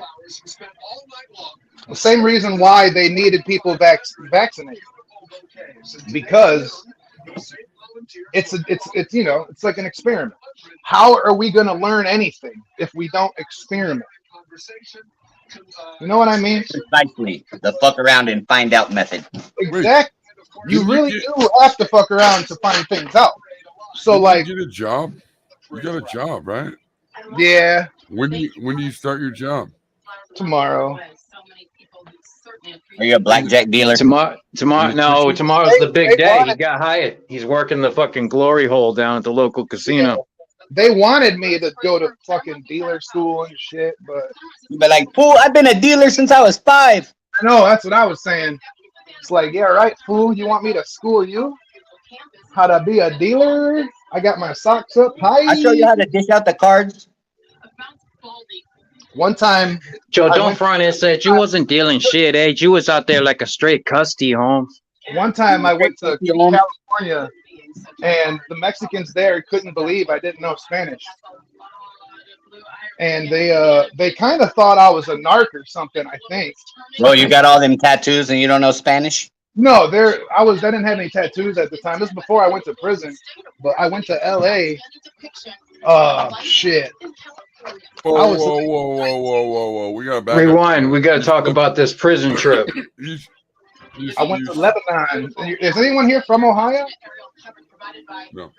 The same reason why they needed people vaccinated. Because it's you know, it's like an experiment. How are we going to learn anything if we don't experiment? You know what I mean? Precisely. The fuck around and find out method. Exactly. You really do have to fuck around to find things out. So like, you get a job. You got a job, right? Yeah. When do you start your job? Tomorrow. Are you a blackjack dealer? Tomorrow's the big day. He got hired. He's working the fucking glory hole down at the local casino. They wanted me to go to fucking dealer school and shit, but like, fool, I've been a dealer since I was 5. No, that's what I was saying. It's like, yeah, right, fool. You want me to school you how to be a dealer? I got my socks up high. I show you how to dish out the cards. One time, Joe, don't front and said you wasn't dealing shit, eh? You was out there like a straight custy, Holmes. One time I went to California, and the Mexicans there couldn't believe I didn't know Spanish, and they kind of thought I was a narc or something. I think. Bro, you got all them tattoos and you don't know Spanish? No, I didn't have any tattoos at the time. This is before I went to prison, but I went to LA. Shit. Whoa. We got back. Rewind. We got to talk about this prison trip. I went to Lebanon. Is anyone here from Ohio? No.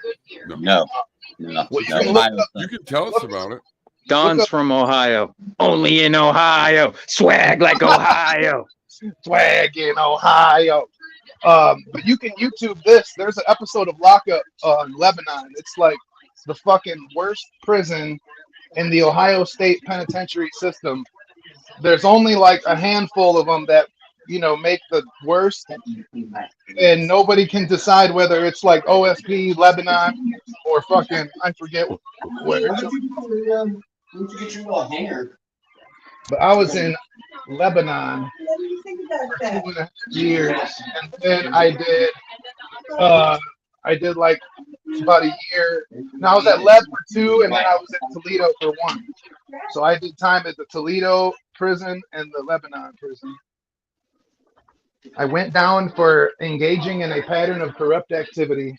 You can tell us about it. Don's from Ohio. Only in Ohio. Swag like Ohio. Swag in Ohio. But you can YouTube this. There's an episode of Lockup in Lebanon. It's like the fucking worst prison in the Ohio State penitentiary system. There's only like a handful of them that, you know, make the worst, and nobody can decide whether it's like OSP, Lebanon, or fucking, I forget where. But I was in Lebanon for 2.5 years, and then I did like about a year. And I was at Lev for 2, and then I was at Toledo for 1. So I did time at the Toledo prison and the Lebanon prison. I went down for engaging in a pattern of corrupt activity.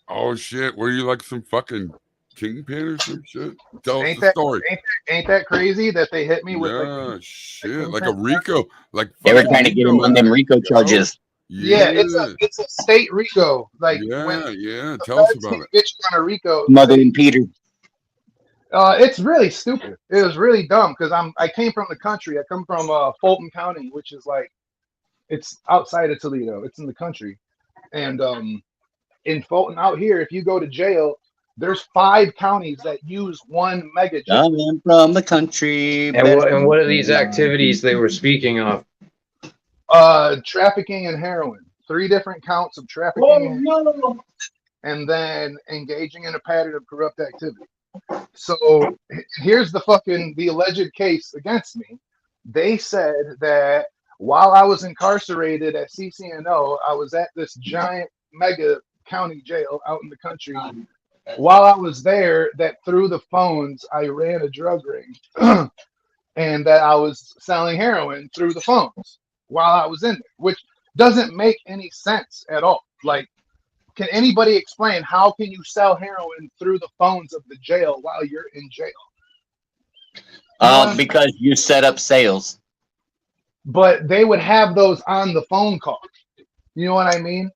Oh shit! Were you like some fucking kingpin or some shit? Tell us the story. Ain't that crazy that they hit me with shit, like a RICO, like they were trying to get him on them RICO charges. Yeah, it's a state RICO. Like Tell us about it. Get you on a RICO. Mother and Peter. It's really stupid. It was really dumb because I came from the country. I come from Fulton County, which is like, it's outside of Toledo. It's in the country, and in Fulton out here, if you go to jail, There's 5 counties that use one mega jail. Coming from the country. And what are these activities they were speaking of? Trafficking and heroin. 3 different counts of trafficking, and then engaging in a pattern of corrupt activity. So here's the alleged case against me. They said that while I was incarcerated at CCNO, I was at this giant mega county jail out in the country. While I was there, that through the phones, I ran a drug ring and that I was selling heroin through the phones while I was in there, which doesn't make any sense at all. Like, can anybody explain how can you sell heroin through the phones of the jail while you're in jail? Because you set up sales. But they would have those on the phone call. You know what I mean?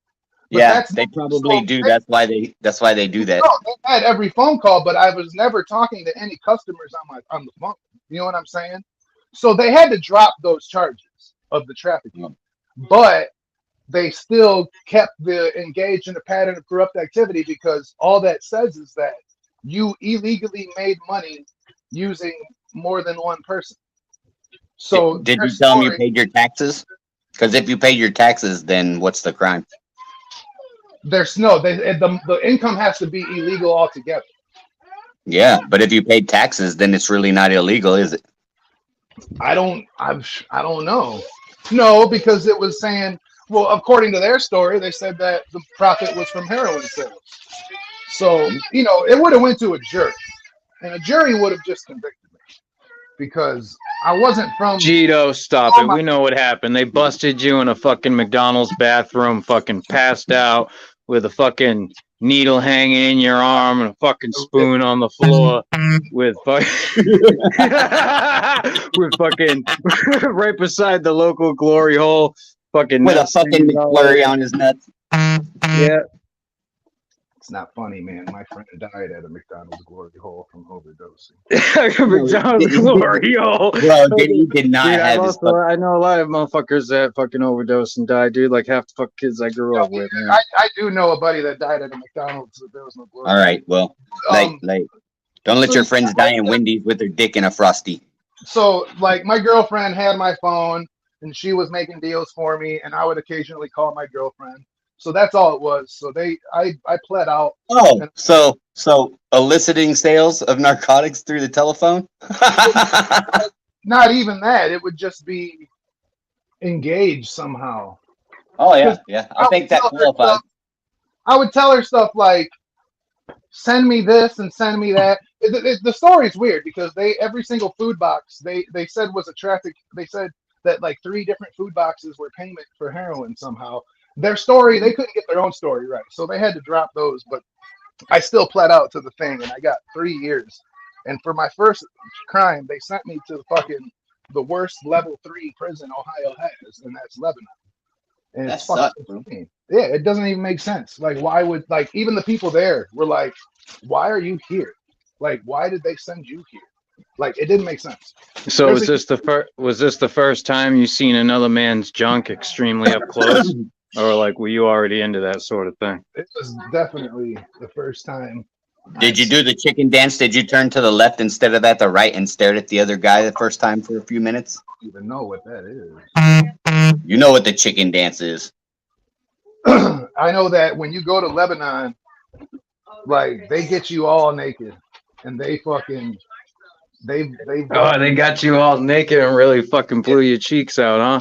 But Yeah, they probably do. That's why they do that. No, they had every phone call, but I was never talking to any customers on the phone. You know what I'm saying? So they had to drop those charges of the trafficking, but they still kept the engaged in a pattern of corrupt activity, because all that says is that you illegally made money using more than one person. So did you tell them you paid your taxes? Because if you paid your taxes, then what's the crime? There's the income has to be illegal altogether. Yeah, but if you paid taxes, then it's really not illegal, is it? I don't know. No, because it was saying, well, according to their story, they said that the profit was from heroin sales. So, you know, it would have went to a jury, and a jury would have just convicted me, because I wasn't from. Cheeto, stop it. We know what happened. They busted you in a fucking McDonald's bathroom, fucking passed out with a fucking needle hanging in your arm and a fucking spoon on the floor with fucking right beside the local glory hole, fucking with a fucking McFlurry on his nuts. Yeah. It's not funny, man. My friend died at a McDonald's glory hole from overdosing. McDonald's glory hole. Bro, he did not have his I know a lot of motherfuckers that fucking overdose and die, dude. Like half the fucking kids I grew up with, man. I do know a buddy that died at a McDonald's. So there was no glory. All right, well, don't let your friends die in Wendy's with their dick in a Frosty. So, like, my girlfriend had my phone, and she was making deals for me, and I would occasionally call my girlfriend. So that's all it was. So I pled out. Oh, so eliciting sales of narcotics through the telephone? Not even that. It would just be engaged somehow. Oh yeah. I think that qualifies. I would tell her stuff like, send me this and send me that. The story's weird because every single food box they said was a traffic. They said that like 3 different food boxes were payment for heroin somehow. Their story, they couldn't get their own story right, so they had to drop those. But I still pled out to the thing, and I got 3 years. And for my first crime, they sent me to the worst level 3 prison Ohio has, and that's Lebanon. And it's fucking insane. Yeah, it doesn't even make sense. Like, why would even the people there were like, why are you here? Like, why did they send you here? Like, it didn't make sense. So was this the first time you seen another man's junk extremely up close? Or like, were you already into that sort of thing? It was definitely the first time. Did you do the chicken dance? Did you turn to the left instead of at the right and stared at the other guy the first time for a few minutes? I don't even know what that is. You know what the chicken dance is. I know that when you go to Lebanon, like, they get you all naked, and they fucking they got you all naked and really fucking blew your cheeks out, huh?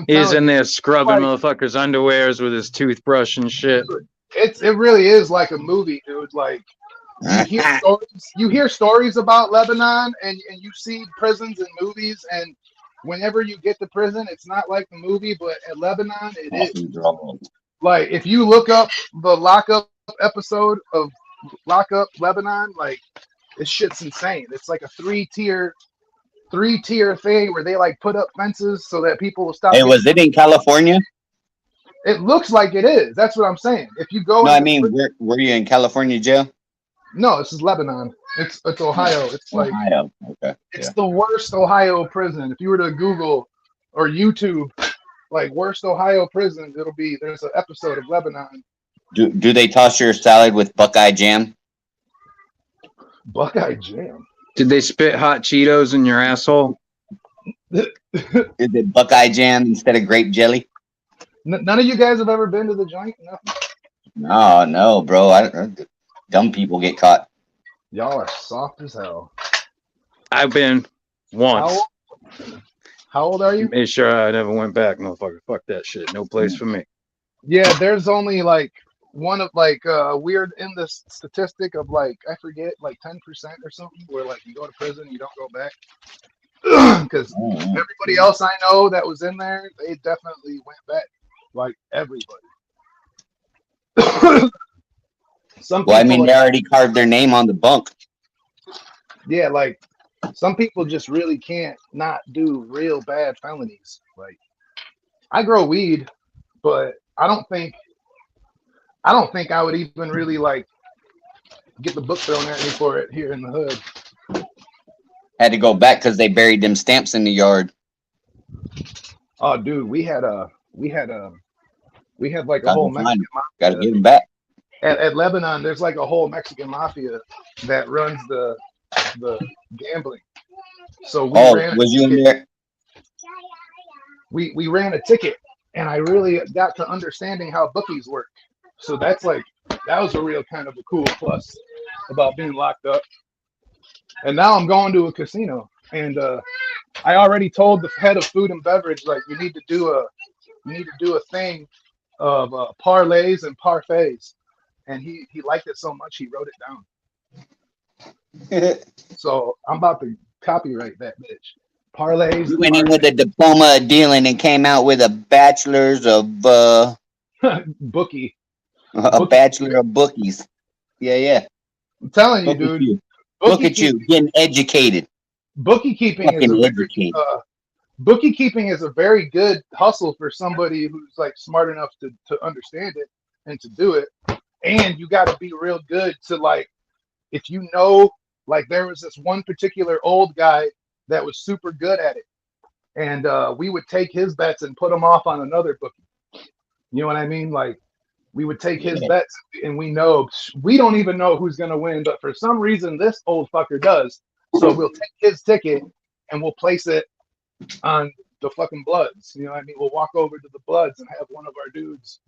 He's in there scrubbing motherfuckers' underwears with his toothbrush and shit. It really is like a movie, dude. Like, you hear stories about Lebanon, and you see prisons and movies, and whenever you get to prison, it's not like the movie, but at Lebanon, it is. Like, if you look up the Lockup episode of Lockup Lebanon, like, this shit's insane. It's like a three-tier thing where they like put up fences so that people will stop. Hey, was it in California? It looks like it is. That's what I'm saying. If you go, no, I mean, were you in California jail? No, this is Lebanon. It's Ohio. It's like Ohio. Okay. It's the worst Ohio prison. If you were to Google or YouTube, like, worst Ohio prison, there's an episode of Lebanon. Do they toss your salad with Buckeye jam? Buckeye Jam. Did they spit hot Cheetos in your asshole? Is it Buckeye Jam instead of grape jelly? None of you guys have ever been to the joint? Nothing? No, bro. Dumb people get caught. Y'all are soft as hell. I've been once. How old are you? Made sure I never went back, motherfucker. Fuck that shit. No place for me. Yeah, there's only like one of like weird in this statistic of like I forget like 10% or something where like you go to prison, you don't go back. Because everybody else I know that was in there, they definitely went back. Like everybody. Well, I mean, they already carved their name on the bunk. Yeah, like some people just really can't not do real bad felonies. Like I grow weed, but I don't think I would even really like get the book thrown at me for it here in the hood. Had to go back because they buried them stamps in the yard. Oh, dude, we had like a Gotta whole find Mexican 'em. Gotta mafia. get them back. At Lebanon, there's like a whole Mexican mafia that runs the gambling. So we ran. Was you in there? We ran a ticket, and I really got to understanding how bookies work. So that was a real kind of a cool plus about being locked up. And now I'm going to a casino, and I already told the head of food and beverage like you need to do a thing of parlays and parfaits, and he liked it so much he wrote it down. So I'm about to copyright that bitch. Parlays. You went in with a diploma of dealing and came out with a bachelor's of bookie. A bachelor of bookies. Yeah. I'm telling you, dude. Look at you getting educated. Bookie keeping is a very good hustle for somebody who's like smart enough to understand it and to do it. And you got to be real good to like, if you know, like there was this one particular old guy that was super good at it. And we would take his bets and put them off on another bookie. You know what I mean? Like we would take his bets and we don't even know who's going to win. But for some reason, this old fucker does. So we'll take his ticket and we'll place it on the fucking Bloods. You know what I mean? We'll walk over to the Bloods and have one of our dudes,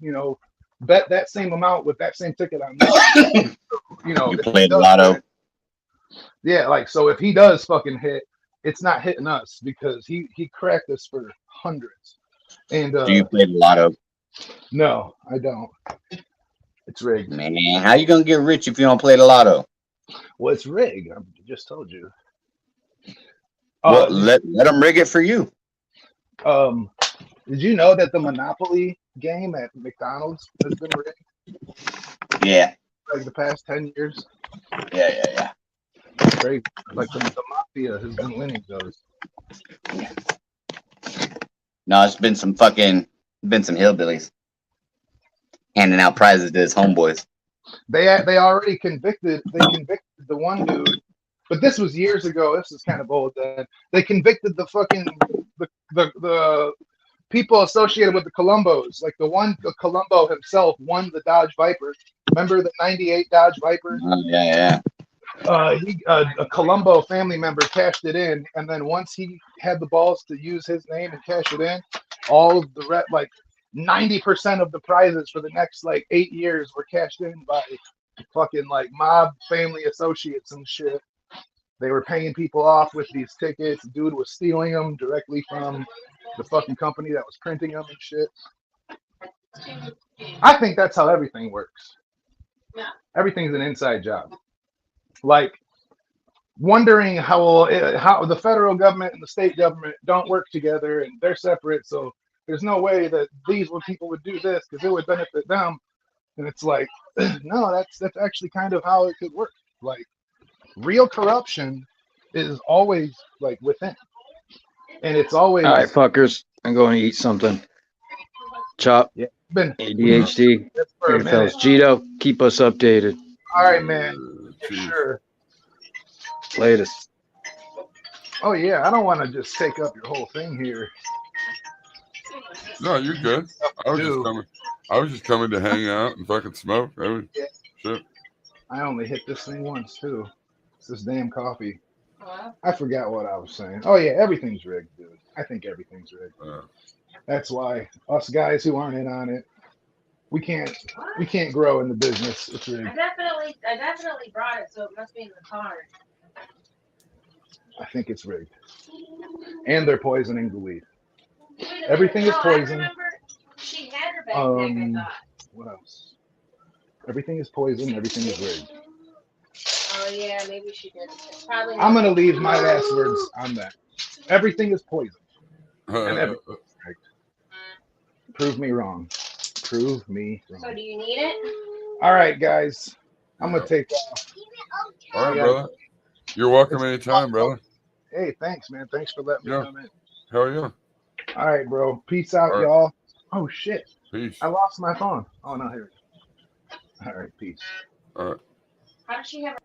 bet that same amount with that same ticket on that. You played lotto. Yeah, like so if he does fucking hit, it's not hitting us because he cracked us for hundreds. And do you play the lotto? No, I don't. It's rigged. Man, how you gonna get rich if you don't play the lotto? Well, it's rigged. I just told you. Well, let them rig it for you. Did you know that the Monopoly game at McDonald's has been rigged? Yeah. Like the past 10 years? Yeah. It's crazy. Like the mafia has been winning those. No, it's been some hillbillies handing out prizes to his homeboys. They already convicted the one dude, but this was years ago. This is kind of old. They convicted the fucking the people associated with the Columbos. Like the Columbo himself won the Dodge Viper. Remember the '98 Dodge Viper? Yeah. A Columbo family member cashed it in, and then once he had the balls to use his name and cash it in, all of the 90% of the prizes for the next 8 years were cashed in by fucking mob family associates and shit. They were paying people off with these tickets. Dude was stealing them directly from the fucking company that was printing them and shit. I think that's how everything works. Everything's an inside job. Like wondering how the federal government and the state government don't work together and they're separate. So there's no way that these people would do this because it would benefit them. And it's like, no, that's actually kind of how it could work. Like real corruption is always within. And it's always all right, fuckers. I'm going to eat something. Chop. Yeah. ADHD. Fellas. Gito, keep us updated. All right, man. For sure. Latest. Oh yeah, I don't want to just take up your whole thing here. No, you're good. I was just coming to hang out and fucking smoke. Shit. I only hit this thing once too. It's this damn coffee. I forgot what I was saying. Oh yeah, everything's rigged, dude. I think everything's rigged. That's why us guys who aren't in on it, we can't grow in the business. It's rigged. I definitely brought it, so it must be in the car. I think it's rigged. And they're poisoning the weed. Everything is poisoned. She had her backpack, I thought. What else? Everything is poisoned. Everything is rigged. Oh yeah, maybe she did. It's probably. I'm gonna leave my last words on that. Everything is poisoned. And everything is rigged. Prove me wrong. Prove me wrong. So do you need it? All right, guys. I'm gonna take off. All right, brother. You're welcome anytime, brother. Hey, thanks, man. Thanks for letting me come in. Hell yeah. All right, bro. Peace out, All right. y'all. Oh shit. Peace. I lost my phone. Oh no, here it is. All right, peace. All right. How does she have?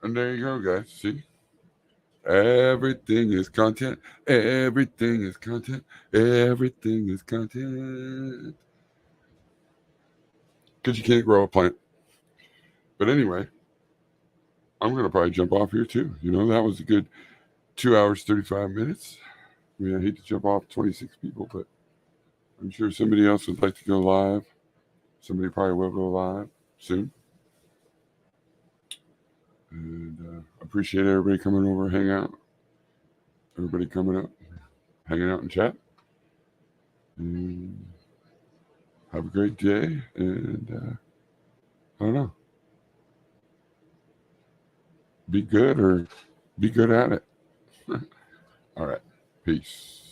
And there you go, guys. See? Everything is content. Everything is content. Everything is content. Because you can't grow a plant. But anyway, I'm going to probably jump off here too. You know, that was a good 2 hours, 35 minutes. I mean, I hate to jump off 26 people, but I'm sure somebody else would like to go live. Somebody probably will go live soon. And appreciate everybody coming over, hang out. Everybody coming up, hanging out and chat. And have a great day. And I don't know. Be good or be good at it. All right. Peace.